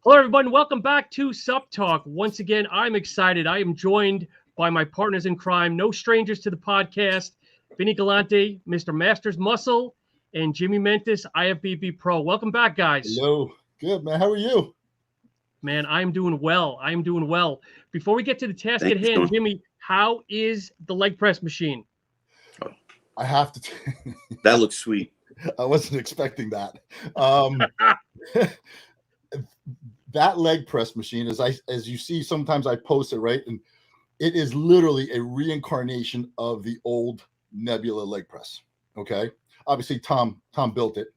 Hello, everyone. Welcome back to SuppTalk. Once again, I'm excited. I am joined by my partners in crime, no strangers to the podcast, Vinny Galante, Mr. Masters Muscle, and Jimmy Mentis, IFBB Pro. Welcome back, guys. Hello. Good, man. How are you? Man, I am doing well. Before we get to the task at hand, Jimmy, how is the leg press machine? I have to. That looks sweet. I wasn't expecting that. That leg press machine, as you see, sometimes I post it, right? And it is literally a reincarnation of the old Nebula leg press. Okay. Obviously, Tom built it.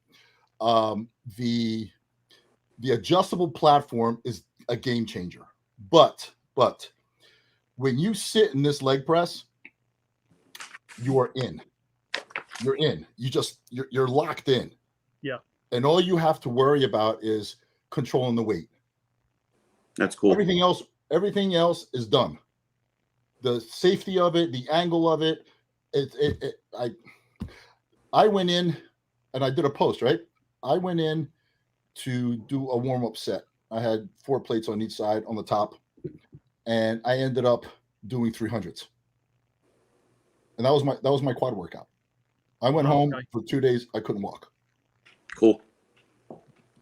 The adjustable platform is a game changer. But when you sit in this leg press, you are in. You're in. You're locked in. Yeah. And all you have to worry about is controlling the weight. That's cool. Everything else is done. The safety of it, the angle of it. I went in and I did a post, right? I went in to do a warm-up set. I had 4 plates on each side on the top, and I ended up doing 300s. And that was my quad workout. I went home for 2 days. I couldn't walk. Cool.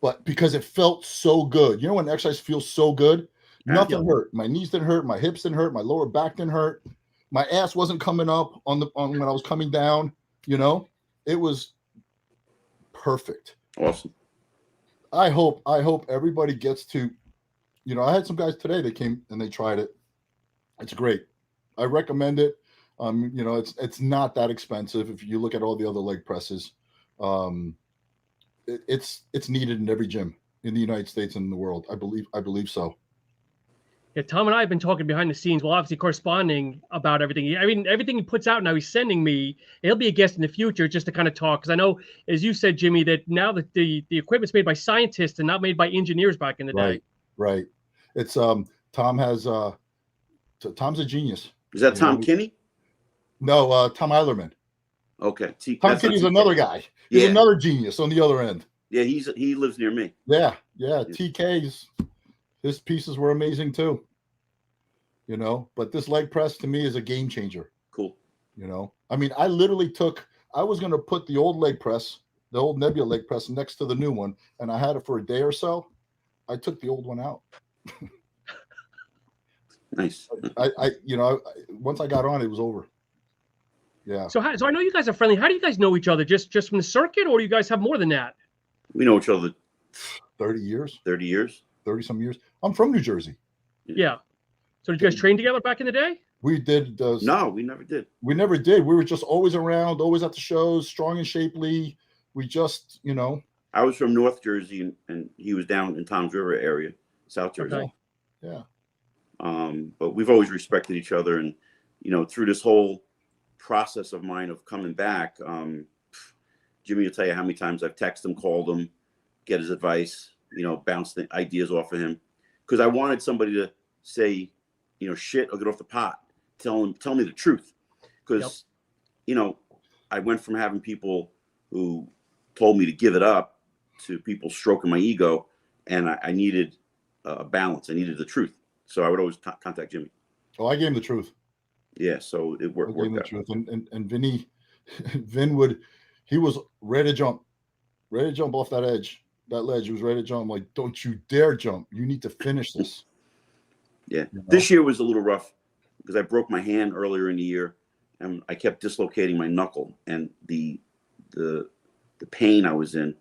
But because it felt so good, you know, when exercise feels so good, nothing hurt. My knees didn't hurt. My hips didn't hurt. My lower back didn't hurt. My ass wasn't coming up on when I was coming down. You know, it was perfect. Awesome. I hope everybody gets to, you know, I had some guys today that came and they tried it. It's great. I recommend it. You know, it's not that expensive if you look at all the other leg presses. It's needed in every gym in the United States and in the world. I believe so. Yeah, Tom and I have been talking behind the scenes, well, obviously corresponding about everything. I mean, everything he puts out now, he's sending me. He'll be a guest in the future just to kind of talk. Because I know, as you said, Jimmy, that now that the equipment's made by scientists and not made by engineers back in the day. Right. It's Tom has Tom's a genius. Is that Tom Kinney? No, Tom Eilerman. Okay. Tom Kinney's another guy. He's another genius on the other end. Yeah, he lives near me. Yeah. TK's his pieces were amazing too. You know, but this leg press to me is a game changer. Cool. You know, I mean, I was going to put the old leg press, the old Nebula leg press next to the new one, and I had it for a day or so. I took the old one out. Nice. Once I got on, it was over. Yeah. So I know you guys are friendly. How do you guys know each other? Just from the circuit, or do you guys have more than that? We know each other 30 years. 30 years. 30-some years. I'm from New Jersey. Yeah. So did you guys train together back in the day? We did. No, we never did. We never did. We were just always around, always at the shows, strong and shapely. We just, you know. I was from North Jersey, and he was down in Toms River area, South Jersey. Okay. Yeah. But we've always respected each other, and you know, through this whole process of mine of coming back, Jimmy will tell you how many times I've texted him, called him, get his advice, you know, bounce the ideas off of him, because I wanted somebody to say, you know, shit or get off the pot, tell me the truth, because you know, I went from having people who told me to give it up to people stroking my ego, and I needed a balance. I needed the truth, so I would always contact Jimmy. Oh, I gave him the truth. Yeah, so it worked. The truth. And Vinny, he was ready to jump off that ledge. He was ready to jump. I'm like, don't you dare jump. You need to finish this. Yeah. You know? This year was a little rough because I broke my hand earlier in the year, and I kept dislocating my knuckle, and the pain I was in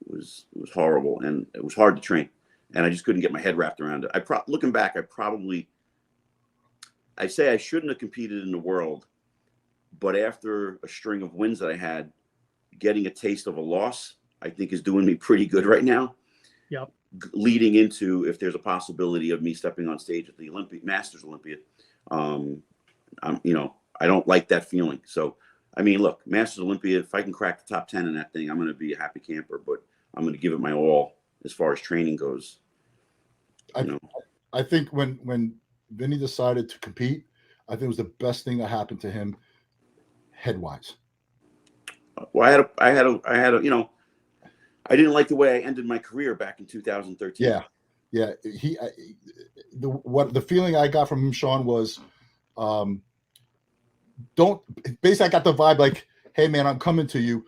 was horrible, and it was hard to train, and I just couldn't get my head wrapped around it. Looking back, I say I shouldn't have competed in the world, but after a string of wins that I had, getting a taste of a loss, I think is doing me pretty good right now. Yep. Leading into if there's a possibility of me stepping on stage at the Masters Olympia, you know, I don't like that feeling. So, I mean, look, Masters Olympia, if I can crack the top 10 in that thing, I'm going to be a happy camper, but I'm going to give it my all as far as training goes. I think when Vinny decided to compete, I think it was the best thing that happened to him head-wise. Well, I had a, you know, I didn't like the way I ended my career back in 2013. Yeah, the feeling I got from him, Sean, was don't basically I got the vibe like, hey man, I'm coming to you,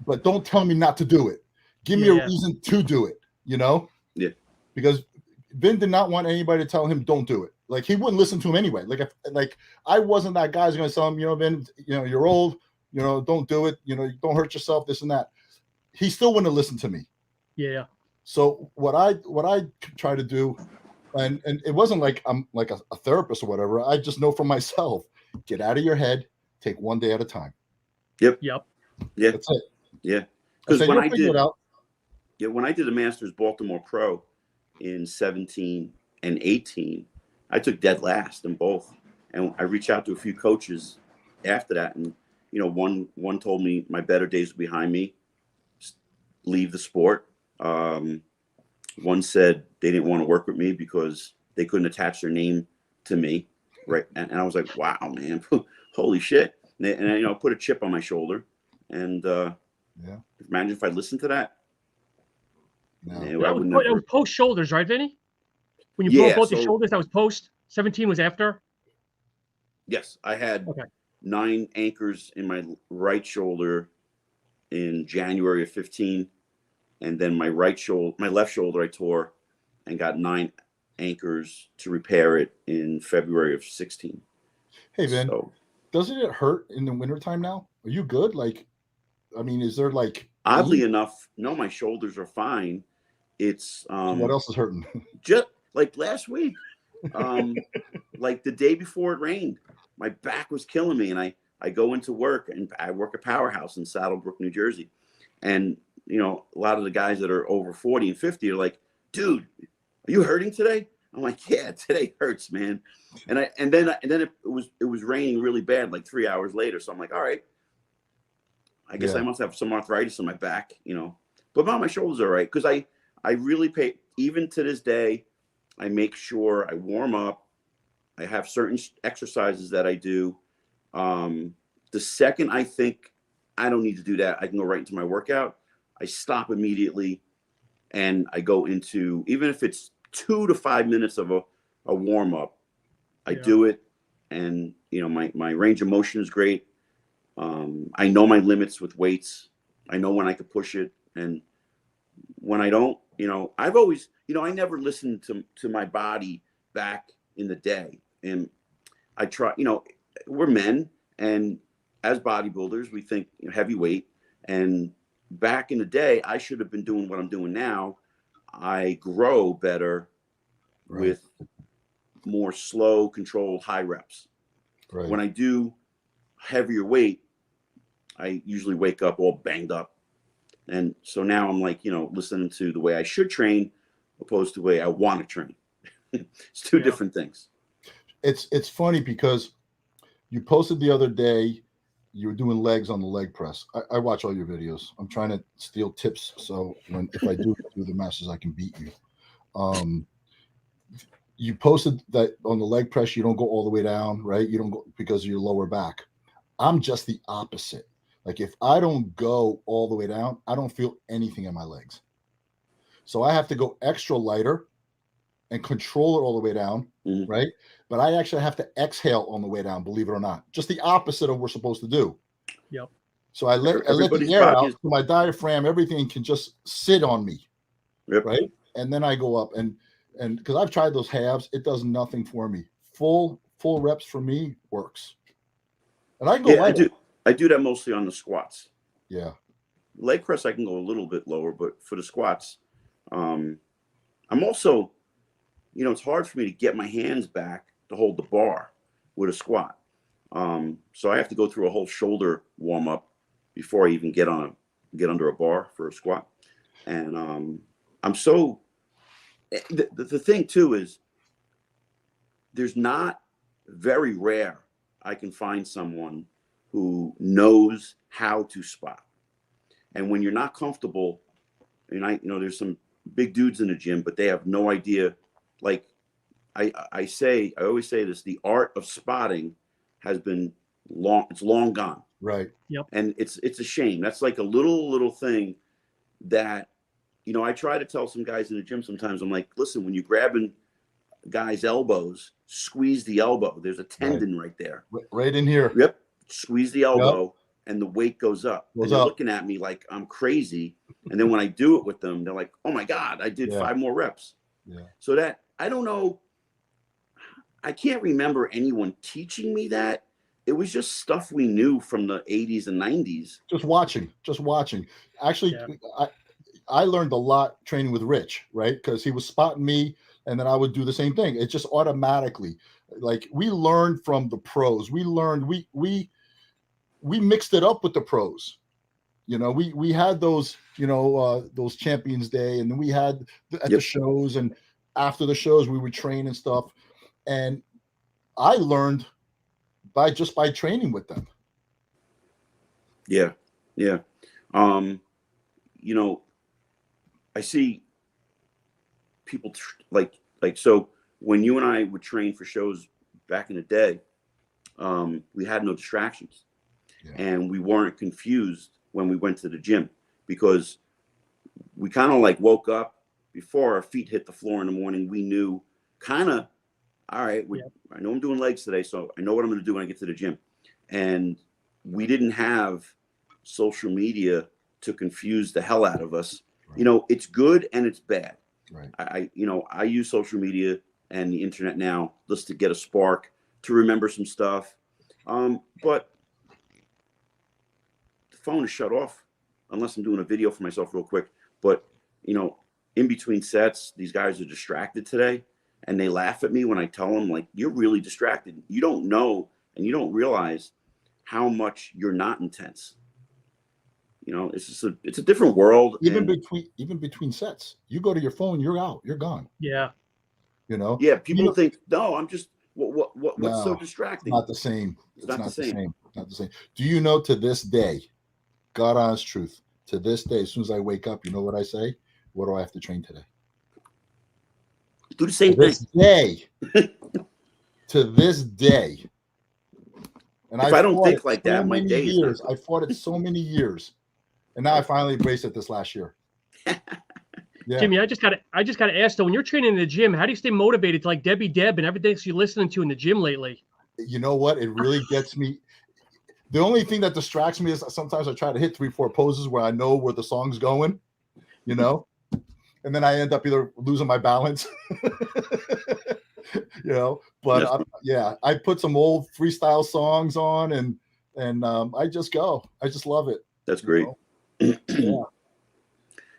but don't tell me not to do it. Give me a reason to do it, you know? Yeah. Because Vin did not want anybody to tell him don't do it. Like he wouldn't listen to him anyway. Like I wasn't that guy who's gonna tell him, you know, Vin, you know, you're old, you know, don't do it, you know, don't hurt yourself, this and that. He still wouldn't listen to me. Yeah. So what I try to do, and it wasn't like I'm like a therapist or whatever. I just know from myself, get out of your head, take one day at a time. Yep. Yeah. That's it. Yeah. Because when I did the Masters Baltimore Pro in 17 and 18, I took dead last in both. And I reached out to a few coaches after that. And, you know, one told me my better days are behind me, leave the sport. One said they didn't want to work with me because they couldn't attach their name to me. Right. And I was like, wow, man, holy shit. And you know, put a chip on my shoulder. And imagine if I listened to that. No. That was post shoulders, right, Vinny? When you broke both your shoulders, that was post. 17 was after. Yes, I had 9 anchors in my right shoulder in January of 15, and then my left shoulder I tore and got 9 anchors to repair it in February of 16. Hey, Vin, doesn't it hurt in the wintertime now? Are you good? Like, I mean, is there like oddly enough, no, my shoulders are fine. It's so what else is hurting? Just like last week, like the day before it rained, my back was killing me, and I go into work, and I work at Powerhouse in Saddlebrook, New Jersey, and you know, a lot of the guys that are over 40 and 50 are like, dude, are you hurting today? I'm like, yeah, today hurts, man. And then it was raining really bad, like 3 hours later. So I'm like, all right, I guess I must have some arthritis in my back, you know. But my shoulders are all right, because I really pay, even to this day, I make sure I warm up. I have certain exercises that I do. The second I think I don't need to do that, I can go right into my workout. I stop immediately, and I go into, even if it's 2 to 5 minutes of a warm up, I do it. And, you know, my range of motion is great. I know my limits with weights. I know when I could push it. And when I don't, you know, I've always, you know, I never listened to my body back in the day. And I try, you know, we're men, and as bodybuilders, we think, you know, heavyweight. And back in the day, I should have been doing what I'm doing now. I grow better with more slow, controlled, high reps. Right. When I do heavier weight, I usually wake up all banged up. And so now I'm like, you know, listening to the way I should train opposed to the way I want to train. It's two different things. It's funny because you posted the other day, you were doing legs on the leg press. I watch all your videos. I'm trying to steal tips, so if I do the Masters, I can beat you. You posted that on the leg press, you don't go all the way down, right? You don't go because of your lower back. I'm just the opposite. Like if I don't go all the way down, I don't feel anything in my legs. So I have to go extra lighter and control it all the way down, right? But I actually have to exhale on the way down, believe it or not. Just the opposite of what we're supposed to do. Yep. So I let the air out, so my diaphragm, everything can just sit on me, right? And then I go up, and because I've tried those halves, it does nothing for me. Full reps for me works. And I can go lighter. I do that mostly on the squats. Yeah. Leg press, I can go a little bit lower, but for the squats, I'm also, you know, it's hard for me to get my hands back to hold the bar with a squat. So I have to go through a whole shoulder warm up before I even get under a bar for a squat. And the thing too is there's not very rare I can find someone who knows how to spot. And when you're not comfortable, and there's some big dudes in the gym, but they have no idea. Like I always say this, the art of spotting has been it's long gone. Right. Yep. And it's a shame. That's like a little thing that you know, I try to tell some guys in the gym sometimes, I'm like, listen, when you're grabbing guys' elbows, squeeze the elbow. There's a tendon right there. Right in here. Yep. Squeeze the elbow and the weight goes up. Goes and they're up. looking at me like I'm crazy. And then when I do it with them, they're like, oh my God, I did 5 more reps. Yeah. So that, I don't know. I can't remember anyone teaching me that. It was just stuff we knew from the 80s and 90s. Just watching. Actually, I learned a lot training with Rich, right? Because he was spotting me, and then I would do the same thing. It just automatically, like, we learned from the pros. We learned, we mixed it up with the pros. You know, we had those, you know, those Champions Day, and then we had at the shows, and after the shows we would train and stuff. And I learned by training with them. Yeah. You know, I see people like so when you and I would train for shows back in the day, we had no distractions, and we weren't confused when we went to the gym, because we kind of like woke up before our feet hit the floor in the morning. We knew kind of, all right, I know I'm doing legs today, so I know what I'm going to do when I get to the gym. And we didn't have social media to confuse the hell out of us. Right. You know, it's good and it's bad. Right. I use social media and the internet now just to get a spark, to remember some stuff. But the phone is shut off unless I'm doing a video for myself real quick. But, you know, in between sets, these guys are distracted today, and they laugh at me when I tell them, like, you're really distracted. You don't know, and you don't realize how much you're not intense. You know, it's just it's a different world. Even between sets, you go to your phone, you're out, you're gone. Yeah. You know. Yeah. People think, no, I'm just what's so distracting? It's not the same. It's not the same. Not the same. Do you know, to this day, God honest truth, to this day, as soon as I wake up, you know what I say? What do I have to train today? Do the same thing. This day. To this day. And if I don't think like that, my day is. I fought it so many years. And now I finally embraced it this last year. Yeah. Jimmy, I just gotta ask though, when you're training in the gym, how do you stay motivated to like Debbie Deb and everything you're listening to in the gym lately? You know what? It really gets me. The only thing that distracts me is sometimes I try to hit 3-4 poses where I know where the song's going, you know, and then I end up either losing my balance, you know. But I put some old freestyle songs on, and I just go. I just love it. That's great. Yeah.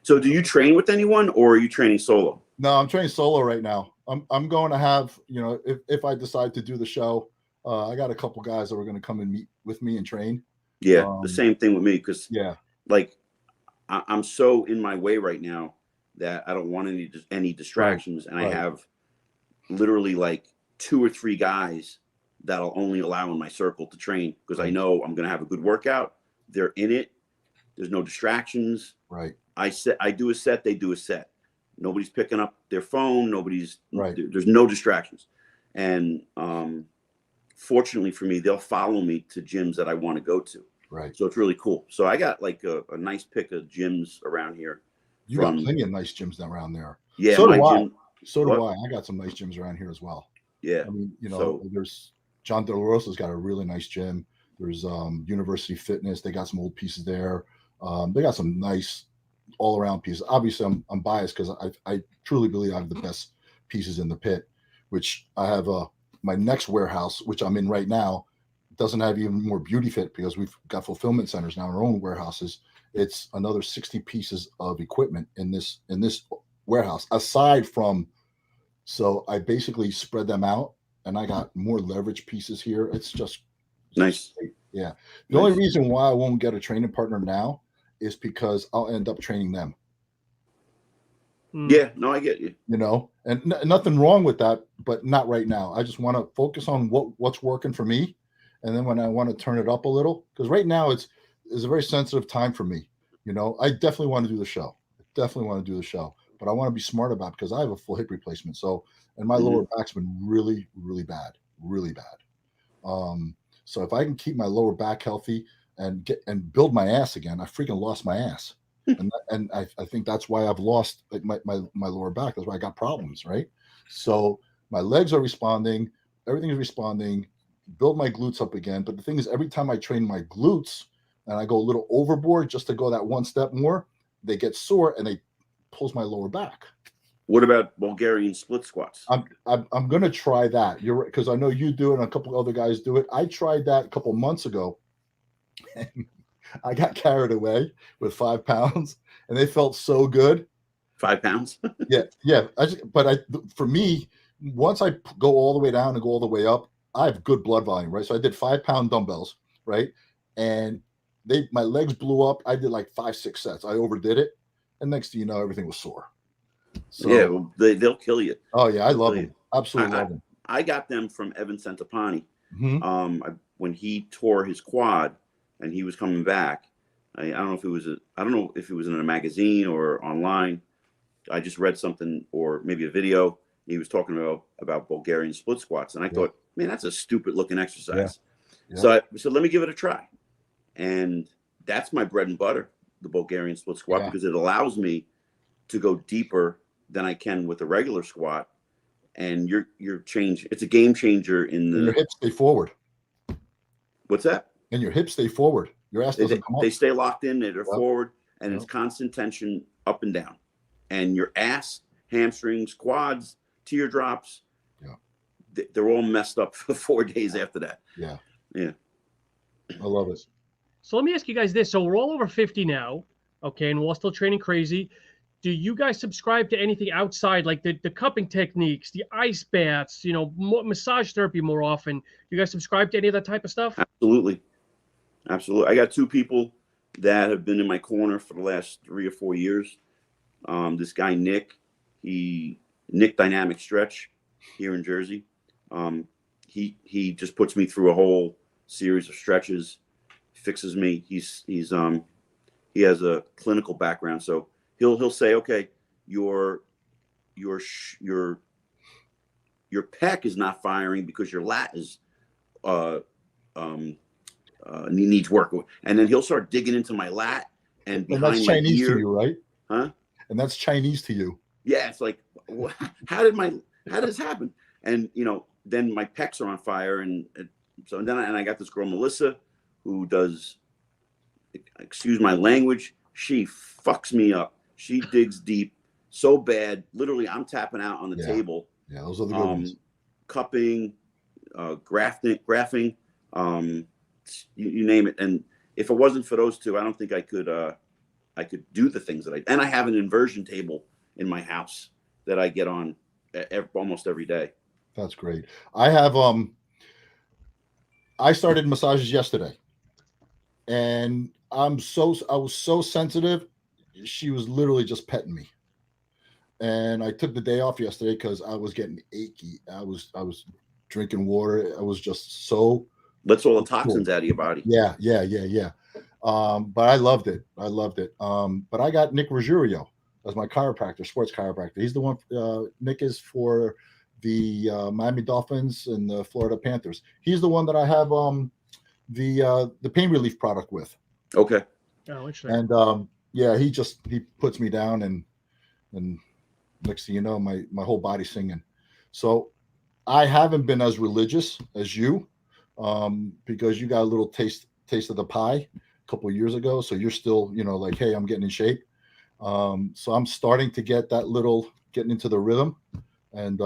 So do you train with anyone, or are you training solo? No, I'm training solo right now. I'm going to have, you know, if I decide to do the show, I got a couple guys that are going to come and meet with me and train. Yeah, the same thing with me, because like I'm so in my way right now that I don't want any distractions, and I have literally like 2 or 3 guys that I'll only allow in my circle to train, because I know I'm going to have a good workout. They're in it. There's no distractions. Right. I do a set, they do a set. Nobody's picking up their phone. There's no distractions. And fortunately for me, they'll follow me to gyms that I want to go to. Right. So it's really cool. So I got like a nice pick of gyms around here. You got plenty of nice gyms around there. Yeah. So do I. So do I. I got some nice gyms around here as well. Yeah. I mean, you know, there's John De La Rosa's got a really nice gym. There's University Fitness. They got some old pieces there. They got some nice all around pieces. Obviously, I'm biased because I truly believe I have the best pieces in the pit, which I have my next warehouse, which I'm in right now, doesn't have even more beauty fit, because we've got fulfillment centers now in our own warehouses. It's another 60 pieces of equipment in this warehouse, aside from, so I basically spread them out, and I got more leverage pieces here. It's just nice. Yeah. The only reason why I won't get a training partner now is because I'll end up training them. Yeah, no, I get you. You know, and nothing wrong with that, but not right now. I just want to focus on what's working for me, and then when I want to turn it up a little, because right now it's a very sensitive time for me. You know, I definitely want to do the show. But I want to be smart about it, because I have a full hip replacement. So, and my lower back's been really, really bad. So if I can keep my lower back healthy and build my ass again, I freaking lost my ass. and I think that's why I've lost like my lower back. That's why I got problems, right? So my legs are responding, everything is responding, build my glutes up again. But the thing is, every time I train my glutes and I go a little overboard just to go that one step more, they get sore and they pulls my lower back. What about Bulgarian split squats? I'm gonna try that. You're right, because I know you do it and a couple other guys do it. I tried that a couple months ago. And I got carried away with 5 pounds, and they felt so good. 5 pounds? yeah. For me, once I go all the way down and go all the way up, I have good blood volume, right? So I did 5-pound dumbbells, right? And my legs blew up. I did like 5-6 sets. I overdid it, and next thing you know, everything was sore. So, yeah, well, they'll kill you. Oh yeah, I love them. Absolutely love them. I got them from Evan Centopani. Mm-hmm. When he tore his quad and he was coming back, I don't know if it was in a magazine or online. I just read something or maybe a video. He was talking about Bulgarian split squats, and I thought, man, that's a stupid looking exercise. Yeah. So I said, let me give it a try, and that's my bread and butter, the Bulgarian split squat, because it allows me to go deeper than I can with a regular squat. And it's a game changer in the. And your hips stay forward. What's that? And your hips stay forward. Your ass doesn't come up. They stay locked in. They're forward, and it's constant tension up and down. And your ass, hamstrings, quads, teardrops, they're all messed up for 4 days after that. Yeah. I love it. So let me ask you guys this. So we're all over 50 now, okay, and we're all still training crazy. Do you guys subscribe to anything outside, like the cupping techniques, the ice baths, massage therapy more often? Do you guys subscribe to any of that type of stuff? Absolutely. I got 2 people that have been in my corner for the last 3 or 4 years. This guy, Nick Dynamic Stretch here in Jersey. He just puts me through a whole series of stretches, fixes me. He has a clinical background, so he'll say, okay, your pec is not firing because your lat is needs work, and then he'll start digging into my lat and behind that's my Chinese ear. To you, right? Huh? And that's Chinese to you. Yeah, it's like, how did this happen? And then my pecs are on fire, and I got this girl Melissa who does, excuse my language, she fucks me up. She digs deep so bad. Literally, I'm tapping out on the table. Yeah, those are the good ones. Cupping, graphing, you name it. And if it wasn't for those 2, I don't think I could do the things that and I have an inversion table in my house that I get on almost every day. That's great. I have I started massages yesterday, and I was so sensitive. She was literally just petting me, and I took the day off yesterday because I was getting achy. I was drinking water. I was just so. Lets all the toxins out of your body. Yeah. But I loved it. But I got Nick Ruggiero as my chiropractor, sports chiropractor. He's the one. Nick is for the Miami Dolphins and the Florida Panthers. He's the one that I have the pain relief product with. Okay. Oh, interesting. And he puts me down, and next thing you know, my whole body's singing. So I haven't been as religious as you, because you got a little taste of the pie a couple of years ago. So you're still, like, hey, I'm getting in shape. So I'm starting to get getting into the rhythm, and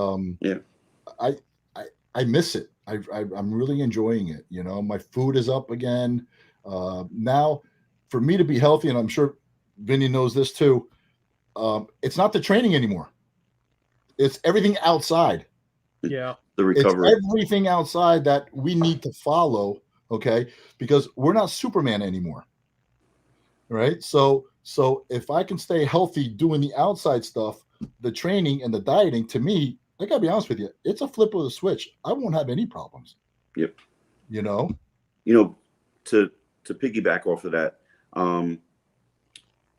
I miss it. I'm really enjoying it. My food is up again. Now, for me to be healthy, and I'm sure Vinny knows this too, it's not the training anymore. It's everything outside. Yeah. The recovery. It's everything outside that we need to follow, okay? Because we're not Superman anymore, right? So if I can stay healthy doing the outside stuff, the training and the dieting, to me, I gotta be honest with you, it's a flip of the switch. I won't have any problems. Yep. To piggyback off of that,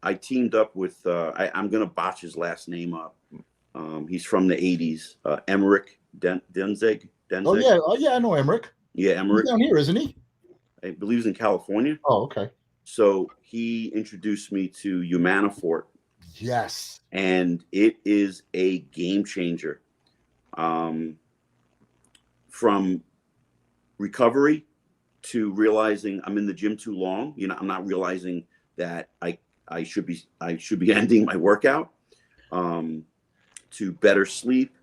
I teamed up with I'm gonna botch his last name up. He's from the 80s, Emmerich Denzeg. Oh yeah, I know Emmerich. Yeah, Emmerich. He's down here, isn't he? I believe he's in California. Oh, okay. So he introduced me to Humanifort, Yes. and it is a game changer. From recovery to realizing I'm in the gym too long. I'm not realizing that I should be ending my workout. To better sleep,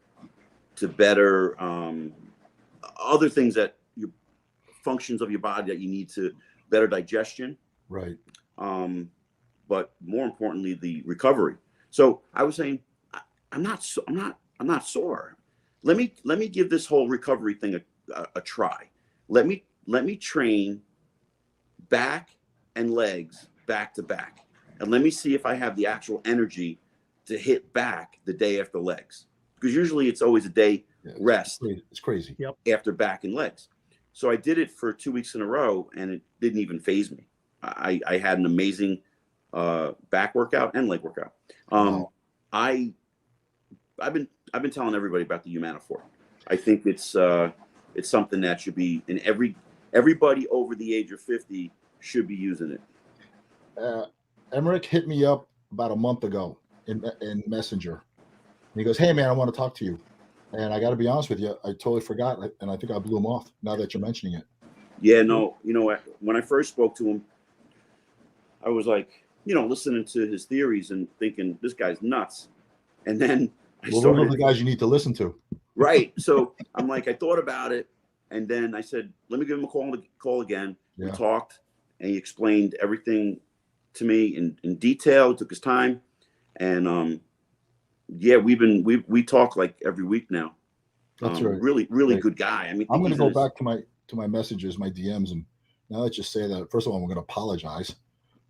to better other things that your functions of your body that you need to better digestion. Right. But more importantly, the recovery. So I was saying, I'm not sore. Let me give this whole recovery thing a try. Let me train back and legs back to back, and let me see if I have the actual energy to hit back the day after legs, because usually it's always a day rest. It's crazy. Yep. After back and legs. So I did it for 2 weeks in a row, and it didn't even faze me. I had an amazing back workout and leg workout. Wow. I've been telling everybody about the Humanifort. I think it's something that should be in everybody over the age of 50 should be using it. Emmerich hit me up about a month ago in Messenger. And he goes, "Hey man, I want to talk to you." And I got to be honest with you, I totally forgot, and I think I blew him off now that you're mentioning it. Yeah, no, when I first spoke to him, I was like, listening to his theories and thinking this guy's nuts. And then Those are the guys you need to listen to. Right. So I'm like, I thought about it, and then I said, let me give him a call again. Yeah. We talked, and he explained everything to me in detail. It took his time, and we talk like every week now. That's right. Really right. Good guy. I mean, I'm going to go back to my messages, my DMs, and now let's just say that first of all, I'm going to apologize,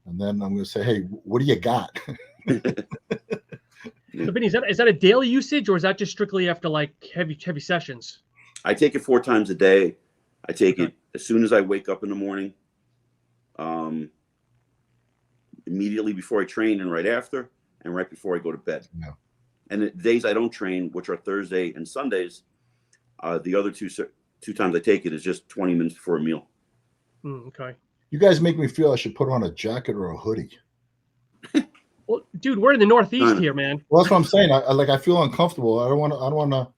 and then I'm going to say, hey, what do you got? So, Vinny, is that a daily usage, or is that just strictly after like heavy sessions? I take it 4 times a day. I take it as soon as I wake up in the morning, immediately before I train, and right after, and right before I go to bed. Yeah. And the days I don't train, which are Thursday and Sundays, the other two times I take it is just 20 minutes before a meal. Okay. You guys make me feel I should put on a jacket or a hoodie. Well, dude, we're in the Northeast here, man. Well, that's what I'm saying. I feel uncomfortable. I don't want to.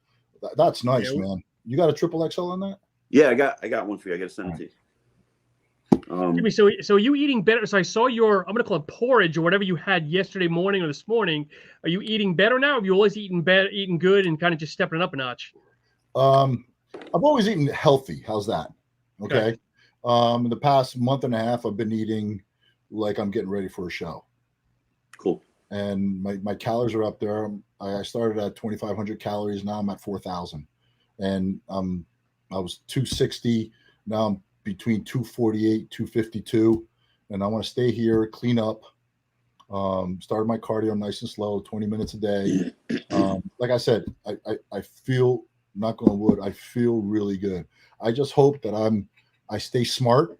That's nice, man. You got a triple XL on that? Yeah, I got one for you. I got to send it to you. Jimmy, so are you eating better? So I saw I'm going to call it porridge or whatever you had yesterday morning or this morning. Are you eating better now? Have you always eaten good and kind of just stepping it up a notch? I've always eaten healthy. How's that? Okay. In the past month and a half, I've been eating like I'm getting ready for a show. Cool. And my calories are up there. I started at 2,500 calories. Now I'm at 4,000. And I was 260. Now I'm between 248, 252. And I want to stay here, clean up. Started my cardio nice and slow, 20 minutes a day. Like I said, I feel, knock on wood, I feel really good. I just hope that I stay smart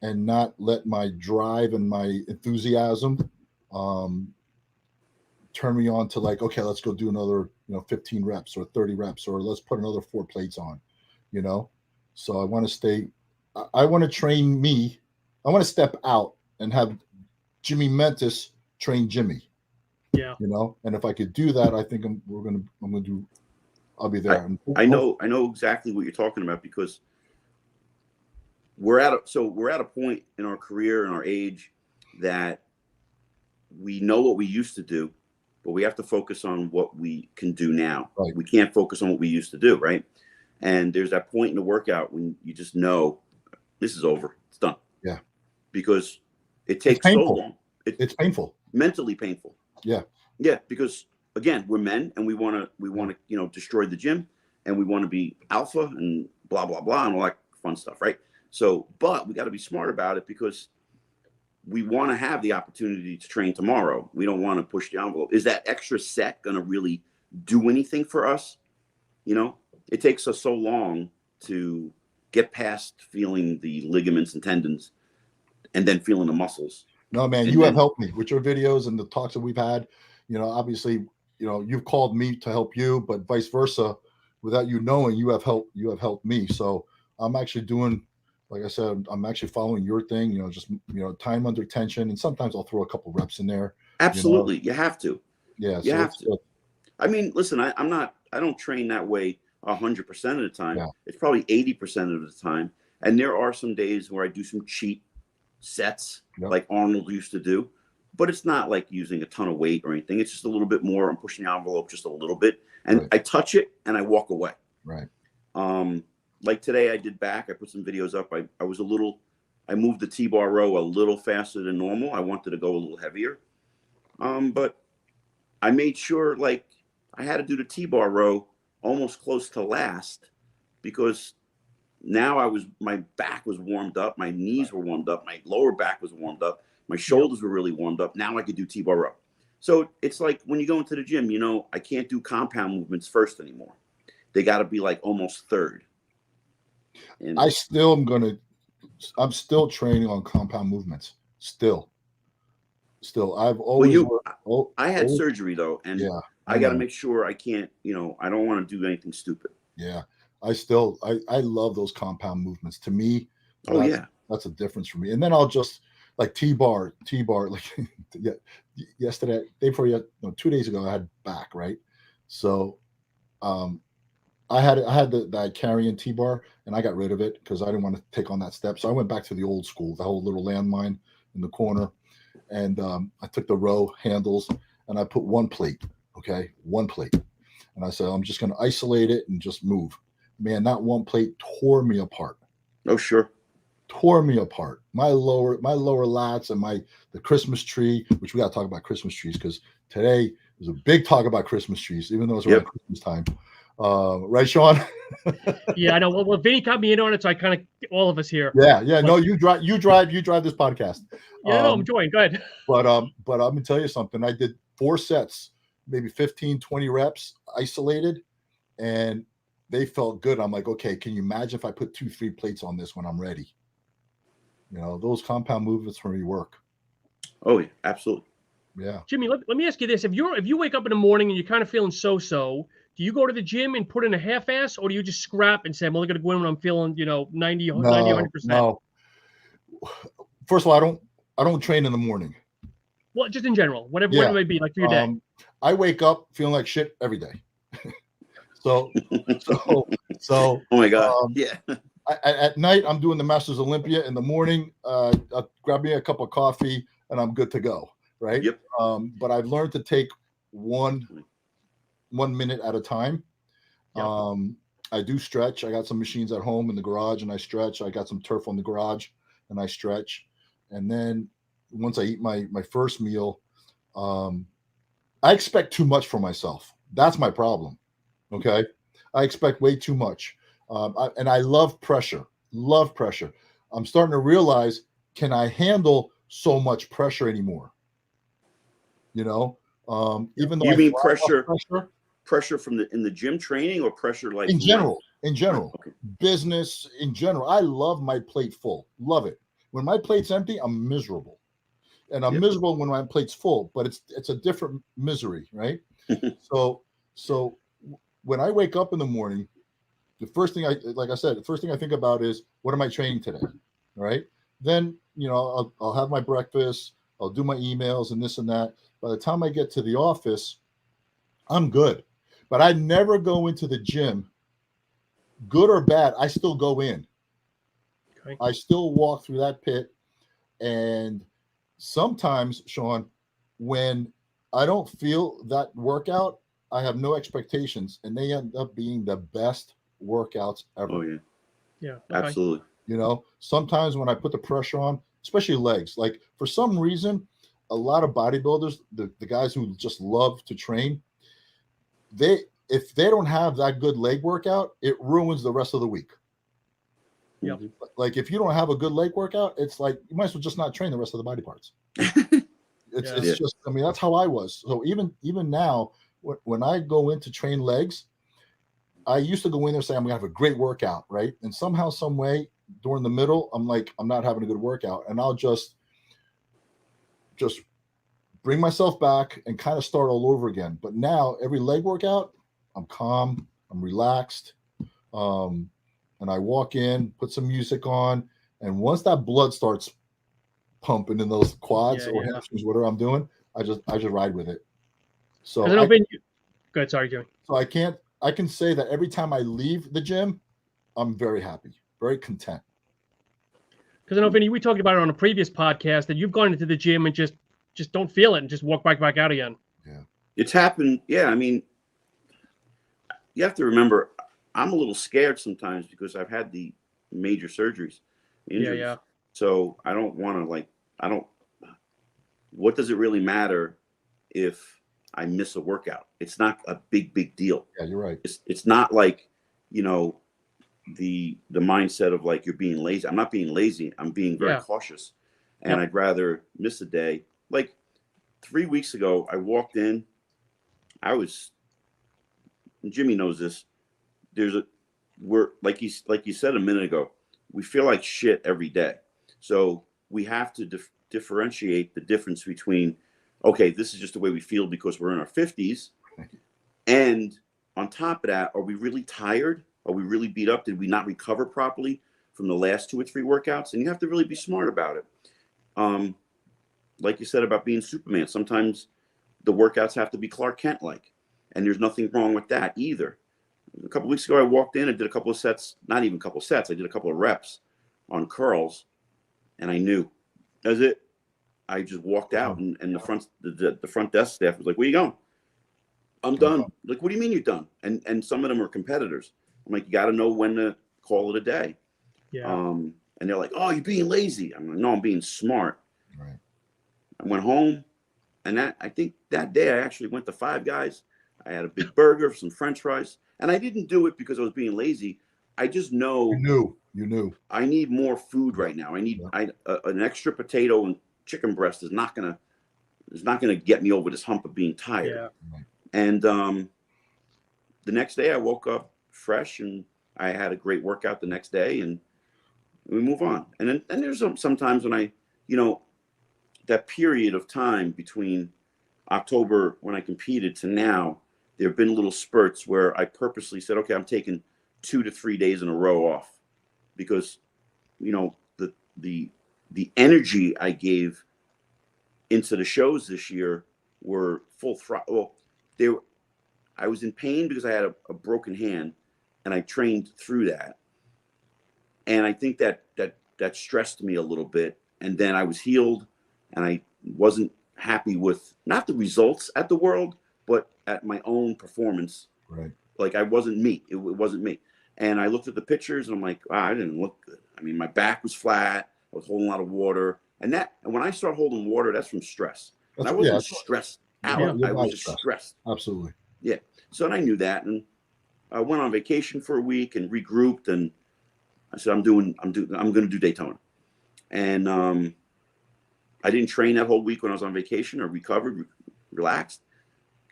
and not let my drive and my enthusiasm turn me on to like, okay, let's go do another 15 reps or 30 reps, or let's put another 4 plates on, so I want to train me. I want to step out and have Jimmy Mentis train Jimmy. Yeah. And if I could do that, I think I'll be there. I know exactly what you're talking about, because we're at a point in our career and our age that we know what we used to do, but we have to focus on what we can do now. Right. We can't focus on what we used to do, right? And there's that point in the workout when you just know this is over. It's done. Yeah. Because it takes so long. It's painful. Mentally painful. Yeah. Yeah, because again, we're men, and we want to destroy the gym, and we want to be alpha and blah blah blah and all that fun stuff, right? So, but we got to be smart about it, because we want to have the opportunity to train tomorrow. We don't want to push the envelope. Is that extra set going to really do anything for us? It takes us so long to get past feeling the ligaments and tendons and then feeling the muscles. No, man, you have helped me with your videos and the talks that we've had. Obviously, you've called me to help you, but vice versa. Without you knowing, you have helped me. So I'm actually doing like I said, I'm actually following your thing, just, time under tension. And sometimes I'll throw a couple reps in there. Absolutely. You have to. Yeah. You So have to. I mean, listen, I don't train that way 100% of the time. Yeah. It's probably 80% of the time. And there are some days where I do some cheat sets like Arnold used to do, but it's not like using a ton of weight or anything. It's just a little bit more. I'm pushing the envelope just a little bit, and I touch it and I walk away. Right. Like today I did back. I put some videos up. I moved the T-bar row a little faster than normal. I wanted to go a little heavier. But I made sure like I had to do the T-bar row almost close to last, because now my back was warmed up, my knees were warmed up, my lower back was warmed up, my shoulders were really warmed up. Now I could do T-bar row. So it's like when you go into the gym, I can't do compound movements first anymore. They got to be like almost third. And I'm still training on compound movements. Still. I've always. I had surgery though, and I got to make sure I can't. I don't want to do anything stupid. Yeah, I love those compound movements. To me, that's a difference for me. And then I'll just like T-bar. Like yesterday, 2 days ago, I had back, right. So, I had the carrying T-bar, and I got rid of it because I didn't want to take on that step. So I went back to the old school, the whole little landmine in the corner, and I took the row handles and I put one plate, and I said I'm just going to isolate it and just move. Man, that one plate tore me apart. Oh, sure. Tore me apart. My lower lats and the Christmas tree, which we got to talk about Christmas trees because today was a big talk about Christmas trees, even though it's around Christmas time. Right, Sean? Yeah, I know. Well, Vinny got me in on it, so I kind of all of us here. Yeah. No, you drive this podcast. Yeah, no, I'm enjoying. Go ahead. But I'm gonna tell you something. I did 4 sets, maybe 15, 20 reps, isolated, and they felt good. I'm like, okay, can you imagine if I put 2-3 plates on this when I'm ready? Those compound movements for me work. Oh yeah, absolutely. Yeah. Jimmy, let me ask you this: if you wake up in the morning and you're kind of feeling so, do you go to the gym and put in a half-ass, or do you just scrap and say, I'm only going to go in when I'm feeling, 90, 100%? No. First of all, I don't train in the morning. Well, just in general, whatever it may be, like for your day. I wake up feeling like shit every day. So. Oh my God. At night, I'm doing the Masters Olympia. In the morning, I'll grab me a cup of coffee and I'm good to go. Right. Yep. But I've learned to take 1 minute at a time. Yep. I do stretch. I got some machines at home in the garage and I stretch. I got some turf on the garage and I stretch. And then once I eat my first meal, I expect too much from myself. That's my problem. Okay. I expect way too much. And I love pressure. I'm starting to realize, can I handle so much pressure anymore? Even though you mean pressure from in the gym training, or pressure like in general, okay. Business in general. I love my plate full. Love it. When my plate's empty, I'm miserable. And I'm miserable when my plate's full, but it's a different misery, right? So when I wake up in the morning, the first thing I think about is, what am I training today? All right. Then, I'll have my breakfast, I'll do my emails and this and that. By the time I get to the office, I'm good. But I never go into the gym, good or bad. I still go in. Okay. I still walk through that pit. And sometimes, Sean, when I don't feel that workout, I have no expectations, and they end up being the best workouts ever. Oh, yeah. Yeah. Okay. Absolutely. Sometimes when I put the pressure on, especially legs, like for some reason, a lot of bodybuilders, the guys who just love to train, if they don't have that good leg workout, it ruins the rest of the week. Yeah. Like if you don't have a good leg workout, it's like you might as well just not train the rest of the body parts. It's just, that's how I was. So even now, when I go in to train legs, I used to go in there saying I'm gonna have a great workout, right? And somehow, some way, during the middle, I'm like, I'm not having a good workout, and I'll just bring myself back and kind of start all over again. But now every leg workout, I'm calm, I'm relaxed, and I walk in, put some music on, And once that blood starts pumping in those quads or hamstrings, whatever I'm doing, I just ride with it. So I know Vinny. Good, sorry, Joey. So I can say that every time I leave the gym, I'm very happy, very content. Because I know, Vinny, we talked about it on a previous podcast that you've gone into the gym and just don't feel it and just walk back out again. Yeah. It's happened. Yeah. I mean, you have to remember, I'm a little scared sometimes because I've had the major surgeries, injuries. Yeah. So I don't want to what does it really matter if I miss a workout? It's not a big deal. Yeah, you're right. It's not like, the mindset of like you're being lazy. I'm not being lazy. I'm being very cautious, and I'd rather miss a day. Like 3 weeks ago, I walked in. Jimmy knows this. We're like you said a minute ago. We feel like shit every day, so we have to differentiate the difference between, okay, this is just the way we feel because we're in our 50s, and on top of that, are we really tired? Are we really beat up? Did we not recover properly from the last 2 or 3 workouts? And you have to really be smart about it. Like you said about being Superman, sometimes the workouts have to be Clark Kent-like, and there's nothing wrong with that either. A couple of weeks ago, I walked in and did a couple of sets, not even a couple of sets. I did a couple of reps on curls, and I knew that's it. I just walked out, and the front desk staff was like, "Where you going?" I'm done. Like, what do you mean you're done? And some of them are competitors. I'm like, you got to know when to call it a day. Yeah. And they're like, "Oh, you're being lazy." I'm like, "No, I'm being smart." Right. I went home, and I think that day I actually went to Five Guys. I had a big burger, some French fries, and I didn't do it because I was being lazy. I just know you knew. I need more food right now. I need an extra potato and chicken breast is not gonna get me over this hump of being tired. Yeah. And the next day I woke up fresh and I had a great workout the next day, and we move on. And then there's sometimes when I, that period of time between October when I competed to now, there have been little spurts where I purposely said, okay, I'm taking 2 to 3 days in a row off because, the energy I gave into the shows this year were full throttle. Well, I was in pain because I had a broken hand, and I trained through that. And I think that stressed me a little bit. And then I was healed, and I wasn't happy with not the results at the World, but at my own performance. Right. Like I wasn't me. It wasn't me. And I looked at the pictures, and I'm like, wow, I didn't look good. I mean, my back was flat. I was holding a lot of water. And when I start holding water, that's from stress. And I wasn't stressed out. I was just stressed. Absolutely. Yeah. So I knew that, and I went on vacation for a week and regrouped, and I said, I'm going to do Daytona. And I didn't train that whole week when I was on vacation. I recovered, relaxed,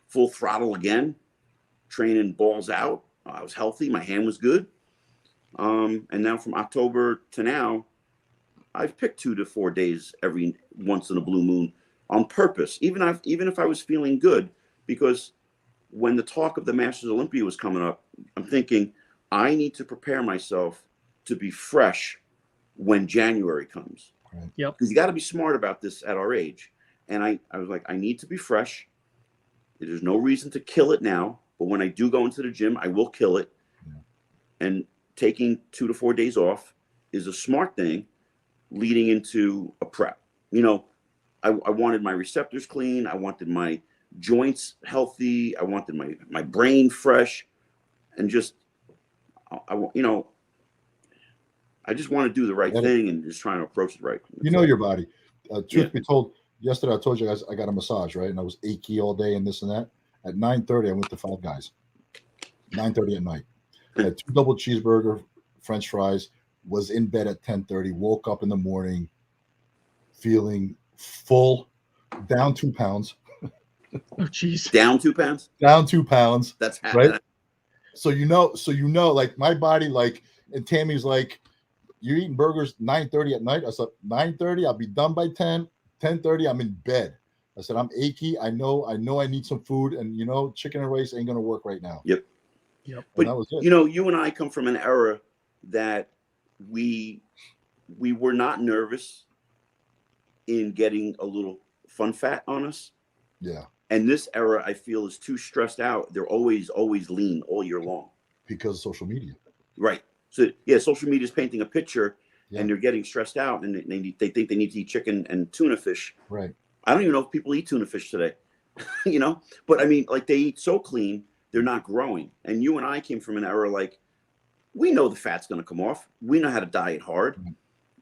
full throttle again, training balls out. I was healthy. My hand was good. And now from October to now, I've picked 2 to 4 days every once in a blue moon on purpose, even if I was feeling good, because when the talk of the Masters Olympia was coming up, I'm thinking I need to prepare myself to be fresh when January comes. Right. Yep. Because you got to be smart about this at our age. And I was like, I need to be fresh. There's no reason to kill it now, but when I do go into the gym, I will kill it. Yeah. And taking 2 to 4 days off is a smart thing leading into a prep. I wanted my receptors clean. I wanted my joints healthy. I wanted my brain fresh, and just, I just want to do the right thing and just trying to approach it right. Your body. Truth be told, yesterday I told you guys I got a massage, right? And I was achy all day and this and that. At 9:30, I went to Five Guys. 9:30 at night. I had 2 double cheeseburger, French fries. Was in bed at 10:30. Woke up in the morning, feeling full, down 2 pounds. Oh, jeez. Down 2 pounds. Down 2 pounds. That's right. So like my body, like, and Tammy's like, you're eating burgers 9:30 at night. I said 9:30. I'll be done by 10. 10:30. I'm in bed. I said I'm achy. I know I need some food, and chicken and rice ain't gonna work right now. Yep. Yep. But you and I come from an era that we we were not nervous in getting a little fun fat on us. Yeah. And this era, I feel, is too stressed out. They're always lean all year long. Because of social media. Right. So, yeah, social media is painting a picture, Yeah. and they're getting stressed out, and they think they need to eat chicken and tuna fish. Right. I don't even know if people eat tuna fish today, you know? But I mean, like, they eat so clean, they're not growing. And you and I came from an era like, we know the fat's going to come off. We know how to diet hard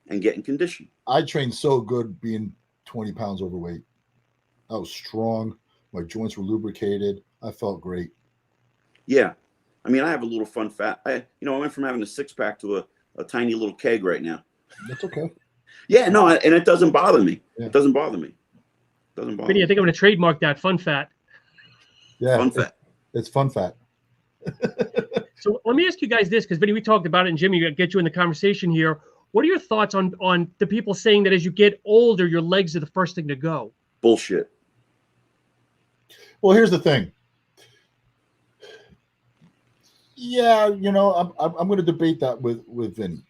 and get in condition. I trained so good being 20 pounds overweight. I was strong. My joints were lubricated. I felt great. Yeah. I mean, I have a little fun fat. I went from having a 6-pack to a tiny little keg right now. That's okay. Yeah, no, and it doesn't bother me. Yeah. It doesn't bother me. Doesn't bother Vinny, me. I think I'm going to trademark that fun fat. Yeah. Fun fat. It's fun fat. So let me ask you guys this, because Vinny, we talked about it, and Jimmy, get you in the conversation here. What are your thoughts on the people saying that as you get older, your legs are the first thing to go? Bullshit. Well, here's the thing. Yeah, I'm going to debate that with Vinny.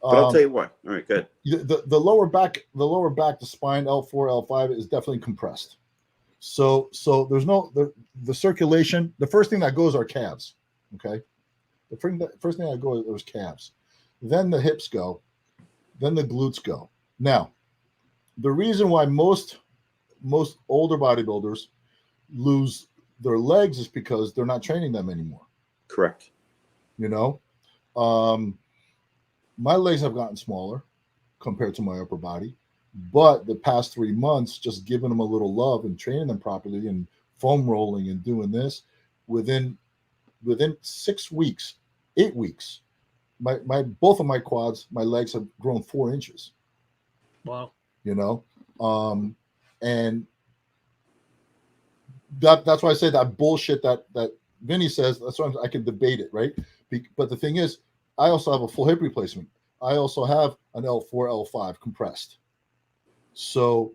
But I'll tell you what. All right, good. The lower back, the spine, L4, L5 is definitely compressed. So there's no the circulation. The first thing that goes are calves. Okay, the first thing that goes are calves. Then the hips go. Then the glutes go. Now, the reason why most older bodybuilders lose their legs is because they're not training them anymore. Correct. My legs have gotten smaller compared to my upper body, but the past 3 months, just giving them a little love and training them properly and foam rolling and doing this, within 6 weeks, 8 weeks, my both of my quads, my legs have grown 4 inches. Wow. And that's why I say that bullshit that Vinny says. That's why I can debate it, right? But the thing is, I also have a full hip replacement. I also have an L4, L5 compressed. So,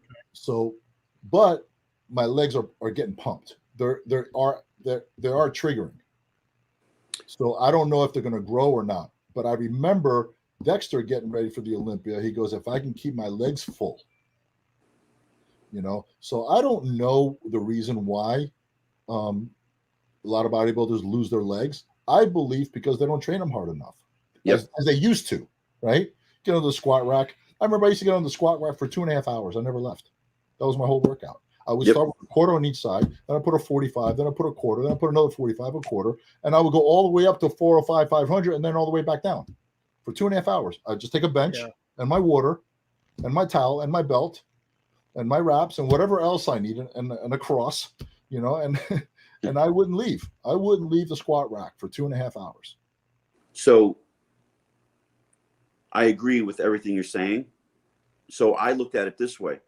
but my legs are getting pumped. They are triggering. So I don't know if they're going to grow or not. But I remember Dexter getting ready for the Olympia. He goes, if I can keep my legs full, So I don't know the reason why a lot of bodybuilders lose their legs. I believe because they don't train them hard enough, as they used to, right? Get on the squat rack. I remember I used to get on the squat rack for 2.5 hours. I never left. That was my whole workout. I would start with a quarter on each side, then I put a 45, then I put a quarter, then I put another 45, a quarter, and I would go all the way up to 405, 500, and then all the way back down for 2.5 hours. I'd just take a bench and my water and my towel and my belt and my wraps and whatever else I need and a cross, and and I wouldn't leave. I wouldn't leave the squat rack for 2.5 hours. So I agree with everything you're saying. So I looked at it this way.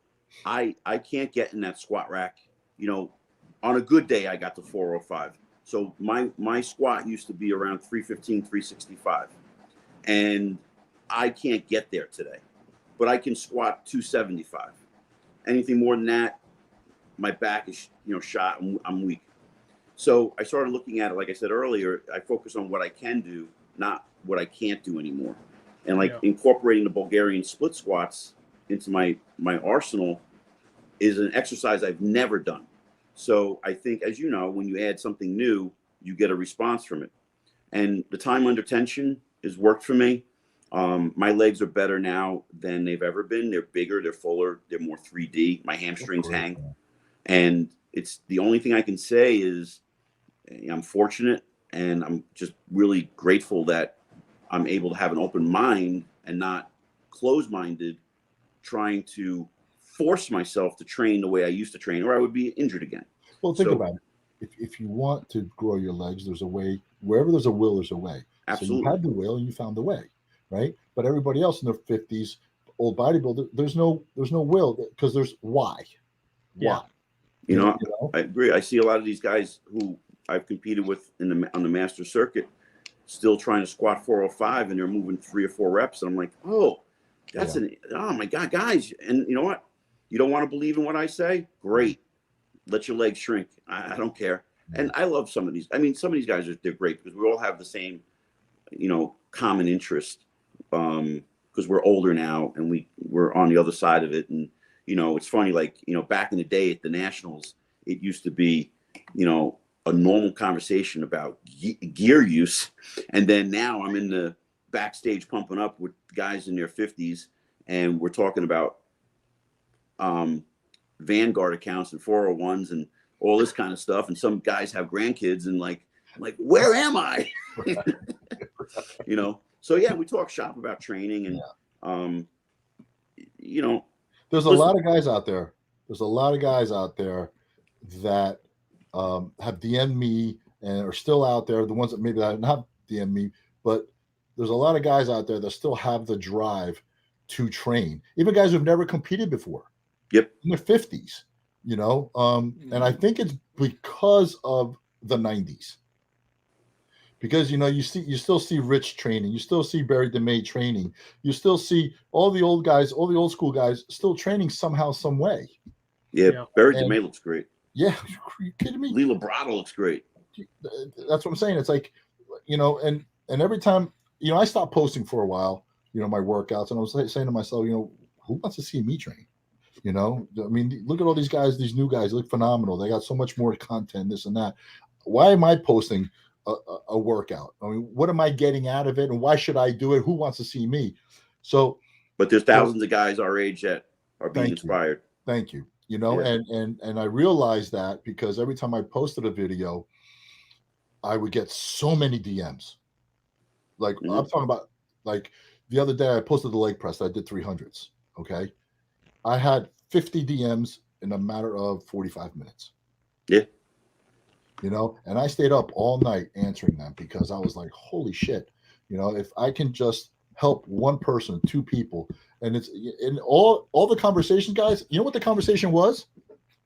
I can't get in that squat rack. On a good day, I got to 405. So my squat used to be around 315, 365. And I can't get there today. But I can squat 275. Anything more than that, my back is shot and I'm weak. So I started looking at it, like I said earlier, I focus on what I can do, not what I can't do anymore. And incorporating the Bulgarian split squats into my arsenal is an exercise I've never done. So I think, as you know, when you add something new, you get a response from it. And the time under tension has worked for me. My legs are better now than they've ever been. They're bigger, they're fuller, they're more 3D. My hamstrings hang. And it's the only thing I can say is I'm fortunate and I'm just really grateful that I'm able to have an open mind and not closed-minded, trying to force myself to train the way I used to train, or I would be injured again. Well, think about it. If you want to grow your legs, there's a way. Wherever there's a will, there's a way. Absolutely. So you had the will and you found the way, right? But everybody else in their 50s, old bodybuilder, there's no will because there's why. Yeah. Why? I agree. I see a lot of these guys who I've competed with on the master circuit still trying to squat 405 and they're moving 3 or 4 reps. And I'm like, oh my God, guys. And you know what? You don't want to believe in what I say? Great. Let your legs shrink. I don't care. And I love some of these. I mean, some of these guys they're great because we all have the same, common interest. because we're older now and we're on the other side of it. And, you know, it's funny, like, you know, back in the day at the Nationals, it used to be, you know, a normal conversation about gear use. And then now I'm in the backstage pumping up with guys in their 50s, and we're talking about Vanguard accounts and 401s and all this kind of stuff. And some guys have grandkids, and like, where am I? You know? So yeah, we talk shop about training, and you know, there's a lot of guys out there. There's a lot of guys out there that have DM'd me and are still out there. The ones that maybe have not DM'd me, but there's a lot of guys out there that still have the drive to train. Even guys who've never competed before. Yep. In their 50s, you know. And I think it's because of the 90s. Because, you know, you still see Rich training, you still see Barry DeMay training, you still see all the old guys, all the old school guys still training somehow, some way. Yeah. Barry DeMay looks great. Yeah, are you kidding me? Lee Labrada looks great. That's what I'm saying. It's like, you know, and every time, you know, I stopped posting for a while, you know, my workouts, and I was saying to myself, you know, who wants to see me train? You know, I mean, look at all these guys, these new guys, they look phenomenal. They got so much more content, this and that. Why am I posting a workout? I mean, what am I getting out of it, and why should I do it? Who wants to see me? So, but there's thousands of guys our age that are being inspired. Thank you. You know, and I realized that because every time I posted a video, I would get so many DMs. Like I'm talking about, like the other day I posted the leg press. I did 300s. Okay. I had 50 DMs in a matter of 45 minutes. Yeah. You know, and I stayed up all night answering them because I was like, holy shit. You know, if I can just help one person, two people, and it's in all the conversations, guys, you know what the conversation was?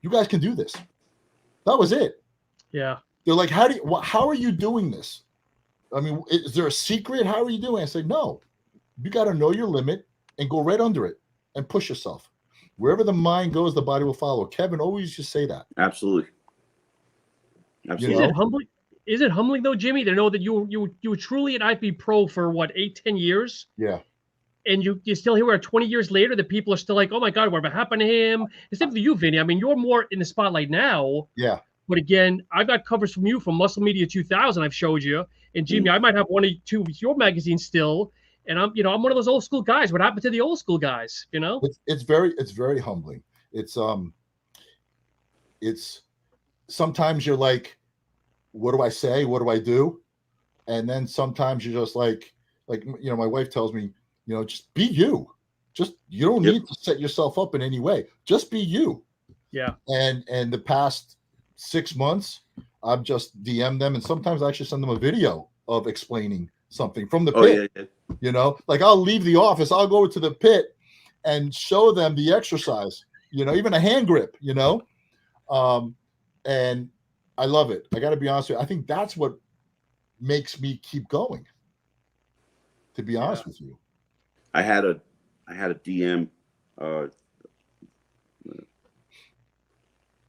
You guys can do this. That was it. Yeah. They're like, how are you doing this? I mean, is there a secret? How are you doing? I said, no, you got to know your limit and go right under it and push yourself. Wherever the mind goes, the body will follow. Kevin always used to say that. Absolutely. Is it humbling? Is it humbling though, Jimmy, to know that you were truly an IP pro for what, 8-10 years? Yeah. And you still here 20 years later that people are still like, oh my God, whatever happened to him? Except for you, Vinny. I mean, you're more in the spotlight now. Yeah. But again, I've got covers from you from Muscle Media 2000. I've showed you, and Jimmy, I might have one or two of your magazines still. And I'm one of those old school guys. What happened to the old school guys? You know, it's very humbling. It's sometimes you're like, what do I say? What do I do? And then sometimes you're just like, you know, my wife tells me, you know, just be you. Just, you don't need to set yourself up in any way. Just be you. Yeah. And the past 6 months, I've just DM'd them, and sometimes I actually send them a video of explaining something from the pit. Yeah. You know, like I'll leave the office, I'll go to the pit and show them the exercise, you know, even a hand grip, you know. And I love it. I got to be honest with you. I think that's what makes me keep going, to be honest with you. I had a DM, I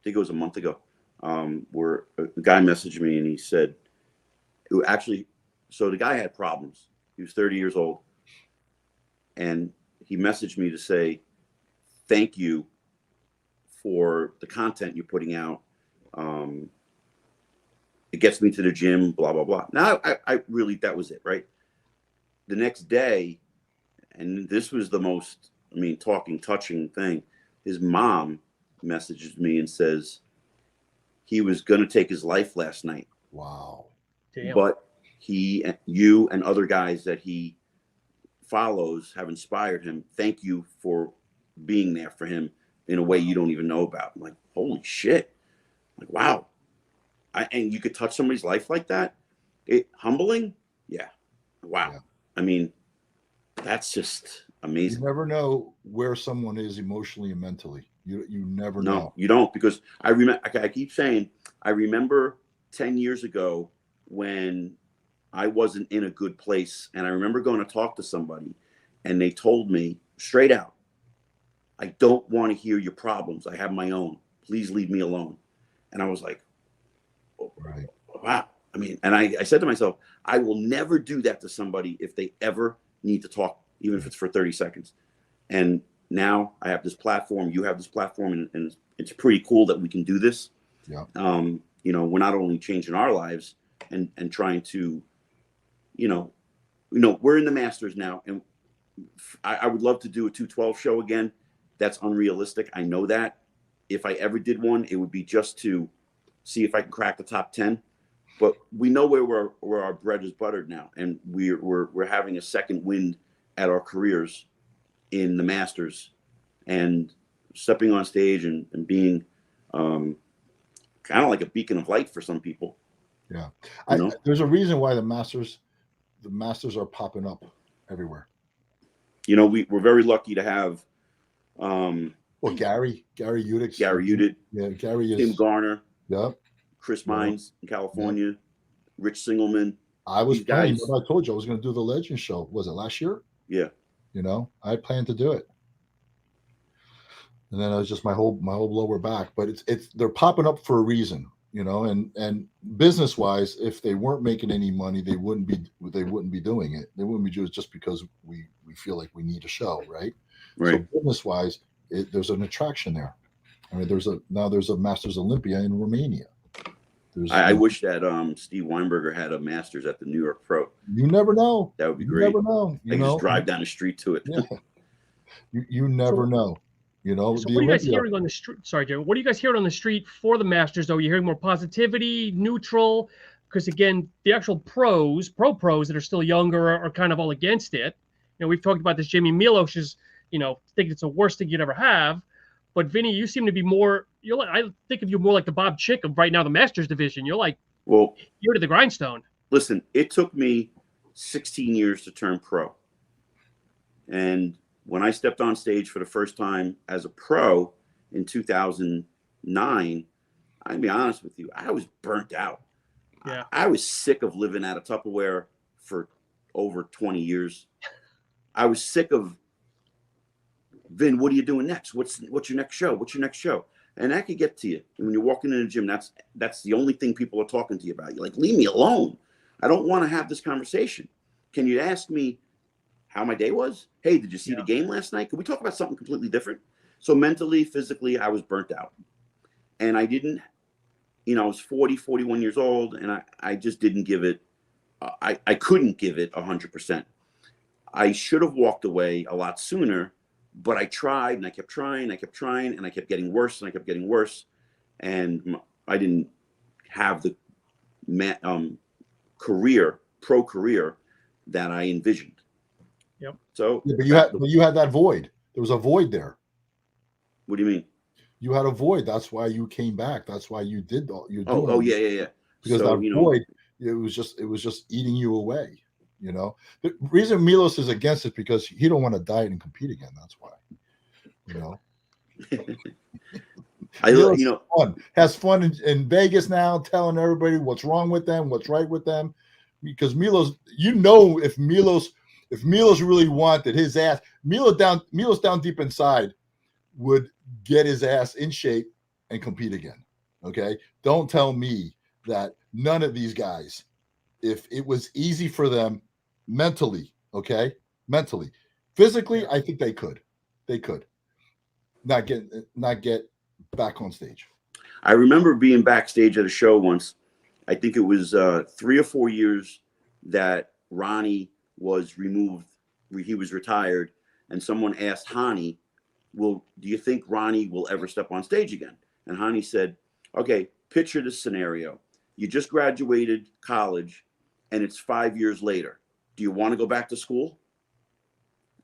think it was a month ago, where a guy messaged me and he said, so the guy had problems. He was 30 years old, and he messaged me to say, thank you for the content you're putting out. It gets me to the gym, blah, blah, blah. Now, I really, that was it, right? The next day, and this was the most, touching thing. His mom messages me and says he was going to take his life last night. Wow. Damn. But you and other guys that he follows have inspired him. Thank you for being there for him in a way you don't even know about. I'm like, holy shit. I'm like, wow. And you could touch somebody's life like that. Humbling. Yeah. Wow. Yeah. I mean, that's just amazing. You never know where someone is emotionally and mentally. You never know. No, you don't, because I keep saying, I remember 10 years ago when I wasn't in a good place, and I remember going to talk to somebody, and they told me straight out, I don't want to hear your problems. I have my own. Please leave me alone. And I was like, oh, right. Wow. I mean, and I said to myself, I will never do that to somebody if they ever need to talk even if it's for 30 seconds. And now I have this platform, you have this platform, and it's pretty cool that we can do this. Yeah. You know, we're not only changing our lives and trying to, you know, we're in the Masters now, and I would love to do a 212 show again. That's unrealistic. I know that. If I ever did one, it would be just to see if I can crack the top 10. But we know where our bread is buttered now, and we're having a second wind at our careers in the Masters, and stepping on stage and being kind of like a beacon of light for some people. Yeah, You know? there's a reason why the Masters are popping up everywhere. You know, we're very lucky to have. Well, Gary Udix. Gary Udit. Yeah, Gary is. Tim Garner. Yep. Chris Mines in California. Yep. Rich Singelman. I was planning. I told you I was going to do the Legend Show. Was it last year? Yeah. You know, I planned to do it, and then it was just my whole lower back. But they're popping up for a reason, you know. And business wise, if they weren't making any money, they wouldn't be doing it. They wouldn't be doing it just because we feel like we need a show, right? Right. So business wise, there's an attraction there. I mean, there's a Masters Olympia in Romania. I wish that Steve Weinberger had a Masters at the New York Pro. You never know. That would be great. You never know. You just drive down the street to it. Yeah. You never know. You know. So what are you guys hearing on the street? Sorry, Joe. What are you guys hearing on the street for the Masters? Though, are you hearing more positivity, neutral? Because again, the actual pros that are still younger are kind of all against it. You know, we've talked about this. Jamie Milos is, you know, think it's the worst thing you'd ever have. But Vinny, you seem to be more. I think of you more like the Bob Chick of right now, the Masters division. You're like, well, you're to the grindstone. Listen, it took me 16 years to turn pro, and when I stepped on stage for the first time as a pro in 2009, I'll be honest with you, I was burnt out. Yeah, I was sick of living out of Tupperware for over 20 years. I was sick of, Vin, what are you doing next? What's your next show? What's your next show? And that could get to you. And when you're walking in the gym, that's the only thing people are talking to you about. You're like, leave me alone. I don't want to have this conversation. Can you ask me how my day was? Hey, did you see the game last night? Could we talk about something completely different? So mentally, physically, I was burnt out. And I didn't, you know, I was 40, 41 years old, and I just didn't give it, I couldn't give it 100%. I should have walked away a lot sooner. But I tried, and I kept trying, and I kept getting worse, and I kept getting worse. And I didn't have the pro career that I envisioned. Yep. So, yeah, but you had that void. There was a void there. What do you mean? You had a void. That's why you came back. That's why you did all you. Yeah. Because so, that void, it was just eating you away. You know, the reason Milos is against it because he don't want to diet and compete again. That's why. You know, has fun in Vegas now, telling everybody what's wrong with them, what's right with them, because Milos, you know, if Milos really wanted his ass, Milos down deep inside would get his ass in shape and compete again. Okay, don't tell me that none of these guys, if it was easy for them. Mentally, physically, I think they could not get back on stage. I remember being backstage at a show once. I think it was 3 or 4 years that Ronnie was removed. He was retired, and someone asked Hani, "Well, do you think Ronnie will ever step on stage again?" And Hani said, "Okay, picture this scenario: you just graduated college, and it's 5 years later. Do you want to go back to school?"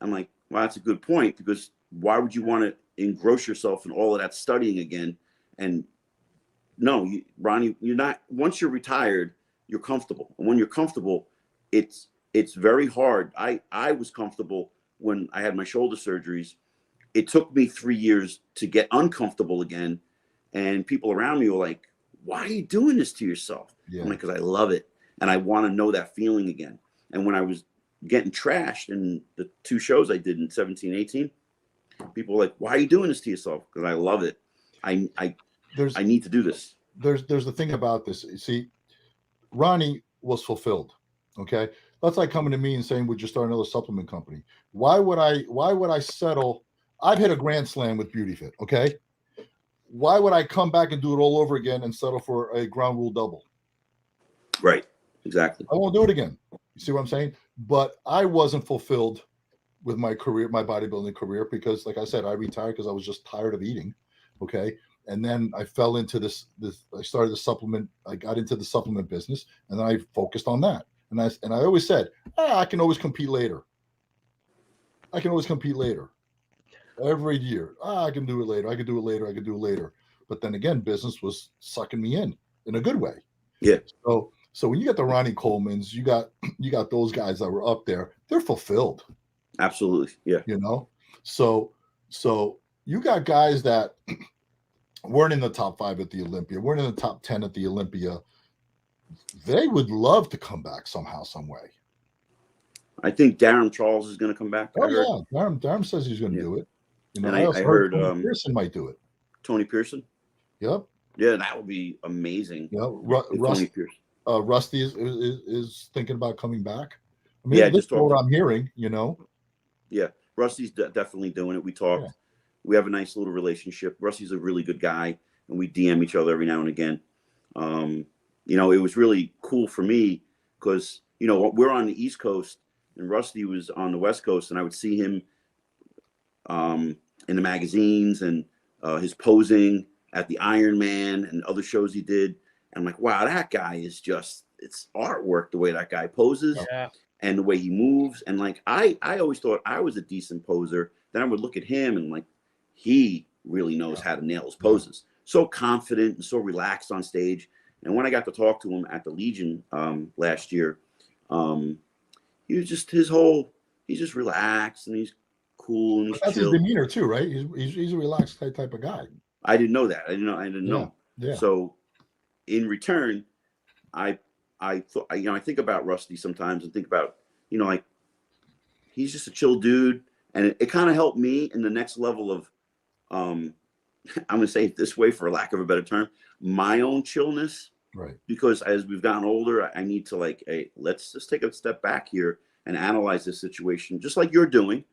I'm like, well, that's a good point, because why would you want to engross yourself in all of that studying again? And no, Ronnie, you're not. Once you're retired, you're comfortable. And when you're comfortable, it's very hard. I was comfortable when I had my shoulder surgeries. It took me 3 years to get uncomfortable again. And people around me were like, why are you doing this to yourself? Yeah. I'm like, because I love it. And I want to know that feeling again. And when I was getting trashed in the 2 shows I did in 17, 18, people were like, why are you doing this to yourself? Because I love it. I need to do this. There's the thing about this. You see, Ronnie was fulfilled. Okay, that's like coming to me and saying, "Would you start another supplement company?" Why would I? Why would I settle? I've hit a grand slam with Beauty Fit. Okay, why would I come back and do it all over again and settle for a ground rule double? Right. Exactly. I won't do it again. You see what I'm saying? But I wasn't fulfilled with my career, my bodybuilding career, because, like I said, I retired because I was just tired of eating. Okay. And then I fell into this. I started the supplement. I got into the supplement business, and then I focused on that. And I always said, I can always compete later. I can always compete later. Every year, I can do it later. I can do it later. I can do it later. But then again, business was sucking me in a good way. Yeah. So when you got the Ronnie Colemans, you got those guys that were up there. They're fulfilled. Absolutely. Yeah. You know, so you got guys that weren't in the top 5 at the Olympia, weren't in the top 10 at the Olympia. They would love to come back somehow, some way. I think Darren Charles is going to come back. Oh yeah, Darren says he's going to do it. You know, and I also heard Tony Pearson might do it. Tony Pearson. Yep. Yeah, that would be amazing. Yeah, Tony Pearson. Rusty is thinking about coming back. I mean, this is what I'm hearing. You know. Yeah, Rusty's definitely doing it. We talked. Yeah. We have a nice little relationship. Rusty's a really good guy, and we DM each other every now and again. You know, it was really cool for me because, you know, we're on the East Coast and Rusty was on the West Coast, and I would see him in the magazines and his posing at the Iron Man and other shows he did. And I'm like, wow, that guy is just, it's artwork, the way that guy poses. Yeah. And the way he moves. And like, I always thought I was a decent poser. Then I would look at him and like, he really knows how to nail his poses. So confident and so relaxed on stage. And when I got to talk to him at the Legion last year, he was just he's just relaxed and he's cool and he's that's chill. His demeanor too, right? He's a relaxed type of guy. I didn't know that. I didn't know. Yeah. So in return, I thought, you know, I think about Rusty sometimes and think about, you know, like he's just a chill dude. And it kind of helped me in the next level of, I'm going to say it this way for lack of a better term, my own chillness. Right. Because as we've gotten older, I need to like, hey, let's just take a step back here and analyze this situation, just like you're doing,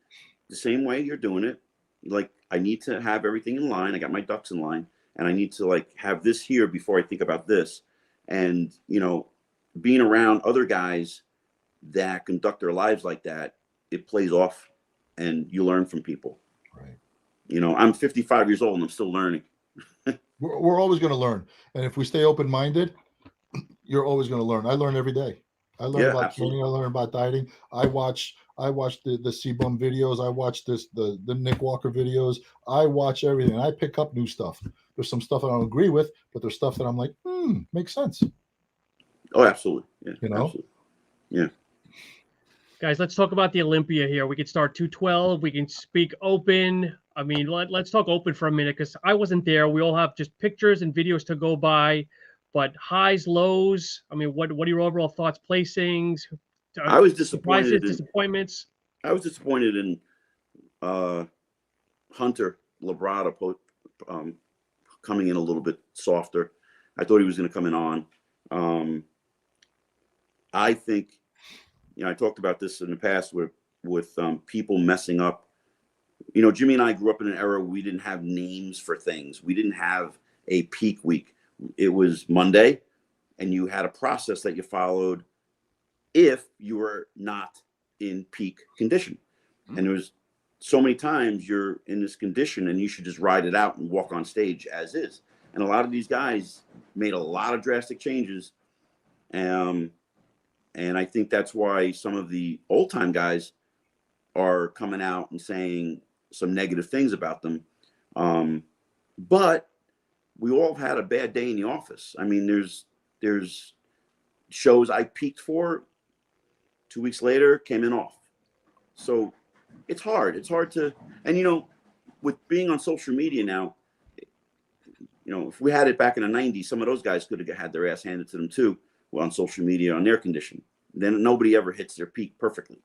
the same way you're doing it. Like, I need to have everything in line. I got my ducks in line, and I need to like have this here before I think about this. And, you know, being around other guys that conduct their lives like that, it plays off and you learn from people. Right. You know, I'm 55 years old and I'm still learning. We're always going to learn. And if we stay open-minded, you're always going to learn. I learn every day. I learn about training. I learn about dieting. I watch the C-Bum videos. I watch the Nick Walker videos. I watch everything. I pick up new stuff. There's some stuff I don't agree with, but there's stuff that I'm like, makes sense. Oh, absolutely. Yeah. You know? Absolutely. Yeah. Guys, let's talk about the Olympia here. We can start 212. We can speak open. I mean, let's talk open for a minute because I wasn't there. We all have just pictures and videos to go by, but highs, lows. I mean, what are your overall thoughts, placings? I was disappointed. Disappointments. I was disappointed in Hunter Labrada coming in a little bit softer. I thought he was going to come in on. I think, you know, I talked about this in the past with people messing up. You know, Jimmy and I grew up in an era where we didn't have names for things. We didn't have a peak week. It was Monday, and you had a process that you followed if you were not in peak condition. And there was so many times you're in this condition and you should just ride it out and walk on stage as is. And a lot of these guys made a lot of drastic changes. And I think that's why some of the old time guys are coming out and saying some negative things about them. But we all have had a bad day in the office. I mean, there's shows I peaked for 2 weeks later, came in off. So it's hard. It's hard to, and you know, with being on social media now, you know, if we had it back in the 90s, some of those guys could have had their ass handed to them too on social media on their condition. Then nobody ever hits their peak perfectly.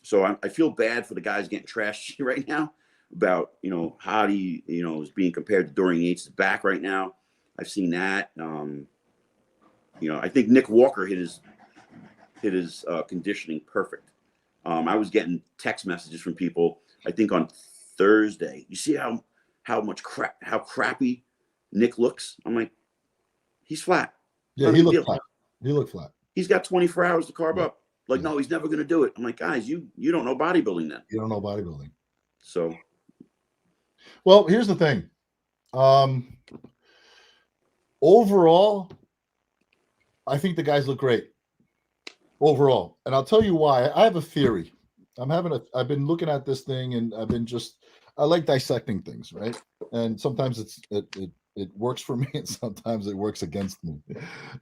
So I feel bad for the guys getting trashed right now about, you know, Hottie, you know, is being compared to Dorian Yates' back right now. I've seen that. You know, I think Nick Walker hit his hit his conditioning perfect. I was getting text messages from people, I think on Thursday. You see how crappy Nick looks? I'm like, he's flat. Yeah, he looked flat. He looked flat. He's got 24 hours to carb up. Like, no, he's never going to do it. I'm like, guys, you don't know bodybuilding then. You don't know bodybuilding. So, well, here's the thing. Overall, I think the guys look great. Overall, and I'll tell you why. I have a theory. I've been looking at this thing, and I like dissecting things, right? And sometimes it works for me, and sometimes it works against me.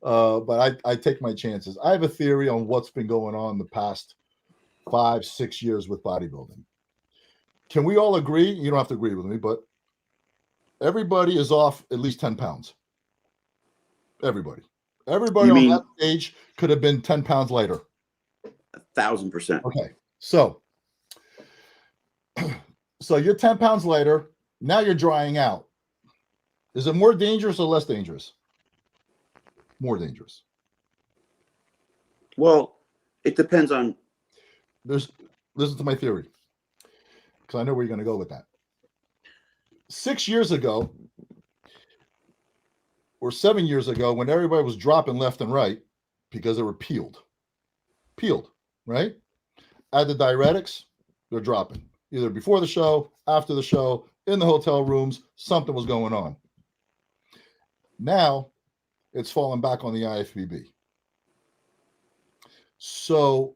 But I take my chances. I have a theory on what's been going on the past 5-6 years with bodybuilding. Can we all agree? You don't have to agree with me, but everybody is off at least 10 pounds. Everybody on that stage could have been 10 pounds lighter. 1,000%. Okay. So you're 10 pounds lighter. Now you're drying out. Is it more dangerous or less dangerous? More dangerous. Well, it depends on. Listen to my theory, because I know where you're going to go with that. 6 years ago, or 7 years ago, when everybody was dropping left and right because they were peeled, right? Add the diuretics, they're dropping. Either before the show, after the show, in the hotel rooms, something was going on. Now, it's falling back on the IFBB. So,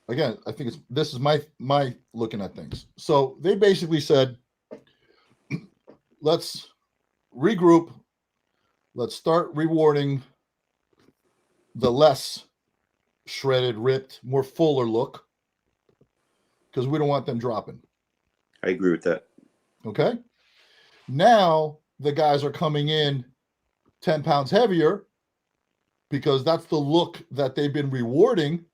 again, I think this is my looking at things. So they basically said, let's regroup. Let's start rewarding the less shredded, ripped, more fuller look, because we don't want them dropping. I agree with that. Okay. Now the guys are coming in 10 pounds heavier because that's the look that they've been rewarding.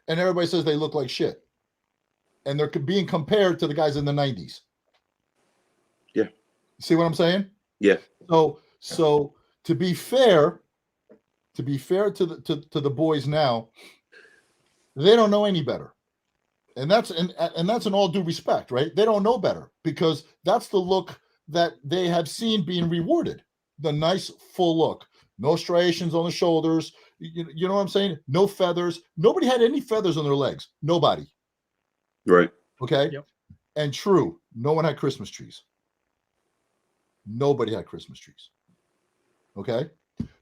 And everybody says they look like shit. And they're being compared to the guys in the 90s. Yeah. See what I'm saying? Yeah. So to be fair to the boys now, they don't know any better. And that's in all due respect, right? They don't know better, because that's the look that they have seen being rewarded. The nice full look. No striations on the shoulders. You know what I'm saying? No feathers. Nobody had any feathers on their legs. Nobody. Right. Okay? Yep. And true, no one had Christmas trees. Nobody had Christmas trees. Okay?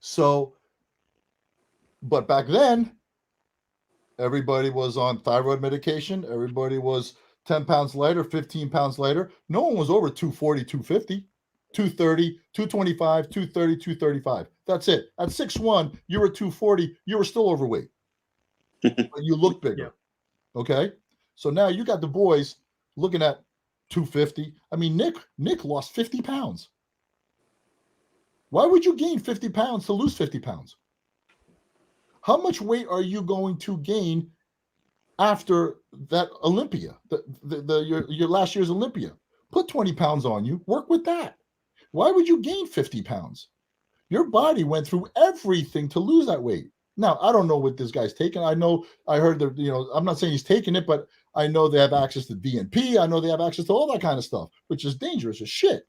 So, but back then, everybody was on thyroid medication. Everybody was 10 pounds lighter, 15 pounds lighter. No one was over 240, 250, 230, 225, 230, 235. That's it. At 6'1", you were 240. You were still overweight. But you looked bigger. Yeah. Okay? So now you got the boys looking at 250. I mean, Nick lost 50 pounds. Why would you gain 50 pounds to lose 50 pounds? How much weight are you going to gain after that Olympia, your last year's Olympia? Put 20 pounds on you. Work with that. Why would you gain 50 pounds? Your body went through everything to lose that weight. Now, I don't know what this guy's taking. I heard that, I'm not saying he's taking it, but I know they have access to DNP. I know they have access to all that kind of stuff, which is dangerous as shit.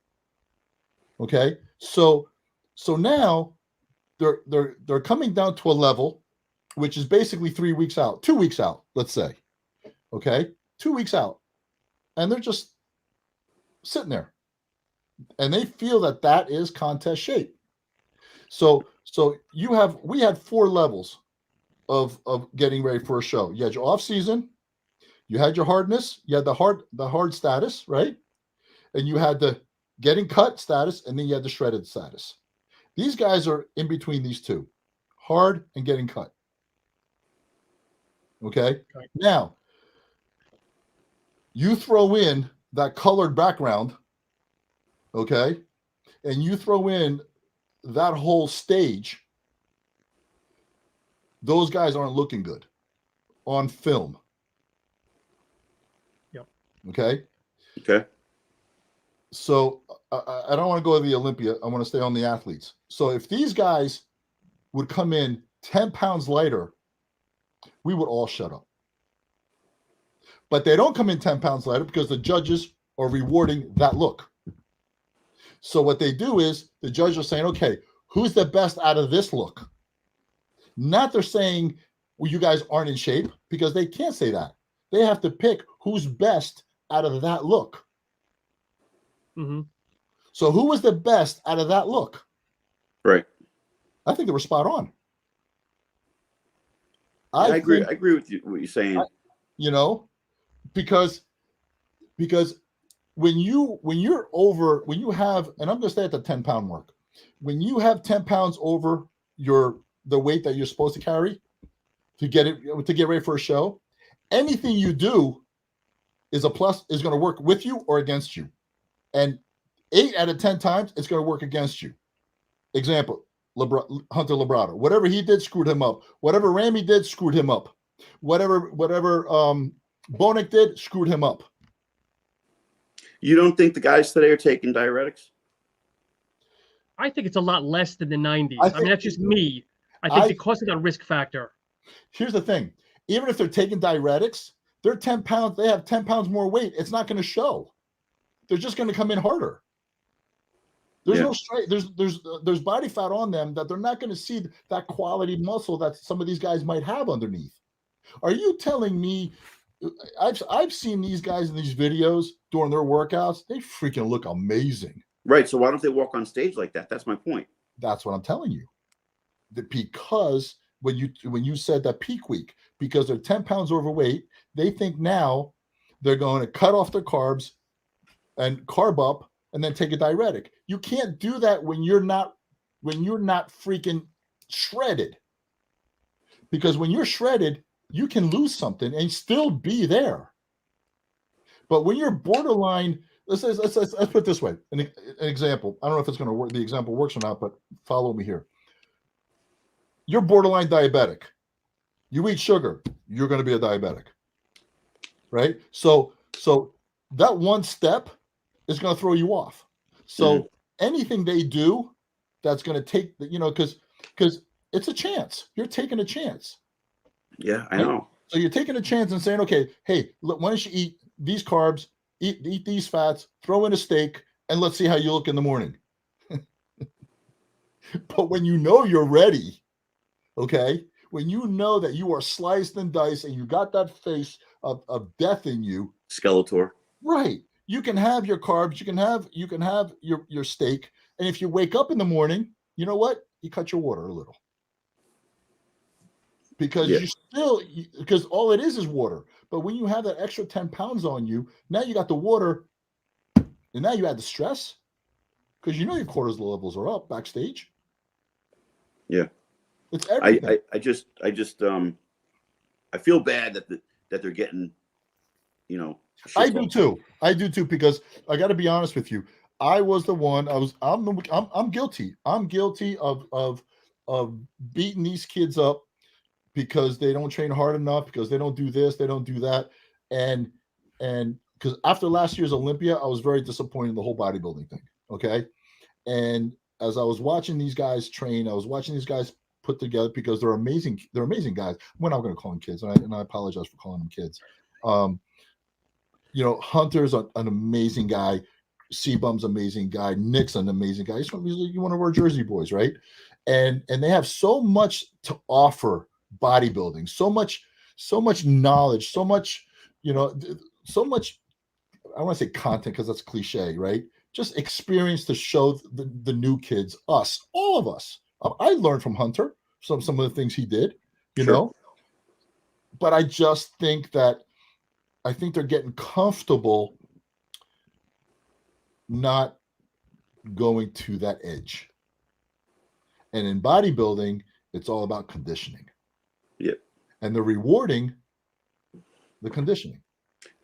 Okay? So now they're coming down to a level which is basically 3 weeks out, 2 weeks out, let's say. Okay? 2 weeks out. And they're just sitting there. And they feel that is contest shape. So we had 4 levels of getting ready for a show. You had your off season, you had your hardness, you had the hard status, right? And you had the getting cut status, and then you had the shredded status. These guys are in between these two, hard and getting cut. Okay? Now, you throw in that colored background, okay? And you throw in that whole stage, those guys aren't looking good on film. Yep. Okay? Okay. So I don't want to go to the Olympia. I want to stay on the athletes. So if these guys would come in 10 pounds lighter we would all shut up. But they don't come in 10 pounds lighter because the judges are rewarding that look. So what they do is the judges are saying, okay, who's the best out of this look? Not they're saying, well, you guys aren't in shape, because they can't say that. They have to pick who's best out of that look. Mm-hmm. So who was the best out of that look? Right. I think they were spot on. I agree. I agree with you, what you're saying. You know, because when you're over, when you have, and I'm going to stay at the 10-pound mark, when you have 10 pounds over the weight that you're supposed to carry to get ready for a show, anything you do is a plus, is going to work with you or against you. And 8 out of 10 times, it's going to work against you. Example, Hunter Labrada. Whatever he did screwed him up. Whatever Ramy did screwed him up. Whatever Bonek did screwed him up. You don't think the guys today are taking diuretics? I think it's a lot less than the 90s. I mean, that's just me. I think because of that risk factor. Here's the thing. Even if they're taking diuretics, they're 10 pounds. They have 10 pounds more weight. It's not going to show. They're just going to come in harder. There's no straight. There's body fat on them that they're not going to see that quality muscle that some of these guys might have underneath. Are you telling me? I've seen these guys in these videos during their workouts. They freaking look amazing. Right. So why don't they walk on stage like that? That's my point. That's what I'm telling you. Because when you said that peak week, because they're 10 pounds overweight, they think now they're going to cut off their carbs and carb up and then take a diuretic. You can't do that when you're not freaking shredded. Because when you're shredded, you can lose something and still be there. But when you're borderline, let's put it this way. An example. I don't know if it's going to work. The example works or not, but follow me here. You're borderline diabetic. You eat sugar, you're going to be a diabetic, right? So that one step is going to throw you off. So anything they do that's going to take, because it's a chance. You're taking a chance. Yeah, I know. So you're taking a chance and saying, okay, hey, why don't you eat these carbs, eat these fats, throw in a steak, and let's see how you look in the morning. But when you know you're ready, okay, when you know that you are sliced and diced and you got that face of death in you, Skeletor, right? You can have your carbs, you can have your steak, and if you wake up in the morning, you know what? You cut your water a little. Because because all it is water. But when you have that extra 10 pounds on you, now you got the water, and now you add the stress, because your cortisol levels are up backstage. Yeah, it's everything. I just I feel bad that they're getting, I do too, because I got to be honest with you. I was the one. I'm guilty. I'm guilty of beating these kids up because they don't train hard enough, because they don't do this, they don't do that. And because after last year's Olympia, I was very disappointed in the whole bodybuilding thing. Okay. And as I was watching these guys train, I was watching these guys put together, because they're amazing. They're amazing guys. We're not going to call them kids. And I apologize for calling them kids. Hunter's an amazing guy. Sebum's amazing guy. Nick's an amazing guy. He's one of our Jersey boys, right? And they have so much to offer bodybuilding, so much knowledge, so much, so much, I want to say content because that's cliche, right? Just experience to show the new kids, us, all of us. I learned from Hunter some of the things he did, you know, but I just think that they're getting comfortable not going to that edge. And in bodybuilding, it's all about conditioning. Yeah. And they're rewarding the conditioning.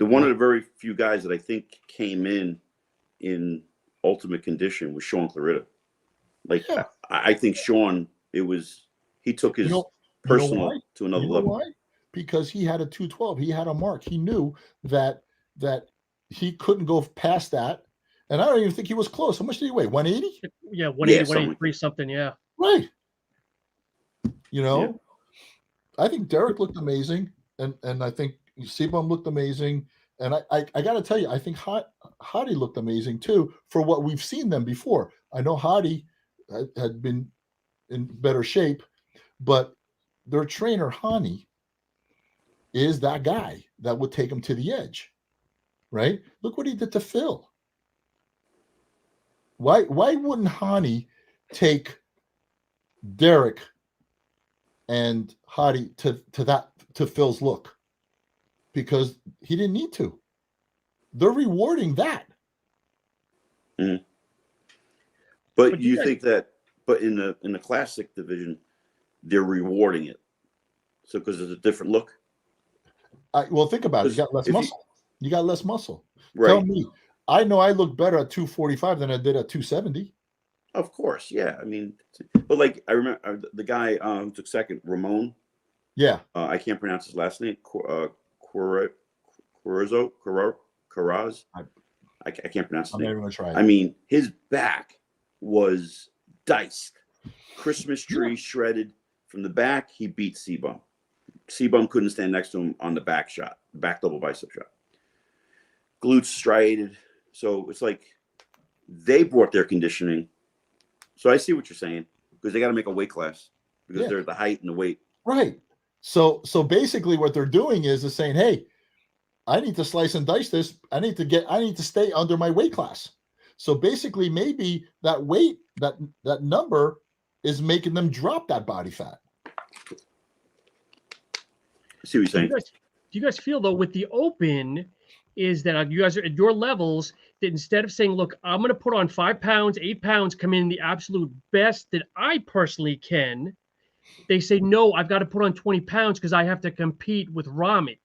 One of the very few guys that I think came in ultimate condition was Sean Clarita. I think Sean, he took his personal to another level. Why? Because he had a 212. He had a mark. He knew that he couldn't go past that. And I don't even think he was close. How much did he weigh? 180? Yeah, 180, 183 something. Yeah. Right. I think Derek looked amazing, and I think Sebum looked amazing, and I got to tell you, I think Hadi looked amazing too for what we've seen them before. I know Hadi had been in better shape, but their trainer Hani is that guy that would take him to the edge, right? Look what he did to Phil. Why wouldn't Hani take Derek and Hadi to Phil's look? Because he didn't need to. They're rewarding that. Mm-hmm. But you think that? But in the classic division, they're rewarding it. So because it's a different look. Well, think about it. You got less muscle. You got less muscle. Right. Tell me, I know I look better at 245 than I did at 270. Of course, yeah. I mean, but like I remember the guy who took second, Ramon. Yeah. I can't pronounce his last name. Carraz. I can't pronounce his name. I'm never gonna try it. I mean, his back was diced. Christmas tree shredded from the back. He beat Sebum. Sebum couldn't stand next to him on the back shot, back double bicep shot. Glutes striated. So it's like they brought their conditioning. So I see what you're saying because they got to make a weight class because they're the height and the weight. Right. So basically what they're doing is saying, hey, I need to slice and dice this. I need to stay under my weight class. So basically maybe that weight, that number is making them drop that body fat. I see what you're saying. Do you guys feel though with the open is that you guys are at your levels that instead of saying, look, I'm going to put on 5 pounds, 8 pounds, come in the absolute best that I personally can, they say, no, I've got to put on 20 pounds because I have to compete with Rami.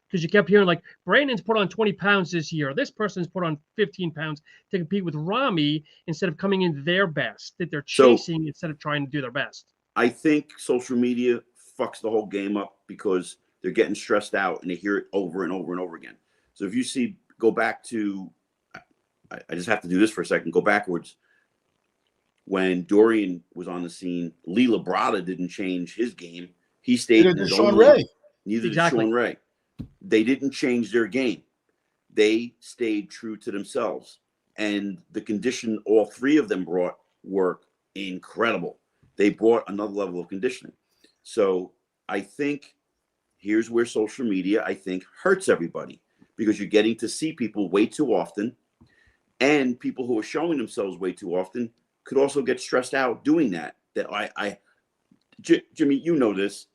Because you kept hearing like Brandon's put on 20 pounds this year. This person's put on 15 pounds to compete with Rami instead of coming in their best, that they're chasing instead of trying to do their best. I think social media fucks the whole game up because they're getting stressed out and they hear it over and over and over again. So if you go back to, I just have to do this for a second, go backwards. When Dorian was on the scene, Lee Labrada didn't change his game. He stayed in his own lane. Neither did Sean Ray. They didn't change their game. They stayed true to themselves. And the condition all three of them brought were incredible. They brought another level of conditioning. So I think here's where social media, I think, hurts everybody because you're getting to see people way too often, and people who are showing themselves way too often could also get stressed out doing that. Jimmy, you know this.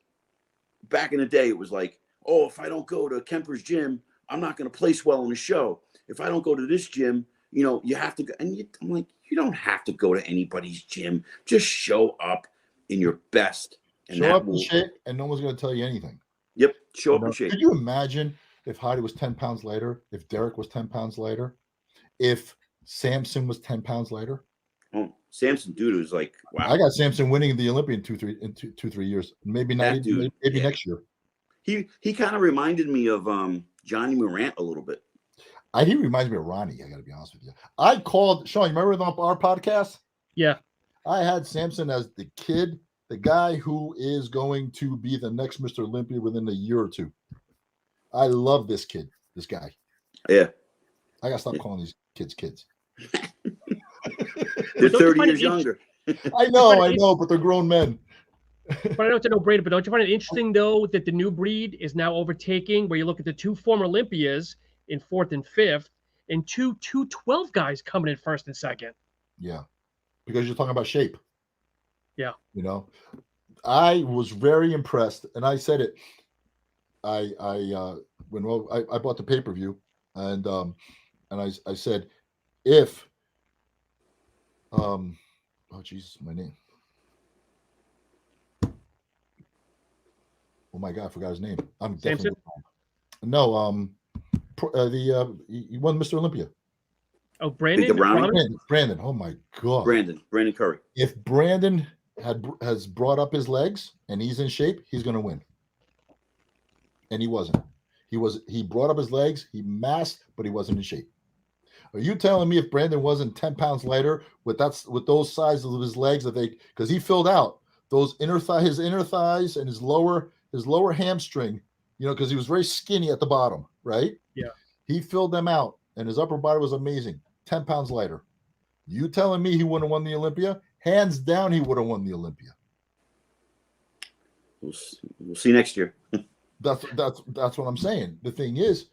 Back in the day, it was like, oh, if I don't go to Kemper's gym, I'm not going to place well in the show. If I don't go to this gym, you have to go. And I'm like, you don't have to go to anybody's gym. Just show up in your best. And show up in shape, and no one's going to tell you anything. Yep, show up in shape. Could you imagine if Hadi was 10 pounds lighter, if Derek was 10 pounds lighter, if Samson was 10 pounds lighter? Oh, Samson, dude, was like, wow. I got Samson winning the Olympia in 2-3 years. Maybe not. Maybe next year. He kind of reminded me of Johnny Morant a little bit. He reminds me of Ronnie. I got to be honest with you. I called Sean. You remember our podcast? Yeah. I had Samson as the kid, the guy who is going to be the next Mr. Olympia within a year or two. I love this kid, this guy. Yeah. I got to stop calling these kids. They're 30 years younger. I know, but they're grown men. But I know it's a no-brainer, but don't you find it interesting, though, that the new breed is now overtaking, where you look at the two former Olympias in 4th and 5th, and two 212 guys coming in 1st and 2nd? Yeah, because you're talking about shape. Yeah. I was very impressed, and I said it. I bought the pay-per-view, and I said, if oh Jesus, my name. Oh my God, I forgot his name. I'm definitely no. He won Mr. Olympia. Oh, Brandon. Brandon. Oh my God. Brandon Curry. If Brandon has brought up his legs and he's in shape, he's going to win. And he wasn't. He brought up his legs. He massed, but he wasn't in shape. Are you telling me if Brandon wasn't 10 pounds lighter with those sizes of his legs because he filled out, those his inner thighs and his lower hamstring, because he was very skinny at the bottom, right? Yeah. He filled them out, and his upper body was amazing. 10 pounds lighter. You telling me he wouldn't have won the Olympia? Hands down, he would have won the Olympia. We'll see next year. That's what I'm saying. The thing is,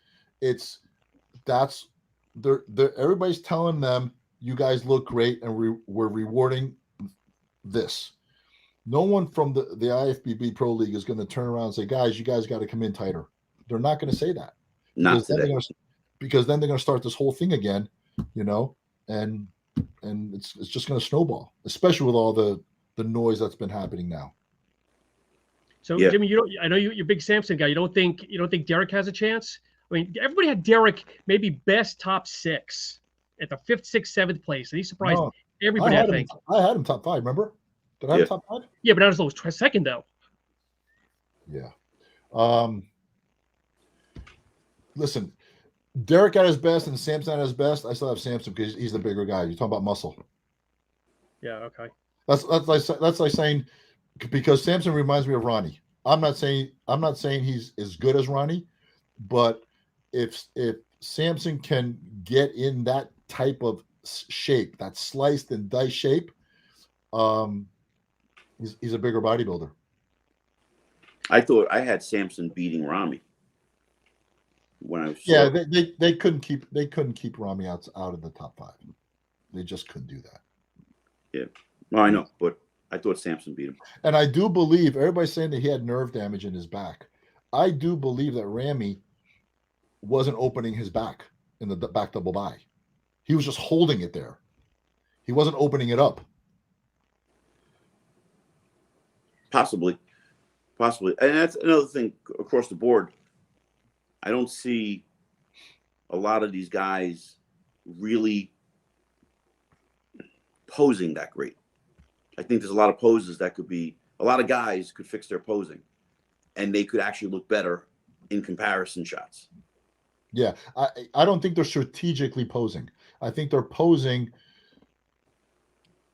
everybody's telling them, you guys look great, and we're rewarding this. No one from the IFBB Pro League is going to turn around and say, guys, you guys got to come in tighter. They're not going to say that. Because then they're going to start this whole thing again, and it's just going to snowball, especially with all the noise that's been happening now. So yeah. Jimmy, I know you're a big Samson guy. You don't think Derek has a chance? I mean, everybody had Derek maybe best top 6 at the 5th, 6th, 7th place, and he surprised everybody. I think I had him top 5. Remember? Did I have him top 5? Yeah, but not as low as second though. Yeah. Listen, Derek at his best and Samson at his best. I still have Samson because he's the bigger guy. You're talking about muscle. Yeah. Okay. That's like saying, because Samson reminds me of Ronnie. I'm not saying he's as good as Ronnie, but if Samson can get in that type of shape, that sliced and diced shape, he's a bigger bodybuilder. I thought I had Samson beating Rami when I was they couldn't keep Rami out of the top 5. They just couldn't do that. Yeah, well, I know, but I thought Samson beat him. And I do believe everybody's saying that he had nerve damage in his back. I do believe that Rami wasn't opening his back in the back double by. He was just holding it there. He wasn't opening it up. Possibly. And that's another thing across the board. I don't see a lot of these guys really posing that great. I think there's a lot of poses that a lot of guys could fix their posing, and they could actually look better in comparison shots. Yeah, I don't think they're strategically posing. I think they're posing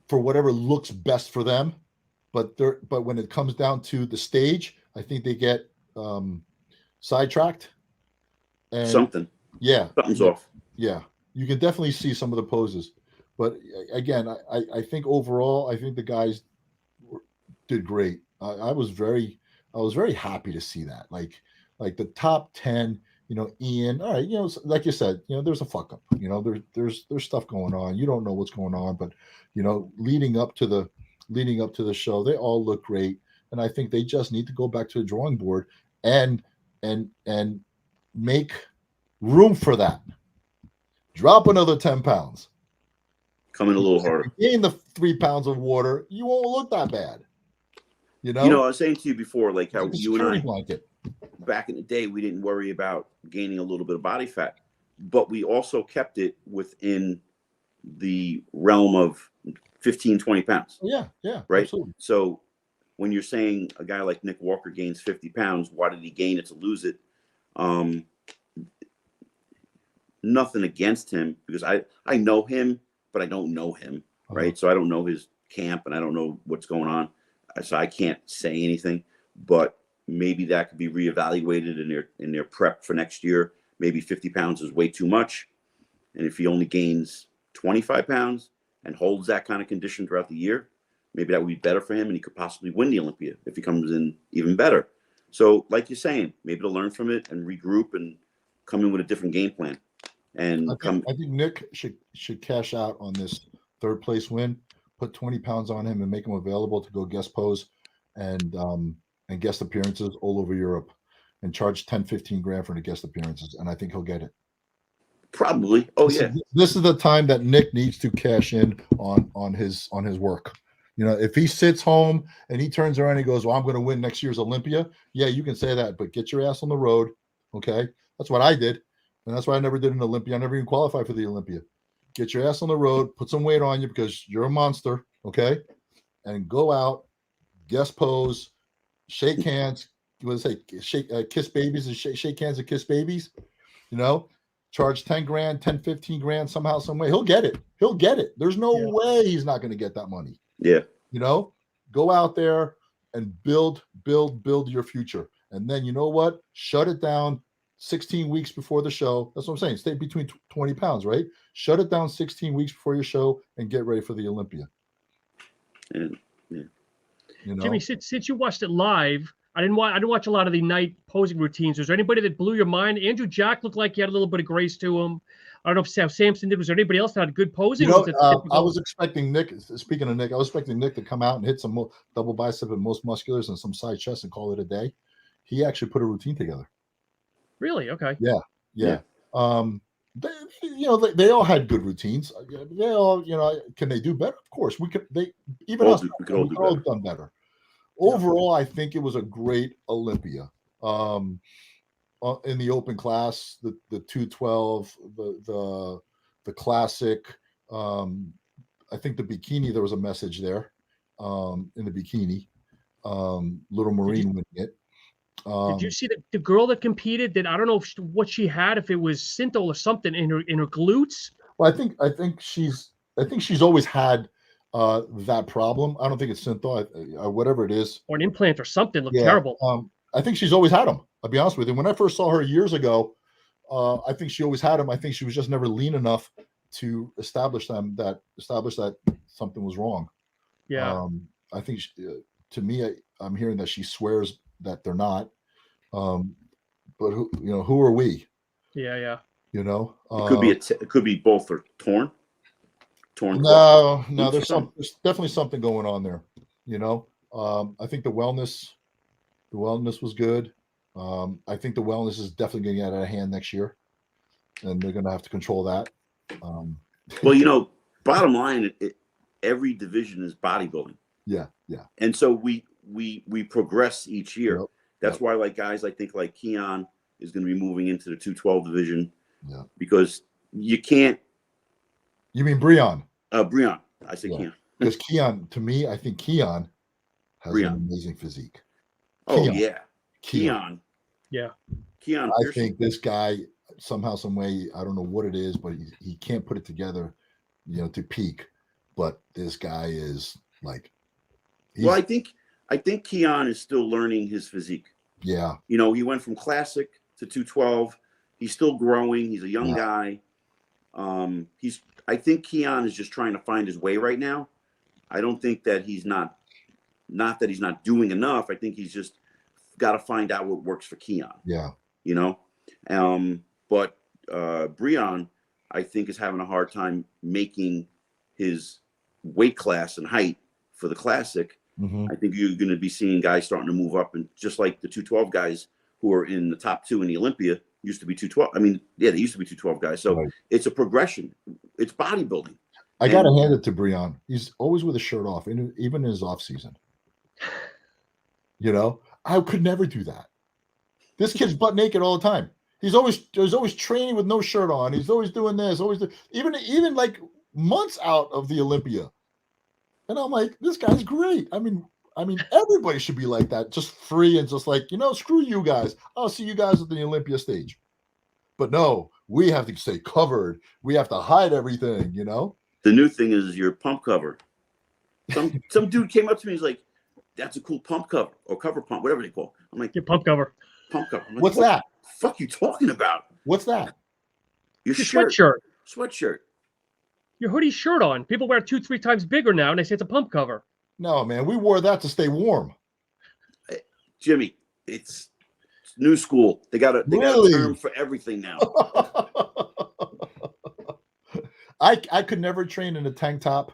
for whatever looks best for them. But when it comes down to the stage, I think they get sidetracked. And something's off. Yeah, you can definitely see some of the poses. But again, I think overall, I think the guys did great. I was very happy to see that. Like the top 10, Ian. All right, like you said, there's a fuck up. There's stuff going on. You don't know what's going on, but leading up to the show, they all look great. And I think they just need to go back to the drawing board and make room for that. Drop another 10 pounds. Come in a little harder. Gain the 3 pounds of water, you won't look that bad. I was saying to you before, like how you and I, blanket. Back in the day, we didn't worry about gaining a little bit of body fat, but we also kept it within the realm of 15, 20 pounds. Yeah. Right. Absolutely. So when you're saying a guy like Nick Walker gains 50 pounds, why did he gain it to lose it? Nothing against him, because I know him, but I don't know him. Right. So I don't know his camp and I don't know what's going on. So I can't say anything, but maybe that could be reevaluated in their prep for next year. Maybe 50 pounds is way too much. And if he only gains 25 pounds and holds that kind of condition throughout the year, maybe that would be better for him, and he could possibly win the Olympia if he comes in even better. So like you're saying, maybe to learn from it and regroup and come in with a different game plan. And I think Nick should cash out on this 3rd place win, put 20 pounds on him and make him available to go guest pose and guest appearances all over Europe, and charge 10, 15 grand for the guest appearances. And I think he'll get it. Probably. Oh, yeah. This is the time that Nick needs to cash in on his work. If he sits home and he turns around and he goes, well, I'm going to win next year's Olympia. Yeah, you can say that, but get your ass on the road. Okay. That's what I did. And that's why I never did an Olympia. I never even qualified for the Olympia. Get your ass on the road, put some weight on you because you're a monster. Okay. And go out, guest pose, shake hands. What do they say? Kiss babies and shake hands and kiss babies. Charge 10 grand, 10, 15 grand, somehow, some way. He'll get it. There's no way he's not going to get that money. Yeah. Go out there and build your future. And then you know what? Shut it down 16 weeks before the show. That's what I'm saying. Stay between 20 pounds, right? Shut it down 16 weeks before your show and get ready for the Olympia. And yeah. You know? Jimmy, since you watched it live, I didn't watch a lot of the night posing routines. Was there anybody that blew your mind? Andrew Jack looked like he had a little bit of grace to him. I don't know if Sam Samson did. Was there anybody else that had good posing? You know, I was expecting Nick. Speaking of Nick, I was expecting Nick to come out and hit some double bicep and most musculars and some side chest and call it a day. He actually put a routine together. Really? Okay. Yeah. They all had good routines. They all, can they do better? Of course, we could. We could all done better. Overall, I think it was a great Olympia. In the open class, the 212, the classic. I think the bikini, there was a message there. In the bikini, Little Marine winning it. Did you see the girl that competed? That I don't know what she had, if it was synthol or something in her glutes. Well, I think she's always had that problem. I don't think it's synthol, whatever it is, or an implant or something. Looked terrible. I think she's always had them. I'll be honest with you. When I first saw her years ago, I think she always had them. I think she was just never lean enough to establish that something was wrong. Yeah. I think to me, I'm hearing that she swears that they're not. But who are we? Yeah. It could be both or torn. No, there's definitely something going on there. I think the wellness was good. I think the wellness is definitely going to get out of hand next year, and they're going to have to control that. Well, bottom line, every division is bodybuilding. Yeah. And so we progress each year. Yep. That's why, like guys, I think like Keon is going to be moving into the 212 division. Yeah. Because you can't. You mean Breon? Breon. I say Keon. Because Keon, to me, I think Keon has an amazing physique. Keon. Yeah. Keon. Yeah. Keon. I think this guy somehow, some way, I don't know what it is, but he can't put it together, to peak. But this guy is like. Well, I think Keon is still learning his physique. Yeah. He went from classic to 212. He's still growing. He's a young guy. I think Keon is just trying to find his way right now. I don't think that he's not that he's not doing enough. I think he's just got to find out what works for Keon. Yeah. But Breon, I think, is having a hard time making his weight class and height for the classic. Mm-hmm. I think you're going to be seeing guys starting to move up, and just like the 212 guys who are in the top 2 in the Olympia used to be 212. I mean, they used to be 212 guys. So It's a progression. It's bodybuilding. I got to hand it to Breon. He's always with his shirt off, even in his off season. I could never do that. This kid's butt naked all the time. He's always training with no shirt on. He's always doing this, even like months out of the Olympia. And I'm like, this guy's great. I mean, everybody should be like that, just free and just like, screw you guys. I'll see you guys at the Olympia stage. But no, we have to stay covered. We have to hide everything, The new thing is your pump cover. Some dude came up to me. He's like, "That's a cool pump cover or cover pump, whatever they call." I'm like, "Your pump cover." Pump cover. Like, what's that? The fuck you talking about? What's that? Your sweatshirt. Sweatshirt. Your hoodie shirt on. People wear it 2-3 times bigger now, and they say it's a pump cover. No, man, we wore that to stay warm. Jimmy, it's new school. They got a term for everything now. I could never train in a tank top,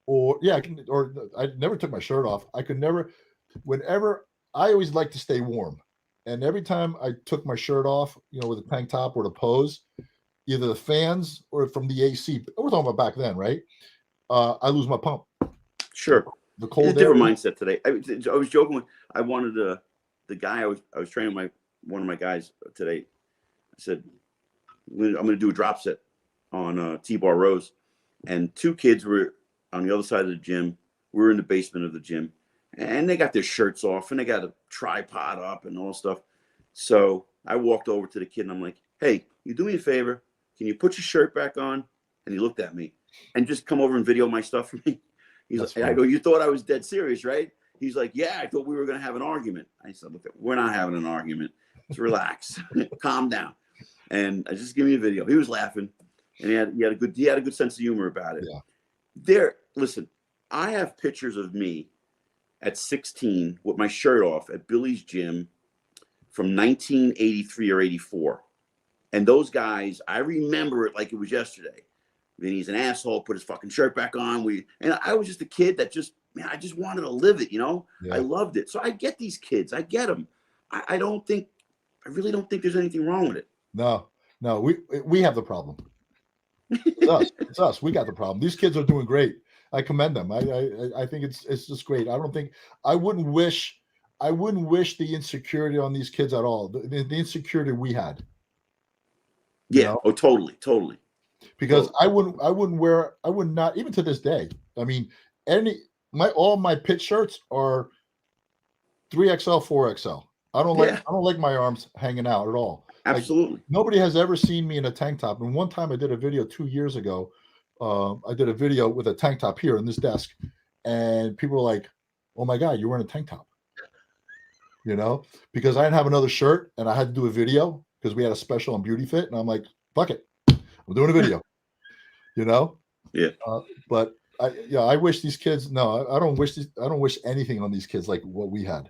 or I never took my shirt off. I could never. Whenever I always like to stay warm, and every time I took my shirt off, with a tank top or the pose, either the fans or from the AC. We're talking about back then, right? I lose my pump. Sure. The cold. It's a different mindset today. I was joking when I wanted the guy I was training one of my guys today. I said, I'm going to do a drop set on T-bar rows, and 2 kids were on the other side of the gym. We were in the basement of the gym, and they got their shirts off and they got a tripod up and all stuff. So I walked over to the kid and I'm like, "Hey, you do me a favor. Can you put your shirt back on?" And he looked at me and just come over and video my stuff for me. He's like, I go, "You thought I was dead serious, right?" He's like, yeah, I thought we were going to have an argument. I said, look, we're not having an argument. Just relax, calm down. And I just give me a video. He was laughing, and he had a good sense of humor about it. Yeah. Listen, I have pictures of me at 16 with my shirt off at Billy's gym from 1983 or 84. And those guys, I remember it like it was yesterday. Vinny's an asshole, put his fucking shirt back on. And I was just a kid that I just wanted to live it, Yeah. I loved it. So I get these kids. I get them. I really don't think there's anything wrong with it. No, we have the problem. It's us. We got the problem. These kids are doing great. I commend them. I think it's just great. I wouldn't wish the insecurity on these kids at all. The insecurity we had. Yeah. Oh, totally. Because I would not, even to this day. I mean, all my pitch shirts are 3XL, 4XL. I don't like my arms hanging out at all. Absolutely. Like, nobody has ever seen me in a tank top. And one time I did a video 2 years ago. I did a video with a tank top here in this desk, and people were like, "Oh my God, you're wearing a tank top." Because I didn't have another shirt, and I had to do a video because we had a special on Beauty Fit, and I'm like, "Fuck it, I'm doing a video." Yeah. But I wish these kids. No, I don't wish anything on these kids like what we had.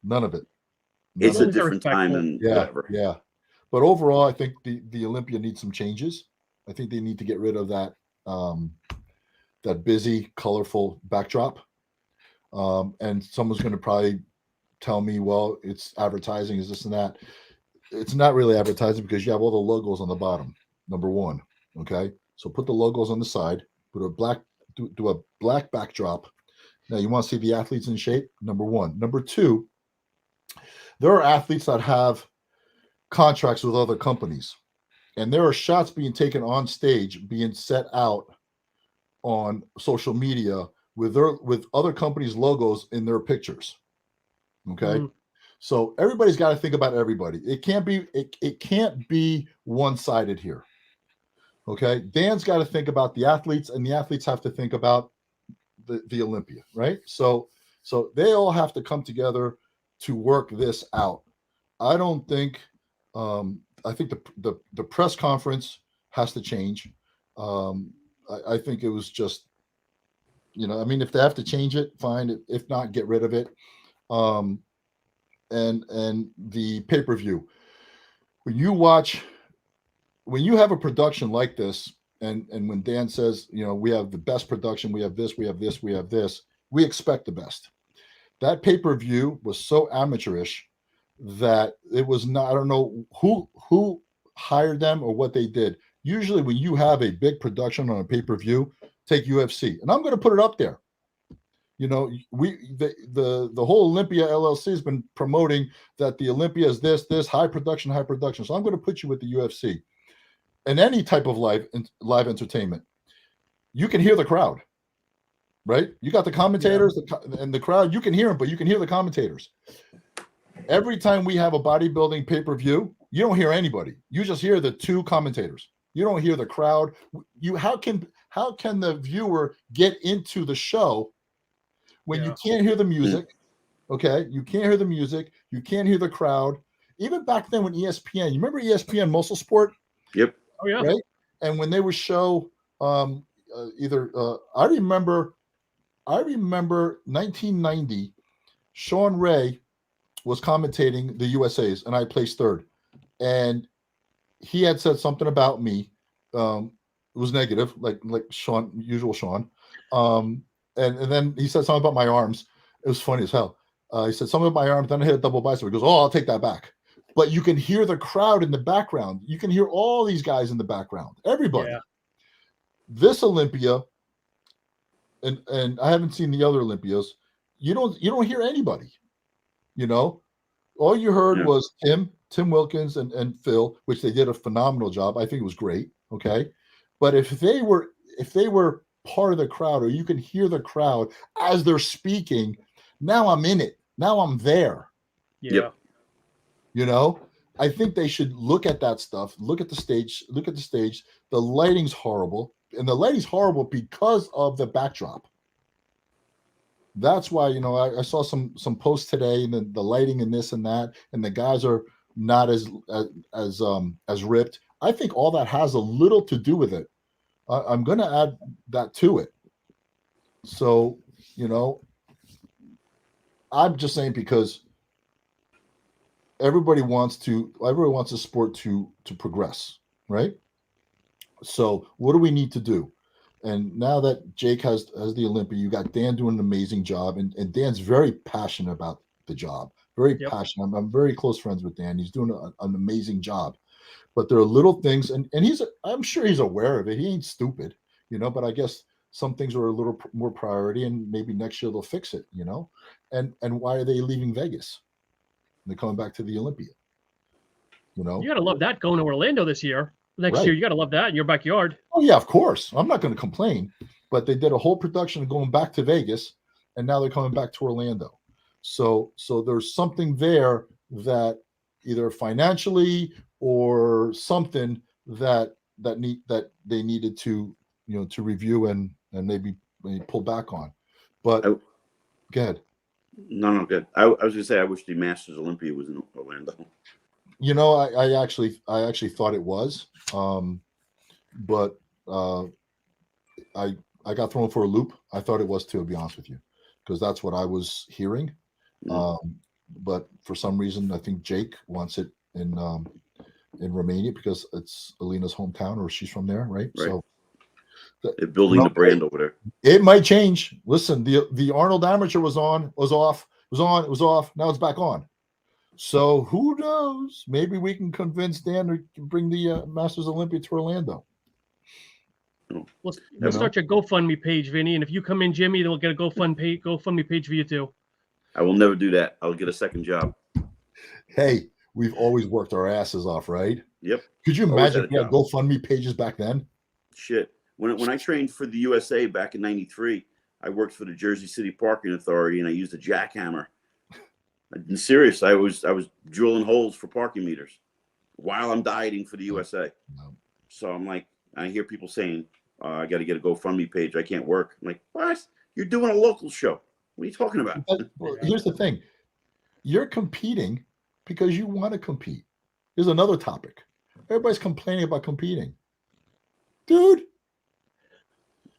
None of it. It's a different time than whatever. Yeah. But overall, I think the Olympia needs some changes. I think they need to get rid of that that busy, colorful backdrop. And someone's going to probably tell me, well, it's advertising, is this and that. It's not really advertising because you have all the logos on the bottom, number one. Okay. So put the logos on the side, do a black backdrop. Now you want to see the athletes in shape, number one. Number two, there are athletes that have contracts with other companies, and there are shots being taken on stage, being set out on social media with other companies' logos in their pictures. Okay. Mm-hmm. So everybody's got to think about everybody. It can't be one-sided here. Okay. Dan's got to think about the athletes, and the athletes have to think about the Olympia, right? So they all have to come together to work this out. I don't think I think the press conference has to change. I think it was just, if they have to change it, fine. If not, get rid of it. And the pay-per-view. When you have a production like this, and when Dan says, we have the best production, we have this, we have this, we have this, we expect the best. That pay-per-view was so amateurish that it was not, I don't know who hired them or what they did. Usually when you have a big production on a pay-per-view, take UFC. And I'm going to put it up there. The whole Olympia LLC has been promoting that the Olympia is this high production. So I'm going to put you with the UFC and any type of live entertainment. You can hear the crowd, right? You got the commentators and the crowd. You can hear them, but you can hear the commentators. Every time we have a bodybuilding pay-per-view, you don't hear anybody. You just hear the two commentators. You don't hear the crowd. How can the viewer get into the show when you can't hear the music? Okay, you can't hear the music. You can't hear the crowd. Even back then when ESPN, you remember ESPN Muscle Sport? Yep. Oh yeah. Right. And when they would show I remember 1990, Sean Ray was commentating the USA's, and I placed third. And he had said something about me. It was negative, like Sean, usual Sean. And then he said something about my arms. It was funny as hell. He said something about my arms. Then I hit a double bicep. He goes, "Oh, I'll take that back." But you can hear the crowd in the background. You can hear all these guys in the background. Everybody. Yeah. This Olympia, and I haven't seen the other Olympias. You don't hear anybody. All you heard was Tim Wilkins and Phil, which they did a phenomenal job. I think it was great. Okay. But if they were part of the crowd, or you can hear the crowd as they're speaking, now I'm in it. Now I'm there. Yeah. I think they should look at that stuff. Look at the stage. The lighting's horrible. And the lighting's horrible because of the backdrop. That's why, I saw some posts today, and the lighting and this and that, and the guys are not as ripped. I think all that has a little to do with it. I'm going to add that to it. So, I'm just saying, because everybody wants the sport to progress, right? So what do we need to do? And now that Jake has the Olympia, you got Dan doing an amazing job, and Dan's very passionate about the job. Very Yep. passionate. I'm very close friends with Dan. He's doing an amazing job. But there are little things, and I'm sure he's aware of it. He ain't stupid, but I guess some things are a little more priority, and maybe next year they'll fix it, And why are they leaving Vegas? And they're coming back to the Olympia. You got to love that, going to Orlando this year. Next year, you got to love that in your backyard. Oh, yeah, of course. I'm not going to complain. But they did a whole production of going back to Vegas, and now they're coming back to Orlando. So there's something there that either financially or something that they needed to to review and maybe pull back on. But go ahead. No, good. I was going to say, I wish the Masters Olympia was in Orlando. I actually thought it was, but I got thrown for a loop. I thought it was too, to be honest with you, because that's what I was hearing. But for some reason, I think Jake wants it in Romania because it's Alina's hometown, or she's from there, right? So they're building the brand over there. It might change. Listen, the Arnold Amateur was off. Now it's back on. So who knows? Maybe we can convince Dan to bring the Masters Olympia to Orlando. Let's start your GoFundMe page, Vinny. And if you come in, Jimmy, then we'll get a GoFundMe page for you too. I will never do that. I'll get a second job. Hey, we've always worked our asses off, right? Yep. Could you imagine if we had GoFundMe pages back then? Shit. When I trained for the USA back in '93, I worked for the Jersey City Parking Authority, and I used a jackhammer. I'm serious. I was drilling holes for parking meters while I'm dieting for the USA. No. So I'm like, I hear people saying, I got to get a GoFundMe page. I can't work. I'm like, what? You're doing a local show. What are you talking about? Well, here's the thing. You're competing because you want to compete. Here's another topic. Everybody's complaining about competing. Dude,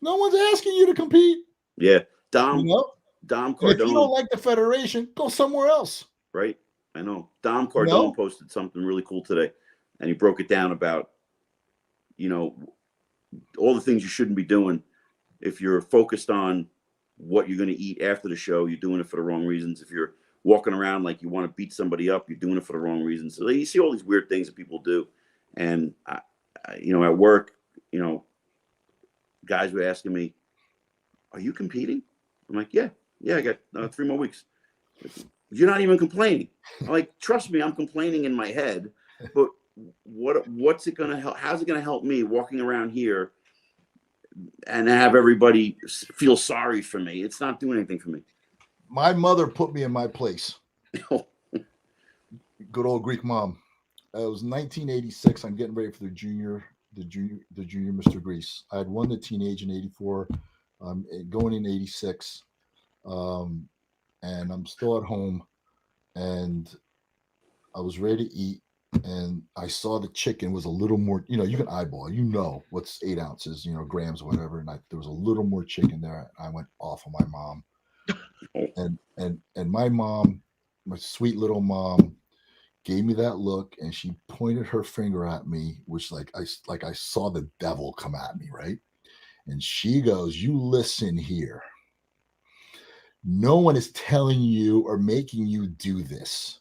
no one's asking you to compete. Yeah. Dom Cardone. If you don't like the federation, go somewhere else. Right. I know. Dom Cardone posted something really cool today, and he broke it down about, all the things you shouldn't be doing. If you're focused on what you're going to eat after the show, you're doing it for the wrong reasons. If you're walking around like you want to beat somebody up, you're doing it for the wrong reasons. So you see all these weird things that people do. And, at work, guys were asking me, are you competing? I'm like, yeah, I got 3 more weeks. You're not even complaining. I'm like, trust me, I'm complaining in my head, but what's it going to help? How's it going to help me walking around here and have everybody feel sorry for me? It's not doing anything for me. My mother put me in my place. Good old Greek mom. It was 1986. I'm getting ready for the junior Mr. Greece. I had won the teenage in 84, going in 86. And I'm still at home, and I was ready to eat, and I saw the chicken was a little more, you can eyeball, what's 8 ounces, grams or whatever. And there was a little more chicken there. I went off on my mom, and my mom, my sweet little mom, gave me that look, and she pointed her finger at me, which I saw the devil come at me, right? And she goes, "You listen here. No one is telling you or making you do this.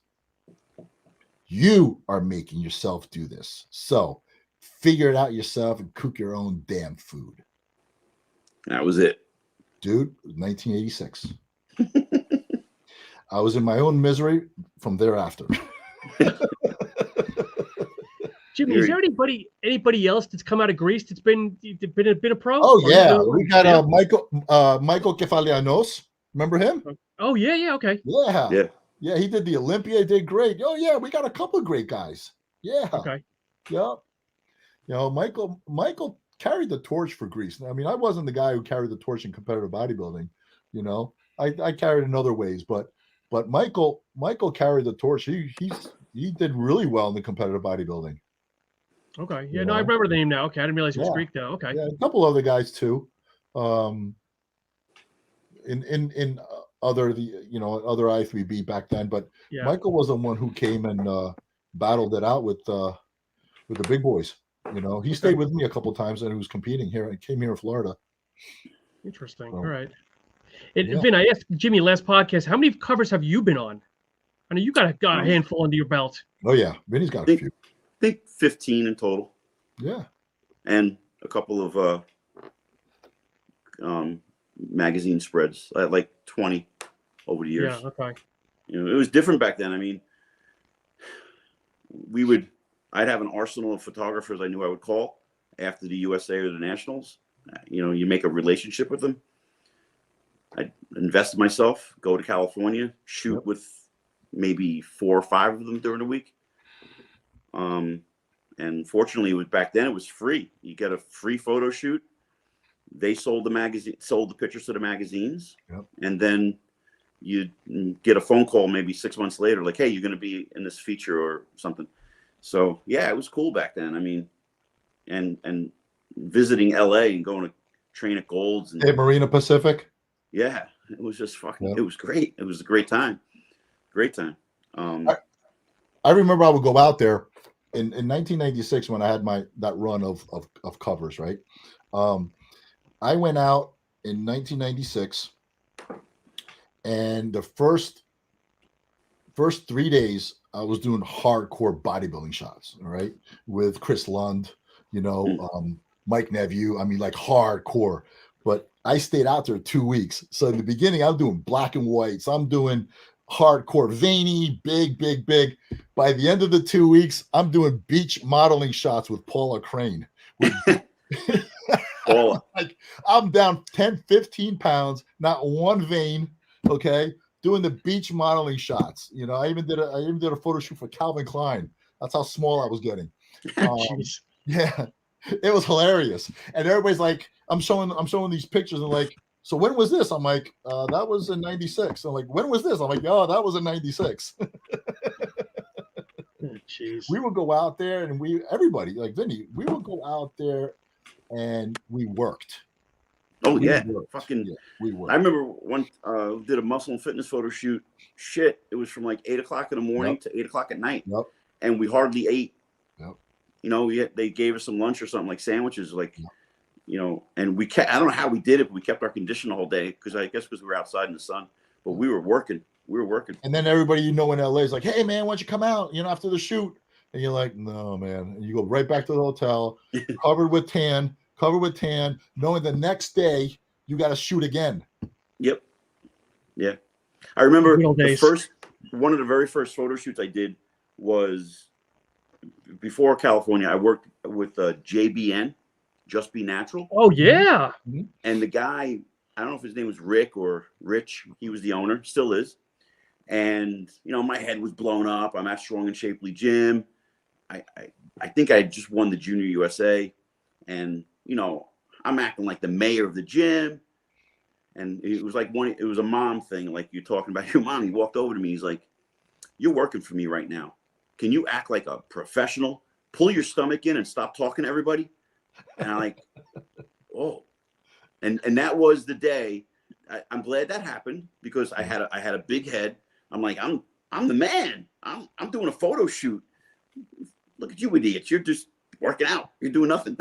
You are making yourself do this. So figure it out yourself and cook your own damn food." That was it. Dude, 1986. I was in my own misery from thereafter. Jimmy, is there anybody else that's come out of Greece that's been a pro? Oh, yeah. We got Michael Kefalianos. Remember him? Oh, yeah, okay. Yeah, he did the Olympia, did great. Oh, yeah, we got a couple of great guys. Yeah. Okay. Yeah. Michael carried the torch for Greece. I mean, I wasn't the guy who carried the torch in competitive bodybuilding. I carried in other ways, but Michael carried the torch. He did really well in the competitive bodybuilding. Okay. You Yeah. No, I know? remember the name now. Okay. I didn't realize it was Yeah. Greek though. Okay. Yeah, a couple other guys too. In other other I3B back then, but Yeah. Michael was the one who came and battled it out with the big boys. You know, he stayed with me a couple times and he was competing here. I came here in Florida. Interesting. So, All right. And yeah. Vin, I asked Jimmy last podcast, how many covers have you been on? I know you got a handful under your belt. Oh yeah, Vinny's got a few. I think 15 in total. Yeah. And a couple of magazine spreads. I had like 20 over the years. Yeah. Okay. You know, it was different back then. I mean, I'd have an arsenal of photographers I knew I would call after the USA or the Nationals. You know, you make a relationship with them. I invested myself, go to California, shoot with maybe 4 or 5 of them during the week. And fortunately, it was back then. It was free. You get a free photo shoot. They sold the pictures to the magazines, and then you get a phone call maybe 6 months later, like, "Hey, you're going to be in this feature or something." So yeah, it was cool back then. I mean, and visiting LA and going to train at Gold's and Marina Pacific. Yeah, it was just fucking. It was great. It was a great time. Great time. I remember I would go out there in 1996 when I had that run of covers, right? I went out in 1996, and the first 3 days I was doing hardcore bodybuilding shots, all right, with Chris Lund, Mike Nevue. I mean, like hardcore. But I stayed out there 2 weeks. So in the beginning, I'm doing black and whites. I'm doing hardcore veiny, big. By the end of the 2 weeks, I'm doing beach modeling shots with Paula Crane. Paula. Like, I'm down 10, 15 pounds, not one vein, okay, doing the beach modeling shots. You know, I even did a photo shoot for Calvin Klein. That's how small I was getting. Yeah. It was hilarious. And everybody's like, I'm showing these pictures and like, so when was this? I'm like, that was in 96. I'm like, when was this? I'm like, oh, that was in 96. We would go out there and everybody, like Vinny, we would go out there and we worked. Oh, yeah. We worked. I remember one did a muscle and fitness photo shoot. Shit, it was from like 8 o'clock in the morning to 8 o'clock at night. And we hardly ate. You know, they gave us some lunch or something, like sandwiches, like, and I don't know how we did it, but we kept our condition the whole day because we were outside in the sun, but we were working. And then everybody in LA is like, hey, man, why don't you come out, after the shoot? And you're like, no, man. And you go right back to the hotel, covered with tan, knowing the next day you got to shoot again. Yep. Yeah. I remember one of the very first photo shoots I did was before California. I worked with JBN, Just Be Natural. Oh, yeah. And the guy, I don't know if his name was Rick or Rich. He was the owner, still is. And, my head was blown up. I'm at Strong and Shapely Gym. I think I just won the Junior USA. And, I'm acting like the mayor of the gym. And it was a mom thing, like you're talking about your mom. He walked over to me. He's like, "You're working for me right now. Can you act like a professional? Pull your stomach in and stop talking to everybody." And I'm like, "Oh," and that was the day. I'm glad that happened because I had a big head. I'm like, I'm the man. I'm doing a photo shoot. Look at you idiots. You're just working out. You're doing nothing.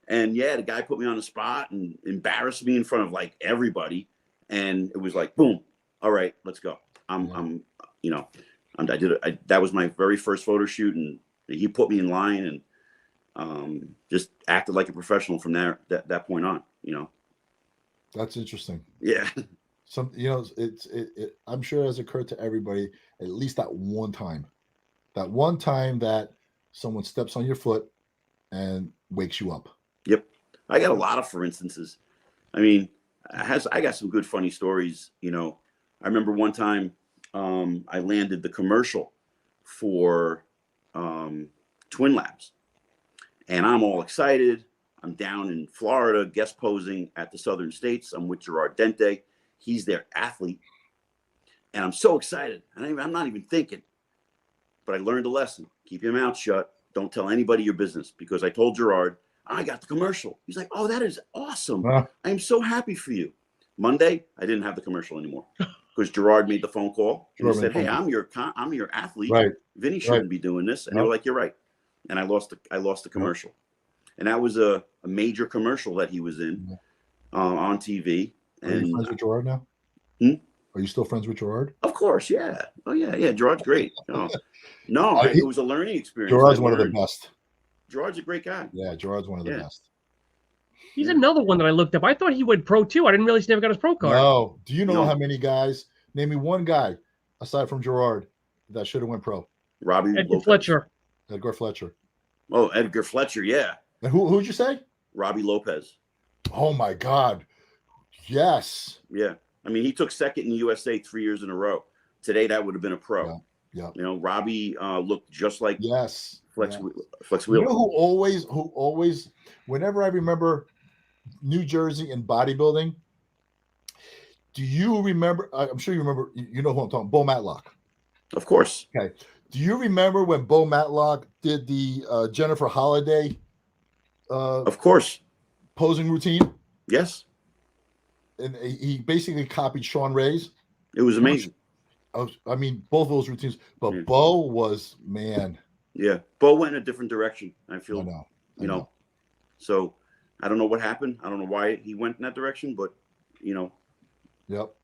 And yeah, the guy put me on the spot and embarrassed me in front of like everybody. And it was like, boom. All right, let's go. That was my very first photo shoot, and he put me in line and just acted like a professional from that point on. That's interesting. Yeah. I'm sure it has occurred to everybody at least that one time that someone steps on your foot and wakes you up. Yep. I got a lot of for instances. I mean, I got some good funny stories. I remember one time I landed the commercial for Twin Labs, and I'm all excited. I'm down in Florida guest posing at the Southern States. I'm with Gerard Dente. he's their athlete. And I'm so excited. I'm not even thinking. But I learned a lesson. Keep your mouth shut. Don't tell anybody your business. Because I told Gerard, I got the commercial. He's like, oh, that is awesome. I am so happy for you. Monday, I didn't have the commercial anymore. Because Gerard made the phone call. And he said, hey, I'm your athlete. Right. Vinny shouldn't be doing this. And they were like, you're right. And I lost the commercial. And that was a major commercial that he was in on TV. Are you friends with Gerard now? Are you still friends with Gerard? Of course, yeah. Oh, yeah. Gerard's great. It was a learning experience. Gerard's one of the best. Gerard's a great guy. Yeah, Gerard's one of the best. He's another one that I looked up. I thought he went pro too. I didn't realize he never got his pro card. No. Do you know how many guys? Name me one guy aside from Gerard that should have went pro. Edgar Fletcher. Edgar Fletcher. Oh, Edgar Fletcher, yeah. And who'd you say? Robbie Lopez. Oh my God. Yes. Yeah. I mean, he took second in the USA 3 years in a row. Today, that would have been a pro. Yeah. Robbie looked just like Flex You Wheeler. know who always, whenever I remember New Jersey and bodybuilding, do you remember? I'm sure you remember. You know who I'm talking. Bo Matlock. Of course. Okay. Do you remember when Bo Matlock did the Jennifer Holliday? Of course. Posing routine. Yes. And he basically copied Sean Ray's. It was amazing. I mean, both of those routines. But Bo was, man. Yeah. Bo went in a different direction. I feel. I know. So I don't know what happened. I don't know why he went in that direction, but Yep.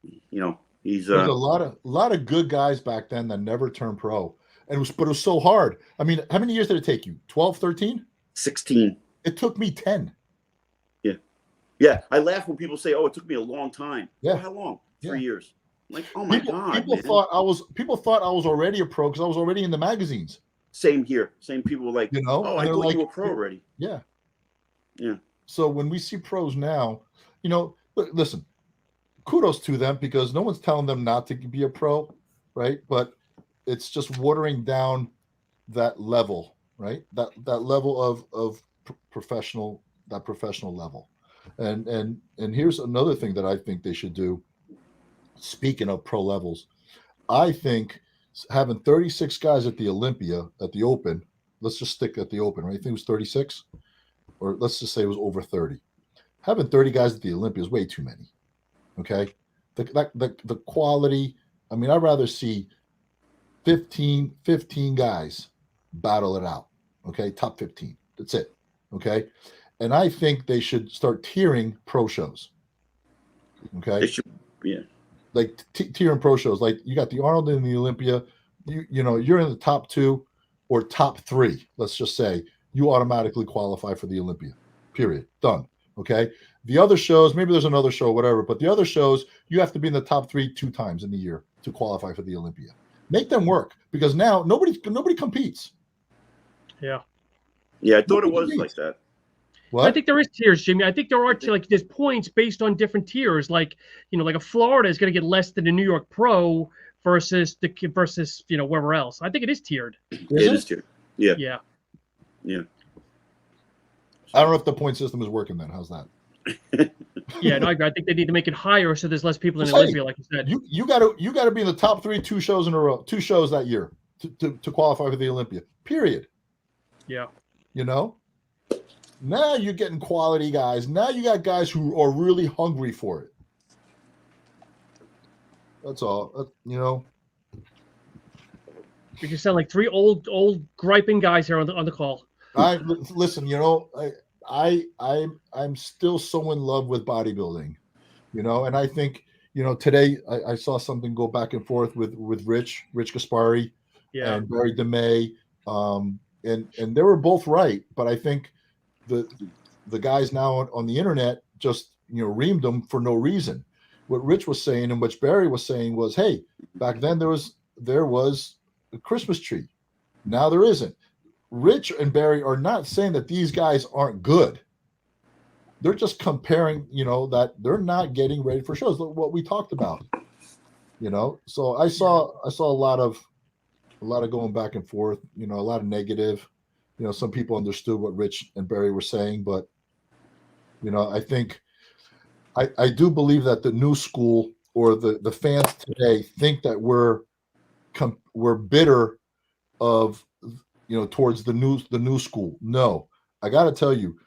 He's There's a lot of good guys back then that never turned pro. But it was so hard. I mean, how many years did it take you? 12, 13? 16. It took me 10. Yeah. I laugh when people say, oh, it took me a long time. Yeah. Well, how long? 3 years. I'm like, oh my God. People thought I was already a pro because I was already in the magazines. Same here. Same people were like, oh, I thought you were pro already. Yeah. Yeah. So when we see pros now, listen, kudos to them because no one's telling them not to be a pro, right? But it's just watering down that level, right? That level of professional level. And here's another thing that I think they should do. Speaking of pro levels, I think having 36 guys at the Olympia, at the Open, let's just stick at the Open, right? I think it was 36, or let's just say it was over 30. Having 30 guys at the Olympia is way too many. Okay. The quality, I mean, I'd rather see 15 guys battle it out. Okay. Top 15. That's it. Okay. And I think they should start tiering pro shows. Okay. They should, yeah. Like tiering pro shows. Like you got the Arnold and the Olympia. You're in the top 2 or top 3. Let's just say you automatically qualify for the Olympia. Period. Done. Okay. The other shows, maybe there's another show, whatever, but the other shows, you have to be in the top 3 2 times in the year to qualify for the Olympia. Make them work because now nobody competes. Yeah. Yeah, I thought it was like that. What? I think there is tiers, Jimmy. I think there are there's points based on different tiers. Like like a Florida is going to get less than a New York Pro versus wherever else. I think it is tiered. It is tiered. Yeah. Yeah. Yeah. I don't know if the point system is working then. How's that? Yeah, no, I agree. I think they need to make it higher so there's less people in Olympia, like you said. You gotta be in the top 3 2 shows in a row, 2 shows that year to qualify for the Olympia. Period. Yeah. Now you're getting quality guys. Now you got guys who are really hungry for it. That's all. We just sound like 3 old griping guys here on the call. Listen. I'm still so in love with bodybuilding, and I think today I saw something go back and forth with Rich Gaspari and Barry DeMay, and they were both right, but I think the guys now on the internet just reamed them for no reason. What Rich was saying and what Barry was saying was, hey, back then there was a Christmas tree, now there isn't. Rich and Barry are not saying that these guys aren't good. They're just comparing, that they're not getting ready for shows. Look what we talked about, So I saw a lot of going back and forth, a lot of negative. Some people understood what Rich and Barry were saying, but I think I do believe that the new school or the fans today think that we're bitter of, towards the new school. No, I got to tell you,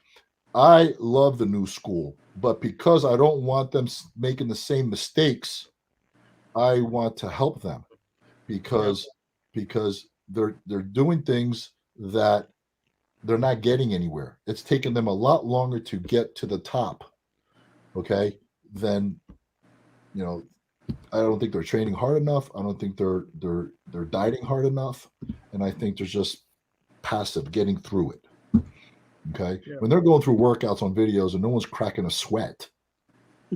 I love the new school, but because I don't want them making the same mistakes, I want to help them because they're doing things that they're not getting anywhere. It's taken them a lot longer to get to the top. Okay, then I don't think they're training hard enough. I don't think they're dieting hard enough, and I think they're just passive, getting through it. Okay, when they're going through workouts on videos and no one's cracking a sweat,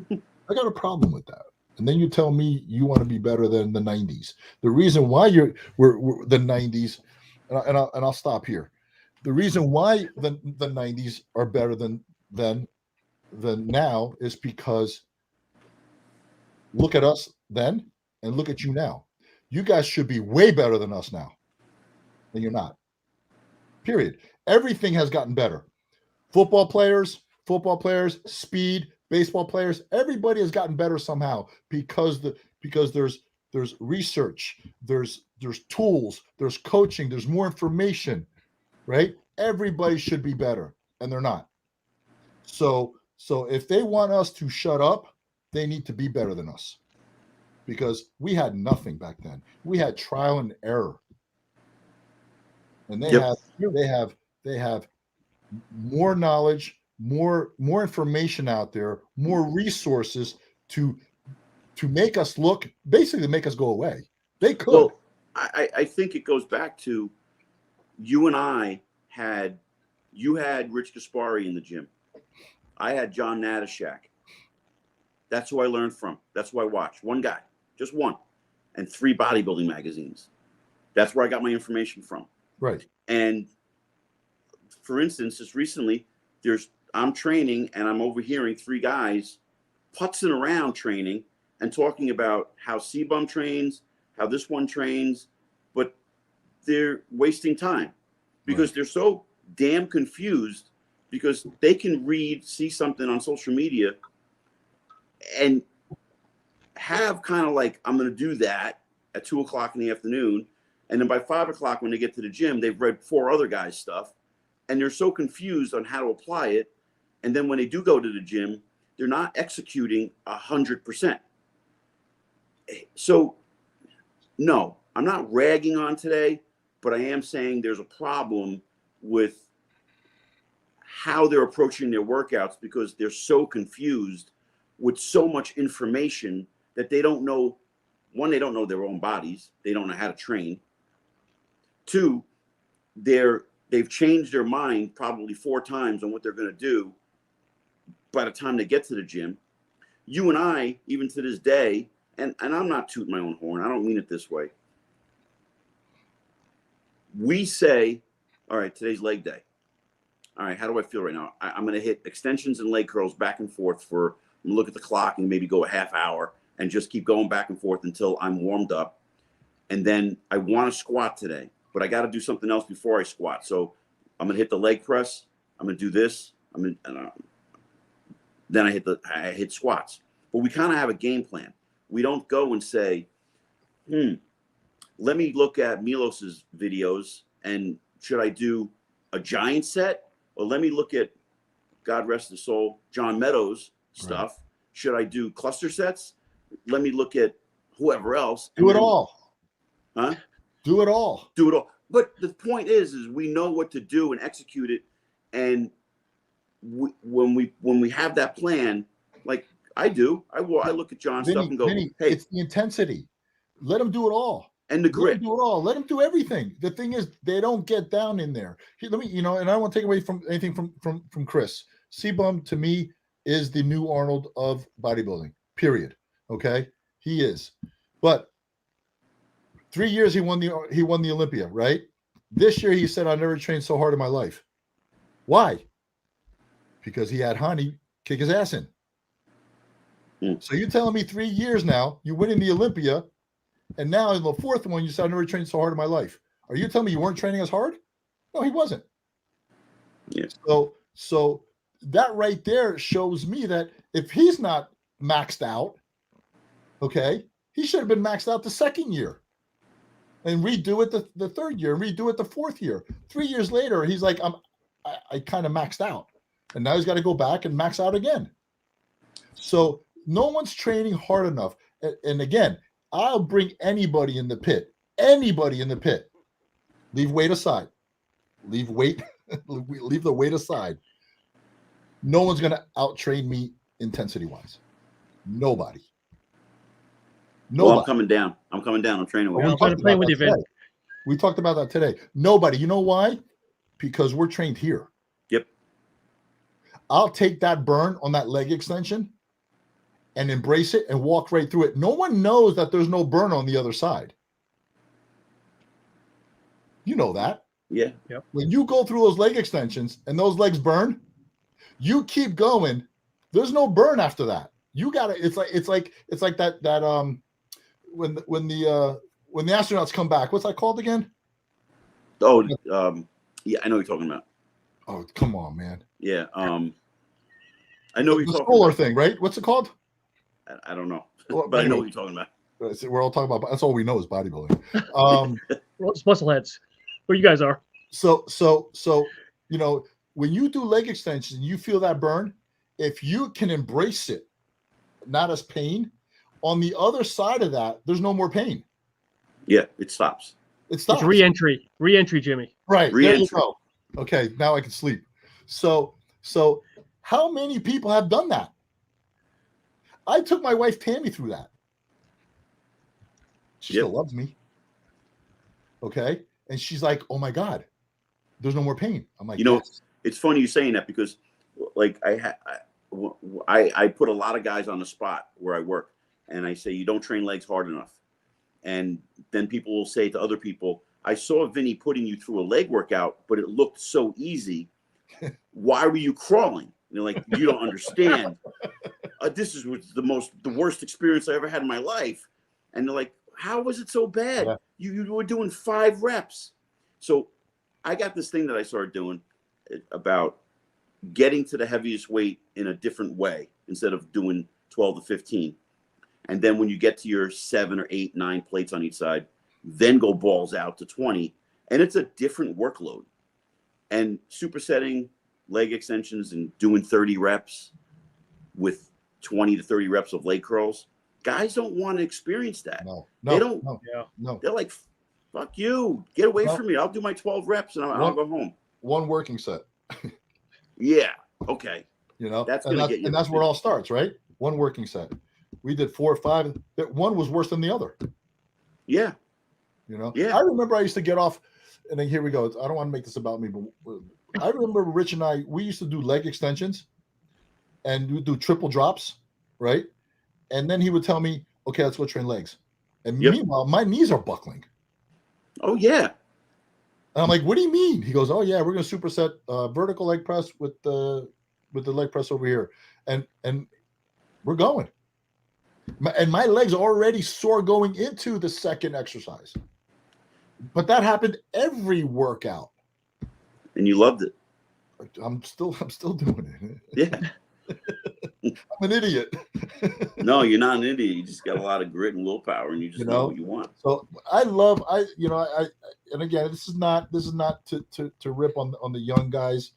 I got a problem with that. And then you tell me you want to be better than the 90s. The reason why we're the 90s, and I'll stop here. The reason why the 90s are better than now is because look at us then and look at you now. You guys should be way better than us now, and you're not. Period. Everything has gotten better. Football players, speed, baseball players, everybody has gotten better somehow because there's research, there's tools, there's coaching, there's more information, right? Everybody should be better, and they're not. So if they want us to shut up, they need to be better than us, because we had nothing back then. We had trial and error, and they have more knowledge, more information out there, more resources to make us look, basically to make us go away. They could. Well, I think it goes back to you and I had Rich Gaspari in the gym. I had John Natashak. That's who I learned from. That's who I watched. One guy, just one, and 3 bodybuilding magazines. That's where I got my information from. Right. And for instance, just recently, I'm training and I'm overhearing 3 guys putzing around training and talking about how C-Bum trains, how this one trains, but they're wasting time because they're so damn confused because they can see something on social media and have kind of like, I'm going to do that at 2:00 in the afternoon. And then by 5 o'clock, when they get to the gym, they've read 4 other guys' stuff and they're so confused on how to apply it. And then when they do go to the gym, they're not executing 100%. So no, I'm not ragging on today, but I am saying there's a problem with how they're approaching their workouts because they're so confused with so much information that they don't know. One, they don't know their own bodies. They don't know how to train. 2, they've changed their mind probably 4 times on what they're going to do by the time they get to the gym. You and I, even to this day, and I'm not tooting my own horn. I don't mean it this way. We say, all right, today's leg day. All right, how do I feel right now? I'm going to hit extensions and leg curls back and forth I'm going to look at the clock and maybe go a half hour and just keep going back and forth until I'm warmed up. And then I want to squat today, but I got to do something else before I squat. So I'm going to hit the leg press. I'm going to do this. Then I hit squats. But we kind of have a game plan. We don't go and say, let me look at Milos's videos and should I do a giant set? Or let me look at, God rest his soul, John Meadows' stuff. Right. Should I do cluster sets? Let me look at whoever else. Do it all. Huh? Do it all. Do it all. But the point is we know what to do and execute it. And when we have that plan, like I do, I look at John's stuff and go, Vinny, hey, it's the intensity. Let them do it all. And the grit. Let them do it all. Let them do everything. The thing is, they don't get down in there. Let me, and I don't want to take away from anything from Chris. C-Bum to me is the new Arnold of bodybuilding. Period. Okay, he is. But 3 years he won the Olympia, right? This year he said, "I never trained so hard in my life." Why? Because he had Hani kick his ass in. So you're telling me 3 years now you winning the Olympia, and now in the 4th one you said, "I never trained so hard in my life." Are you telling me you weren't training as hard? No, he wasn't. Yes. So that right there shows me that if he's not maxed out, Okay. He should have been maxed out the second year and redo it the third year and redo it the fourth year. 3 years later, he's like, I kind of maxed out. And now he's got to go back and max out again. So no one's training hard enough. And again, I'll bring anybody in the pit. Anybody in the pit. Leave weight aside. Leave the weight aside. No one's going to out-train me intensity-wise. Nobody. Well, I'm coming down. I'm training with you. I'm trying to play with you, Vin. We talked about that today. Nobody. You know why? Because we're trained here. Yep. I'll take that burn on that leg extension and embrace it and walk right through it. No one knows that there's no burn on the other side. You know that. Yeah. Yep. When you go through those leg extensions and those legs burn, you keep going. There's no burn after that. You gotta. It's like that. When the astronauts come back, what's that called again? Oh, yeah, I know what you're talking about. Oh, come on, man. Yeah. I know what you're talking solar about. thing, right? What's it called? I don't know, Well, but anyway, I know what you're talking about. We're all talking about. That's all we know is bodybuilding. Well, it's muscle heads. Where you guys are. So you know, when you do leg extensions, you feel that burn. If you can embrace it, not as pain, on the other side of that, there's no more pain. Yeah, it stops. It stops. It's re-entry, Jimmy. Right. Re-entry. There you go. Okay, now I can sleep. So how many people have done that? I took my wife Tammy through that. She still loves me. Okay. And she's like, oh my God, there's no more pain. I'm like, yes. It's funny you saying that because like I put a lot of guys on the spot where I work and I say, you don't train legs hard enough. And then people will say to other people, I saw Vinny putting you through a leg workout, but it looked so easy. Why were you crawling? And they're like, you don't understand. This is the worst experience I ever had in my life. And they're like, how was it so bad? Yeah. You were doing 5 reps. So I got this thing that I started doing about getting to the heaviest weight in a different way instead of doing 12 to 15. And then when you get to your 7 or 8, 9 plates on each side, then go balls out to 20. And it's a different workload. And supersetting leg extensions and doing 30 reps with 20 to 30 reps of leg curls, guys don't want to experience that. They don't. No. They're like, fuck you. Get away from me. I'll do my 12 reps and I'll go home. One working set. Yeah. Okay. You know, that's going to get you. And that's where it all starts, right? One working set. We did 4 or 5. One was worse than the other. Yeah. You know? Yeah. I remember I used to get off, and then here we go. I don't want to make this about me, but I remember Rich and I, we used to do leg extensions and we do triple drops, right? And then he would tell me, okay, let's go train legs. And meanwhile, my knees are buckling. Oh, yeah. And I'm like, what do you mean? He goes, oh, yeah, we're going to superset vertical leg press with the leg press over here. And we're going. And my legs are already sore going into the second exercise. But that happened every workout. And you loved it. I'm still doing it. Yeah. I'm an idiot. No, you're not an idiot. You just got a lot of grit and willpower, and you just know what you want. So and again, this is not to rip on the young guys.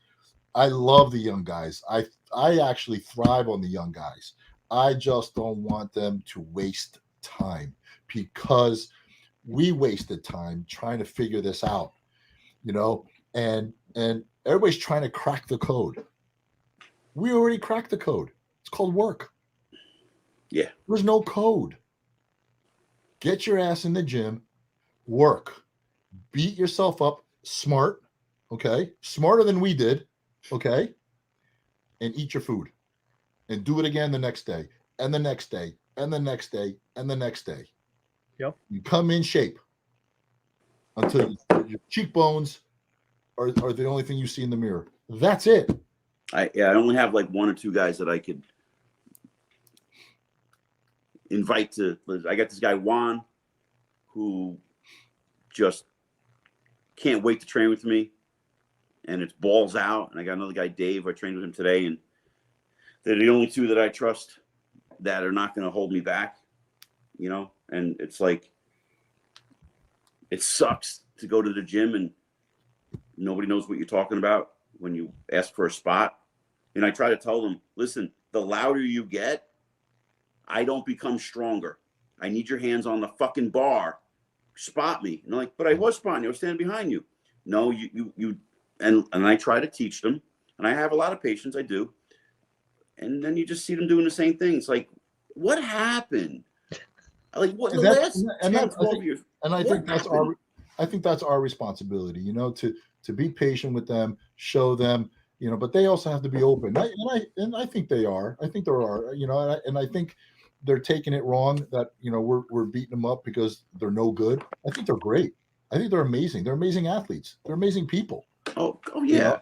I love the young guys. I actually thrive on the young guys. I just don't want them to waste time because we wasted time trying to figure this out, you know, and everybody's trying to crack the code. We already cracked the code. It's called work. Yeah. There's no code. Get your ass in the gym, work, beat yourself up, smart, okay? Smarter than we did, okay? And eat your food. And do it again the next day, and the next day, and the next day, and the next day. Yep. You come in shape until your cheekbones are the only thing you see in the mirror. That's it. I only have like 1 or 2 guys that I could invite to. I got this guy Juan, who just can't wait to train with me, and it's balls out. And I got another guy Dave. I trained with him today, and they're the only 2 that I trust that are not going to hold me back. and it's like, it sucks to go to the gym and nobody knows what you're talking about when you ask for a spot. And I try to tell them, listen, the louder you get, I don't become stronger. I need your hands on the fucking bar. Spot me. And they're like, but I was spotting you. I was standing behind you. No, and I try to teach them. And I have a lot of patients. I do. And then you just see them doing the same thing. It's like, what happened? Like, what the last 10, 12 years? And I think that's our responsibility, to be patient with them, show them, but they also have to be open. And I think they are. I think there are, and I think they're taking it wrong that, we're beating them up because they're no good. I think they're great. I think they're amazing. They're amazing athletes. They're amazing people. Oh yeah.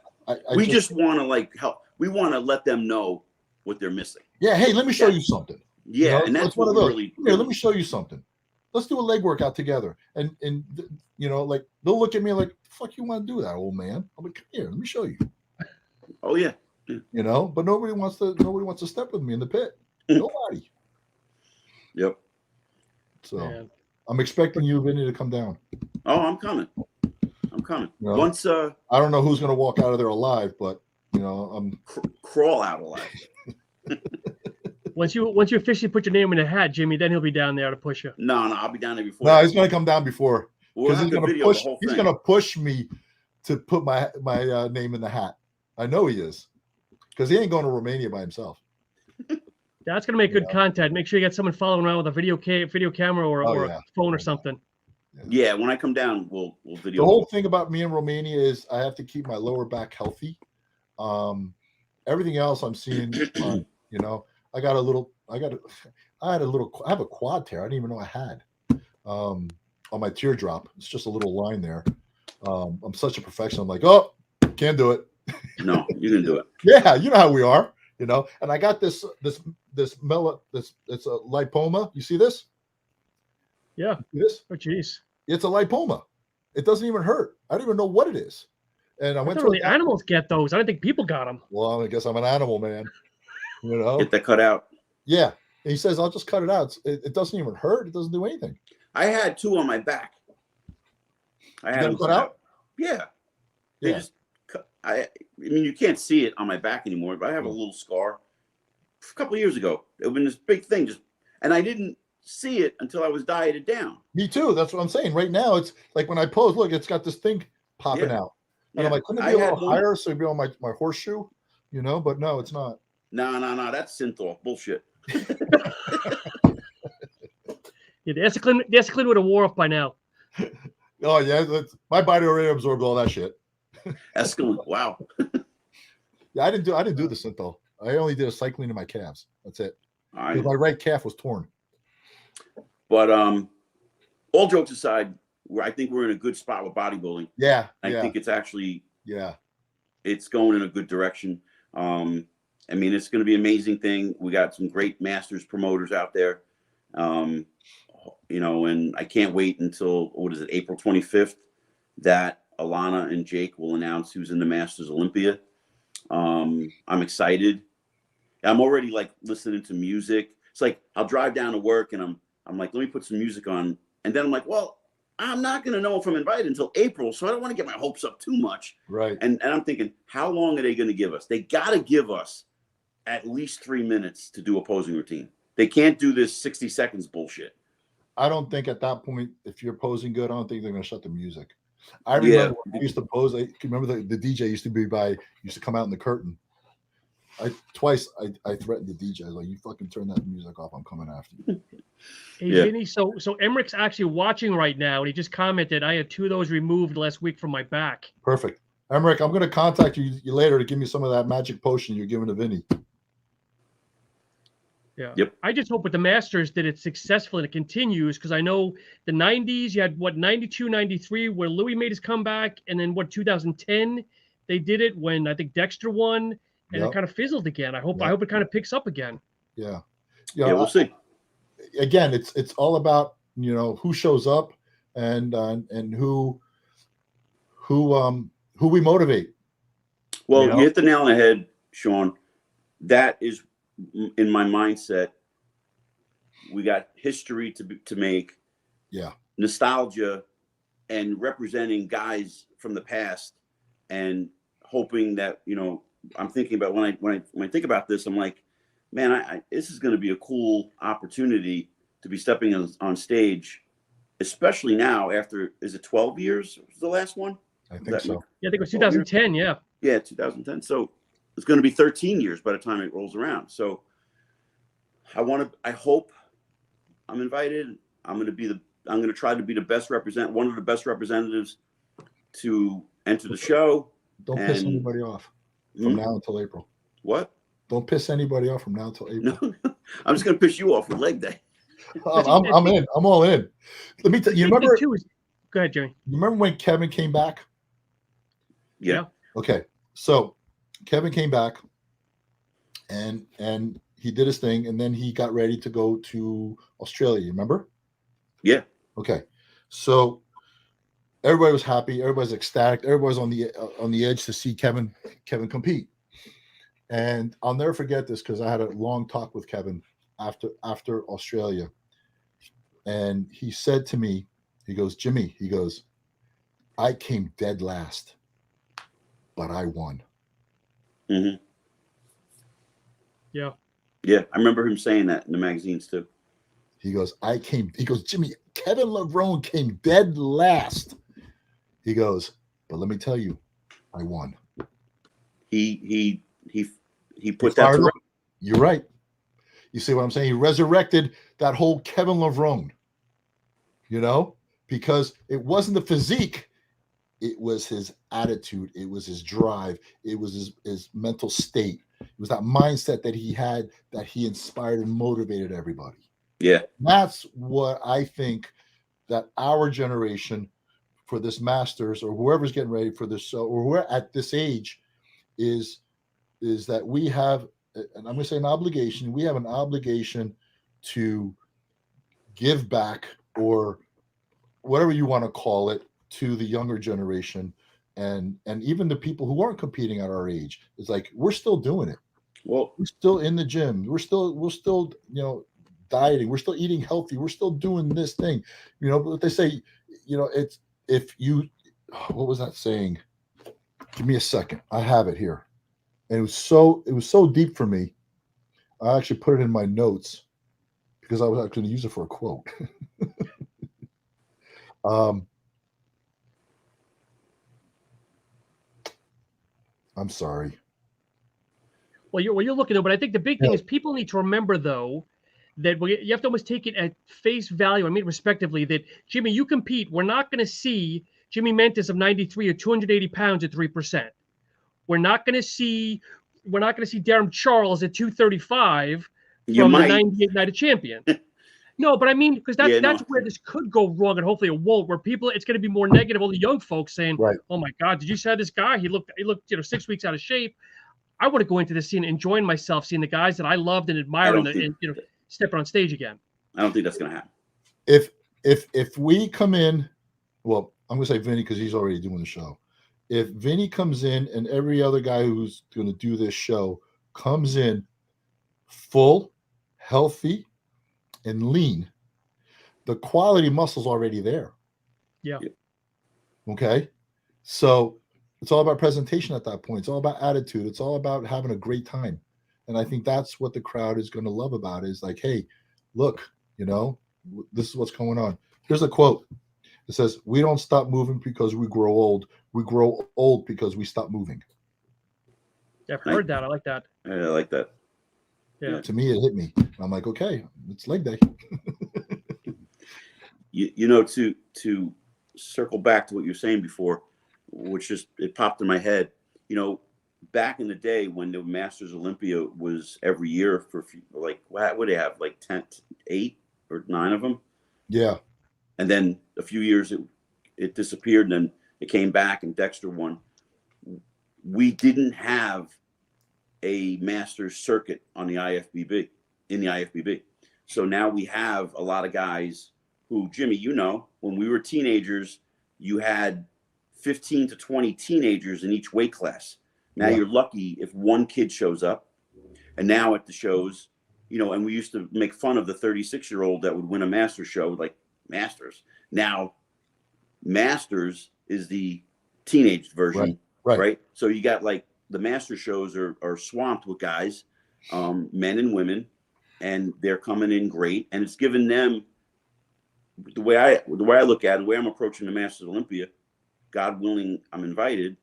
We just want to help. We want to let them know what they're missing. Yeah. Hey, let me show you something. Yeah. And that's one of those. Here, let me show you something. Let's do a leg workout together. And like they'll look at me like, fuck you want to do that, old man? I'm like, come here, let me show you. Oh yeah. But nobody wants to step with me in the pit. Nobody. Yep. So I'm expecting you, Vinny, to come down. Oh, I'm coming. Once I don't know who's gonna walk out of there alive, but I'm crawl out alive. Once you officially put your name in the hat, Jimmy, then he'll be down there to push you. No, I'll be down there before. No, he's gonna come down before. Because he's gonna push me to put my name in the hat. I know he is, because he ain't going to Romania by himself. That's gonna make good content. Make sure you get someone following around with a video camera or a phone or something. Yeah, when I come down, we'll video. The whole thing about me in Romania is I have to keep my lower back healthy. Everything else I'm seeing, I have a quad tear. I didn't even know I had on my teardrop. It's just a little line there. I'm such a perfectionist. I'm like, oh, can't do it. No, you can do it. Yeah, you know how we are. And I got it's a lipoma. You see this? Yeah. This? Oh, geez. It's a lipoma. It doesn't even hurt. I don't even know what it is. And I went to animals get those. I don't think people got them. Well, I guess I'm an animal, man. Get that cut out. Yeah. And he says, I'll just cut it out. It doesn't even hurt. It doesn't do anything. I had 2 on my back. I had them cut out? Yeah. They just cut. I mean, you can't see it on my back anymore, but I have a little scar. A couple of years ago, it was this big thing, and I didn't see it until I was dieted down. Me too. That's what I'm saying. Right now, it's like when I pose, look, it's got this thing popping out. And I'm like, couldn't it be a little higher so it'd be on my horseshoe? But no, it's not. No. That's synthol. Bullshit. The Escalin would have wore off by now. Oh, yeah. My body already absorbed all that shit. Escalin. Wow. Yeah, I didn't do the synthol. I only did a cycling in my calves. That's it. Because my right calf was torn. But all jokes aside, I think we're in a good spot with bodybuilding. Yeah. I think it's actually it's going in a good direction. I mean, it's going to be an amazing thing. We got some great masters promoters out there. And I can't wait until April 25th that Alana and Jake will announce who's in the Masters Olympia. I'm excited. I'm already listening to music. It's like I'll drive down to work and I'm like, let me put some music on. And then I'm like, well, I'm not going to know if I'm invited until April. So I don't want to get my hopes up too much. Right. And I'm thinking, how long are they going to give us? They got to give us at least 3 minutes to do a posing routine. They can't do this 60 seconds bullshit. I don't think at that point, if you're posing good, I don't think they're going to shut the music. I remember when I used to pose. I remember the DJ used to come out in the curtain. Twice I threatened the DJ. I was like, you fucking turn that music off. I'm coming after you. Hey, Vinny, so Emmerich's actually watching right now, and he just commented, I had 2 of those removed last week from my back. Perfect. Emmerich, I'm going to contact you later to give me some of that magic potion you're giving to Vinny. Yeah. Yep. I just hope with the Masters that it's successful and it continues, because I know the 90s, you had 92, 93, where Louis made his comeback, and then 2010 they did it when I think Dexter won, and it kind of fizzled again. I hope it kind of picks up again. Yeah. Yeah, we'll see. Again, it's all about who shows up and who we motivate. Well, you hit the nail on the head, Sean. That is in my mindset We got history to make. Yeah. Nostalgia and representing guys from the past, and hoping that, you know, I'm thinking about when I think about this, I'm like, man, this is going to be a cool opportunity to be stepping on stage, especially now after, is it 12 years was the last one? I think so. Yeah, I think it was 2010. Yeah. Yeah, 2010. So it's going to be 13 years by the time it rolls around. So I hope I'm invited. I'm going to try to be one of the best representatives to enter the show. Don't piss anybody off from now until April. What? Don't piss anybody off from now until April. No, I'm just going to piss you off with leg day. I'm in. I'm all in. Let me tell you. Remember? Go ahead, Jimmy. You remember when Kevin came back? Yeah. Okay. So Kevin came back, and he did his thing, and then he got ready to go to Australia. You remember? Yeah. Okay. So everybody was happy. Everybody's ecstatic. Everybody's on the edge to see Kevin compete. And I'll never forget this because I had a long talk with Kevin after Australia. And he said to me, he goes, Jimmy, he goes, I came dead last, but I won. Mm-hmm. Yeah. Yeah. I remember him saying that in the magazines too. He goes, Jimmy, Kevin Levrone came dead last. He goes, but let me tell you, I won. He put that to right. You're right. You see what I'm saying? He resurrected that whole Kevin Levrone, you know, because it wasn't the physique. It was his attitude. It was his drive. It was his mental state. It was that mindset that he had, that he inspired and motivated everybody. Yeah. That's what I think that our generation for this Masters, or whoever's getting ready for this, or we're at this age, is that we have, and I'm going to say an obligation. We have an obligation to give back, or whatever you want to call it, to the younger generation, and even the people who aren't competing at our age. It's like we're still doing it. Well, we're still in the gym. We're still dieting. We're still eating healthy. We're still doing this thing. But they say, it's if you. What was that saying? Give me a second. I have it here. And it was so deep for me. I actually put it in my notes because I was actually going to use it for a quote. I'm sorry. Well, you're looking though, but I think the big thing is people need to remember though that you have to almost take it at face value. I mean, respectively, that Jimmy, you compete. We're not going to see Jimmy Mentis of 93 or 280 pounds at 3%. We're not going to see Darren Charles at 235 from the 98 Night of Champion. No, but I mean, because that's where this could go wrong, and hopefully it won't. Where it's going to be more negative. All the young folks saying, right. "Oh my God, did you see this guy? He looked 6 weeks out of shape." I want to go into this scene enjoying myself, seeing the guys that I loved and admiring, and stepping on stage again. I don't think that's going to happen. If we come in, well, I'm going to say Vinny because he's already doing the show. If Vinny comes in and every other guy who's going to do this show comes in full, healthy, and lean, the quality muscle's already there. Yeah. Okay. So it's all about presentation at that point. It's all about attitude. It's all about having a great time. And I think that's what the crowd is going to love about it, is like, hey, look, this is what's going on. Here's a quote. It says, we don't stop moving because we grow old. We grow old because we stop moving. Yeah, I've heard that. I like that. I like that. Yeah. To me, it hit me. I'm like, okay, it's leg day. To circle back to what you were saying before, which just, it popped in my head. Back in the day when the Masters Olympia was every year for like, what would they have? Like 8 or 9 of them? Yeah. And then a few years it disappeared, and then it came back and Dexter won. We didn't have a Masters circuit on the IFBB, in the IFBB. So now we have a lot of guys who, Jimmy, when we were teenagers, you had 15 to 20 teenagers in each weight class. Now you're lucky if one kid shows up. And now at the shows, you know, and we used to make fun of the 36-year-old that would win a master show, like Masters. Now, Masters is the teenage version, right? So you got like the master shows are swamped with guys, men and women, and they're coming in great, and it's given them the way I look at it, the way I'm approaching the Masters Olympia. God willing, I'm invited.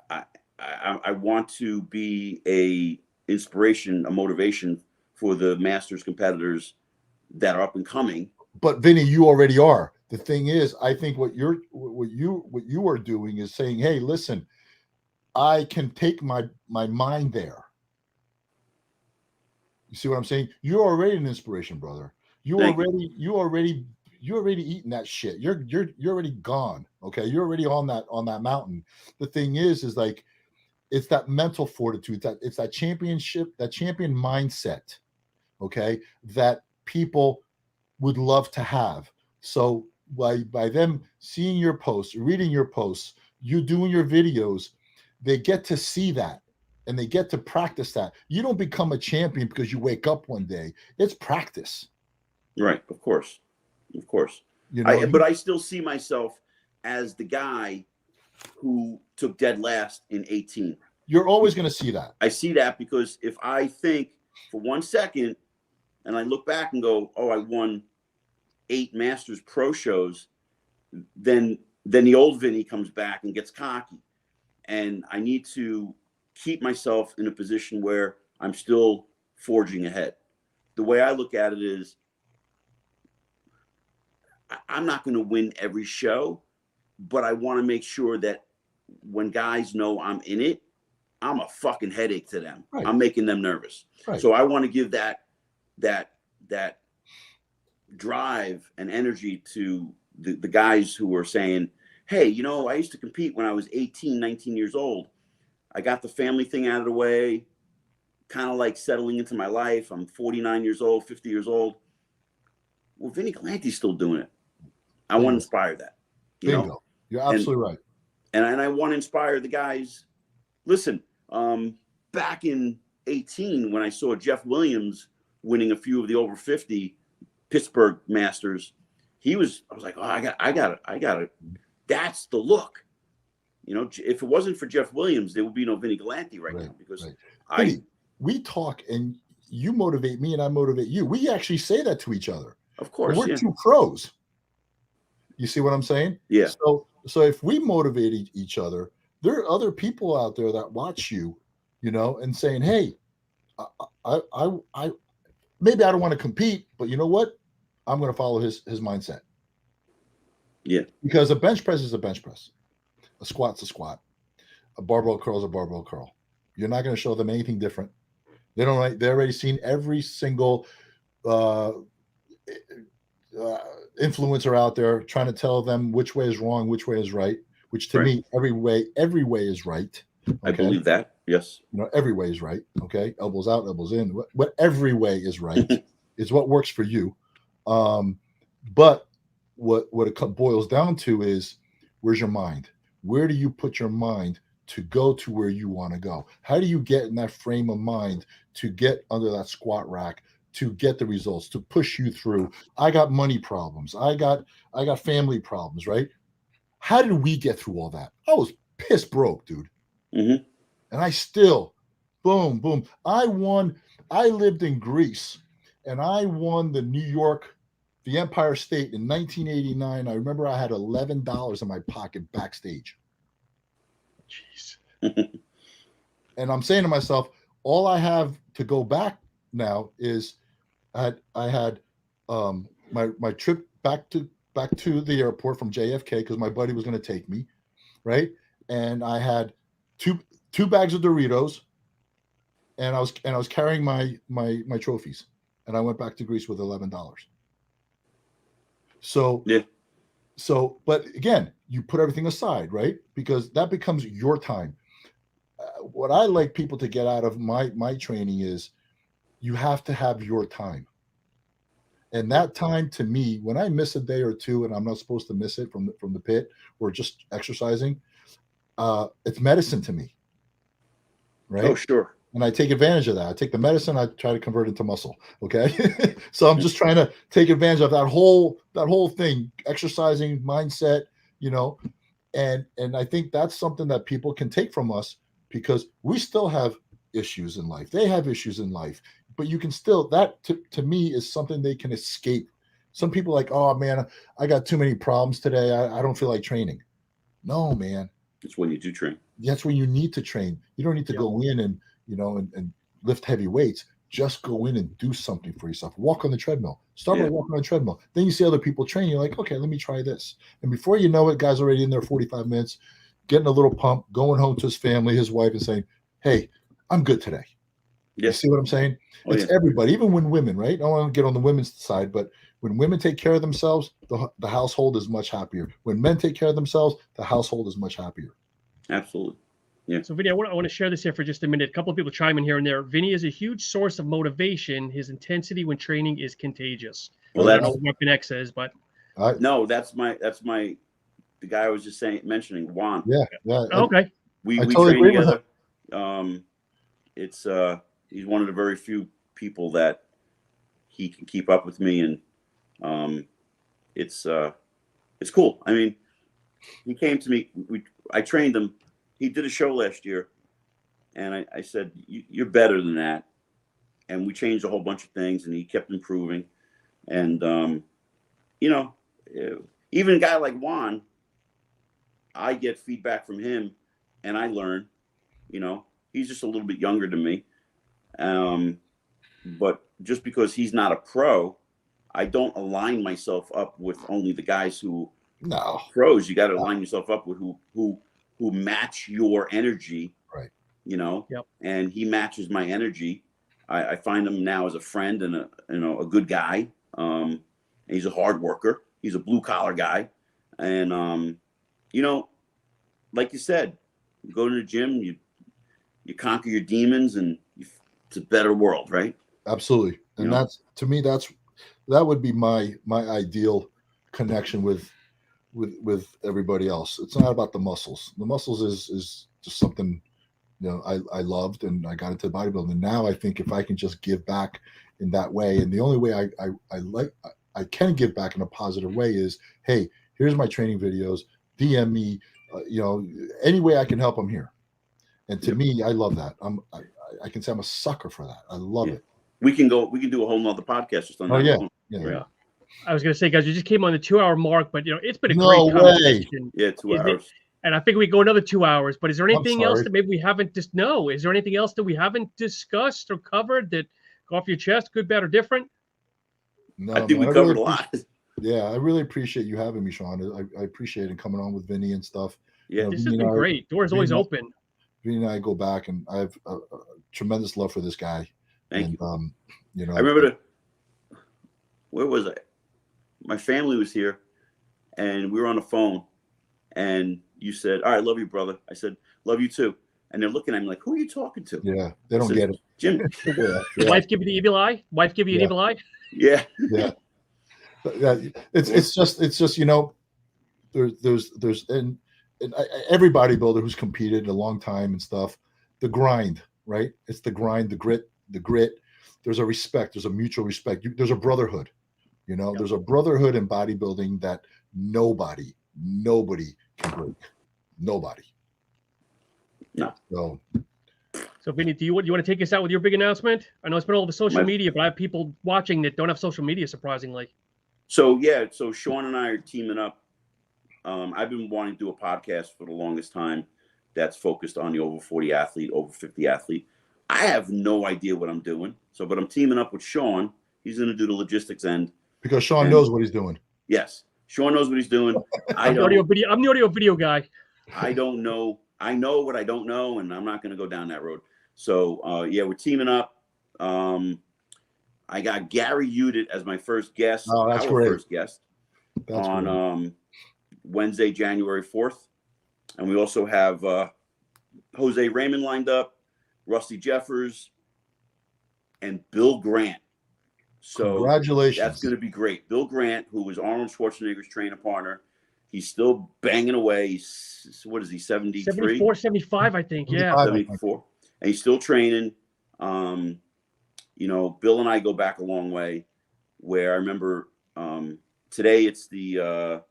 I want to be a inspiration, a motivation for the Masters competitors that are up and coming. But Vinny, you already are. The thing is, I think what you are doing is saying, hey, listen, I can take my mind there. You see what I'm saying? You're already an inspiration, brother. You already eating that shit. You're already gone. Okay. You're already on that mountain. The thing is like, it's that mental fortitude, it's that champion mindset. Okay. That people would love to have. So by them seeing your posts, reading your posts, you doing your videos, they get to see that and they get to practice that. You don't become a champion because you wake up one day. It's practice. Right. Of course. You know, but I still see myself as the guy who took dead last in 18. You're always going to see that. I see that because if I think for 1 second and I look back and go, oh, I won 8 Masters Pro shows, then the old Vinny comes back and gets cocky. And I need to keep myself in a position where I'm still forging ahead. The way I look at it is, I'm not going to win every show, but I want to make sure that when guys know I'm in it, I'm a fucking headache to them. Right. I'm making them nervous. Right. So I want to give that drive and energy to the guys who are saying, hey, you know, I used to compete when I was 18, 19 years old. I got the family thing out of the way, kind of like settling into my life. I'm 49 years old, 50 years old. Well, Vinny Galante's still doing it. I want to inspire that. You know? You're absolutely right. And I want to inspire the guys. Listen, back in 18, when I saw Jeff Williams winning a few of the over 50 Pittsburgh Masters, I was like, oh, I got it. That's the look. You know, if it wasn't for Jeff Williams, there would be no Vinny Galante right now, because Vinny, we talk and you motivate me and I motivate you. We actually say that to each other. Of course. We're two pros. You see what I'm saying? Yeah. So if we motivate each other, there are other people out there that watch you, you know, and saying, hey, I maybe I don't want to compete, but you know what? I'm going to follow his mindset. Yeah. Because a bench press is a bench press. A squat's a squat. A barbell curl is a barbell curl. You're not going to show them anything different. They've already seen every single influencer out there trying to tell them which way is wrong, which way is right, which to me, every way is right. Okay? I believe that. Yes. You know, every way is right. Okay. Elbows out, elbows in. What every way is right is what works for you. But what it boils down to is, where's your mind? Where do you put your mind to go to where you want to go? How do you get in that frame of mind to get under that squat rack, to get the results, to push you through? I got money problems. I got family problems, right? How did we get through all that? I was piss broke, dude. Mm-hmm. And I still, boom, boom. I lived in Greece and I won the Empire State in 1989. I remember I had $11 in my pocket backstage. Jeez. And I'm saying to myself, all I have to go back now is I had my trip back to the airport from JFK, because my buddy was going to take me, right? And I had two bags of Doritos, and I was carrying my trophies, and I went back to Greece with $11. So yeah. So, but again, you put everything aside, right? Because that becomes your time. What I like people to get out of my training is, you have to have your time. And that time, to me, when I miss a day or two and I'm not supposed to miss it from the pit or just exercising, it's medicine to me. Right? Oh, sure. And I take advantage of that. I take the medicine, I try to convert it into muscle. Okay. So I'm just trying to take advantage of that whole thing, exercising, mindset, and I think that's something that people can take from us, because we still have issues in life. They have issues in life, but you can still, that to me is something they can escape. Some people are like, oh man, I got too many problems today. I don't feel like training. No, man. It's when you do train. That's when you need to train. You don't need to go in and, and lift heavy weights. Just go in and do something for yourself. Walk on the treadmill. Start by walking on the treadmill. Then you see other people train. You're like, okay, let me try this. And before you know it, guy's already in there 45 minutes, getting a little pump, going home to his family, his wife, and saying, hey, I'm good today. You see what I'm saying? It's everybody, even when women, right? I don't want to get on the women's side, but when women take care of themselves, the household is much happier. When men take care of themselves, the household is much happier. Absolutely. Yeah. So, Vinny, I want to share this here for just a minute. A couple of people chime in here and there. Vinny is a huge source of motivation. His intensity when training is contagious. Well, I don't know what Weapon X is, but no, that's the guy I was just mentioning, Juan. Yeah. Okay. We totally train together. It's he's one of the very few people that he can keep up with me, and it's cool. I mean, he came to me. I trained him. He did a show last year, and I said, you're better than that. And we changed a whole bunch of things, and he kept improving. And, even a guy like Juan, I get feedback from him, and I learn. He's just a little bit younger than me. But just because he's not a pro, I don't align myself up with only the guys who pros. You got to align yourself up with who match your energy, right? And he matches my energy. I find him now as a friend and a good guy. And he's a hard worker. He's a blue collar guy, and like you said, you go to the gym, you conquer your demons, and it's a better world, right? Absolutely. And that's, to me, that would be my ideal connection with everybody else. It's not about the muscles. The muscles is just something, I loved, and I got into bodybuilding. Now I think if I can just give back in that way, and the only way I can give back in a positive way is, hey, here's my training videos, DM me, any way I can help, I'm here. And to me, I love that. I can say I'm a sucker for that. I love it. We can do a whole nother podcast just on that. Yeah. I was going to say, guys, we just came on the 2 hour mark, but it's been a great conversation. Yeah, 2 hours. And I think we go another 2 hours. But is there anything else that maybe we haven't is there anything else that we haven't discussed or covered that go off your chest, good, bad, or different? No, I think we covered a lot. Yeah, I really appreciate you having me, Sean. I appreciate it coming on with Vinny and stuff. Yeah, this has been great. Doors always open. Vinny and I go back, and I have a tremendous love for this guy. Thank you. I remember where was I? My family was here, and we were on the phone, and you said, all right, love you, brother. I said, love you too. And they're looking at me like, who are you talking to? Yeah, they don't get it. Jim. Wife give you the evil eye? Wife give you an evil eye? Yeah. Yeah. It's just there's and every bodybuilder who's competed a long time and stuff, the grind, right? It's the grind, the grit. There's a respect. There's a mutual respect. There's a brotherhood. There's a brotherhood in bodybuilding that nobody can break. Nobody. No. So Vinny, do you want to take us out with your big announcement? I know it's been all over social media, but I have people watching that don't have social media, surprisingly. So Sean and I are teaming up. I've been wanting to do a podcast for the longest time that's focused on the over 40 athlete, over 50 athlete. I have no idea what I'm doing. But I'm teaming up with Sean. He's going to do the logistics end. Because Sean knows what he's doing. Yes. Sean knows what he's doing. I'm the audio video guy. I don't know. I know what I don't know, and I'm not going to go down that road. So, we're teaming up. I got Gary Udit as my first guest. Oh, that's great. First guest on Wednesday, January 4th. And we also have Jose Raymond lined up, Rusty Jeffers, and Bill Grant. So congratulations. That's going to be great. Bill Grant, who was Arnold Schwarzenegger's trainer partner, he's still banging away. What is he, 73? 74, 75, I think. Yeah. 74. And he's still training. You know, Bill and I go back a long way. Where I remember today it's the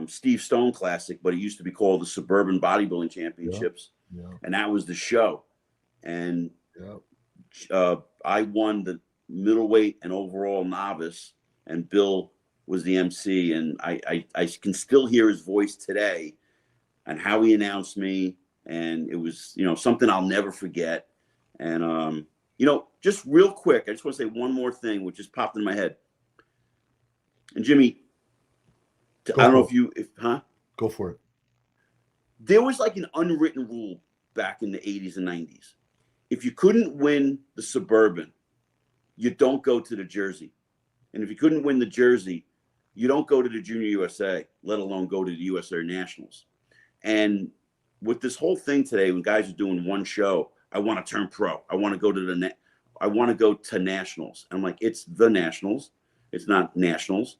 Steve Stone Classic, but it used to be called the Suburban Bodybuilding Championships, and that was the show. And I won the middleweight and overall novice, and Bill was the MC. And I can still hear his voice today and how he announced me. And it was, you know, something I'll never forget. And, you know, just real quick, I just want to say one more thing, which just popped in my head. And Jimmy, I don't know if you, Go for it. There was like an unwritten rule back in the 80s and 90s. If you couldn't win the Suburban, you don't go to the Jersey. And if you couldn't win the Jersey, you don't go to the Junior USA, let alone go to the USA Nationals. And with this whole thing today, when guys are doing one show, I want to turn pro. I want to go to I want to go to Nationals. I'm like, it's the Nationals. It's not Nationals.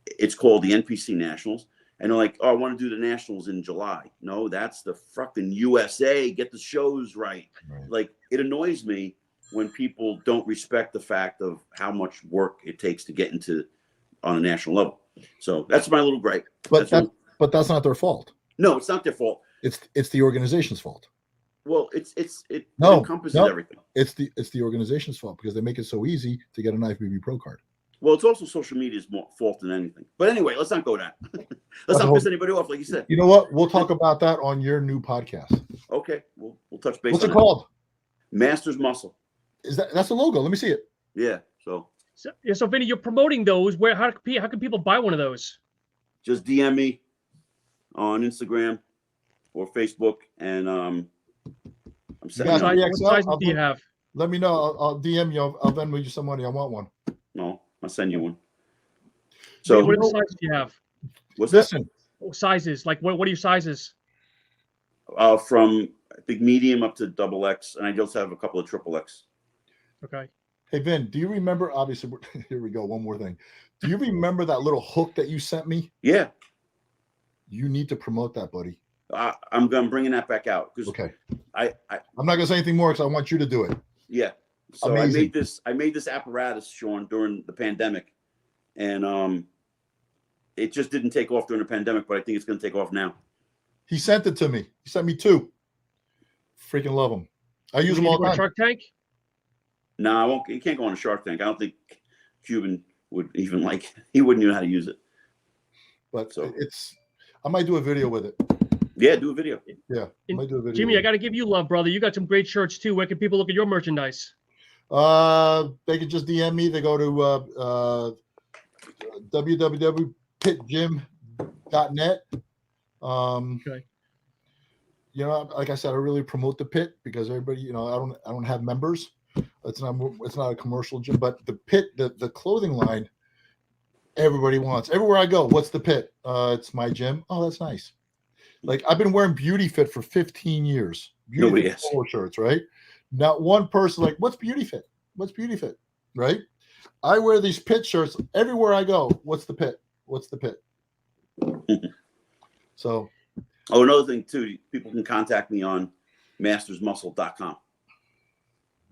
It's called the NPC Nationals. And they're like, oh, I want to do the Nationals in July. No, that's the fucking USA. Get the shows right. Like, it annoys me when people don't respect the fact of how much work it takes to get into on a national level. So that's my little gripe. But that's not their fault. No, it's not their fault. It's the organization's fault. Well, it encompasses everything. It's the organization's fault because they make it so easy to get an IFBB Pro card. Well, it's also social media's more fault than anything. But anyway, let's not go that. Let's not piss anybody off, like you said. You know what? We'll talk about that on your new podcast. Okay, we'll touch base. What's it called? Masters Muscle. That's the logo? Let me see it. Yeah. So Vinny, you're promoting those. How can people buy one of those? Just DM me on Instagram or Facebook, and I'm sending. What sizes do you have? Let me know. I'll DM you. I'll Venmo you some money. I want one. No, I'll send you one. So what sizes do you have? Listen. Sizes, like what are your sizes? From I think medium up to XXX, and I just have a couple of XXX. Okay. Hey Vin, do you remember? Obviously, here we go. One more thing. Do you remember that little hook that you sent me? Yeah. You need to promote that, buddy. I'm bringing that back out because I'm not gonna say anything more because I want you to do it. Yeah. So amazing. I made this apparatus, Sean, during the pandemic, and it just didn't take off during the pandemic, but I think it's going to take off now. He sent it to me. He sent me 2. Freaking love them. I use them all the time. Shark Tank? No, I won't. You can't go on a Shark Tank. I don't think Cuban would even like. He wouldn't know how to use it. But I might do a video with it. Yeah, do a video. Yeah, I might do a video. Jimmy, I got to give you love, brother. You got some great shirts too. Where can people look at your merchandise? They can just DM me. They go to www.pitgym.net. Okay. You know, like I said, I really promote the Pit because everybody, you know, I don't have members. It's not a commercial gym, but the Pit, the clothing line, everybody wants. Everywhere I go, what's the Pit? It's my gym. Oh, that's nice. Like I've been wearing Beauty Fit for 15 years. Nobody has polo shirts, right? Not one person like, what's Beauty Fit? What's Beauty Fit? Right? I wear these Pit shirts everywhere I go. What's the Pit? What's the Pit? So. Oh, another thing too, people can contact me on mastersmuscle.com.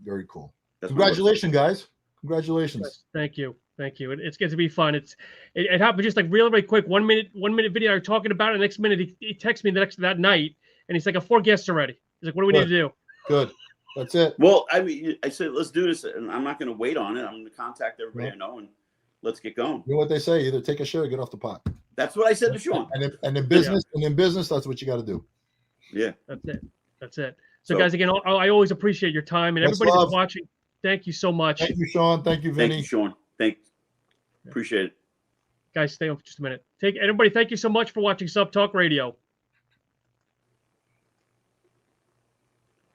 Very cool. Congratulations, guys. Congratulations. Thank you. Thank you. It's going to be fun. It happened just like really quick. 1 minute video. I'm talking about it. The next minute he texts me that night, and he's like, 4 guests already. He's like, what do we need to do? Good. That's it. Well, I mean, I said, let's do this, and I'm not going to wait on it. I'm going to contact everybody I know, and let's get going. You know what they say? Either take a share or get off the pot. That's what I said to Sean. And in business, that's what you got to do. Yeah. That's it. So guys, again, I always appreciate your time, and everybody that's watching. Thank you so much. Thank you, Sean. Thank you, Vinny. Thank you, Sean. Appreciate it. Guys, stay on for just a minute. Everybody, thank you so much for watching SuppTalk Radio.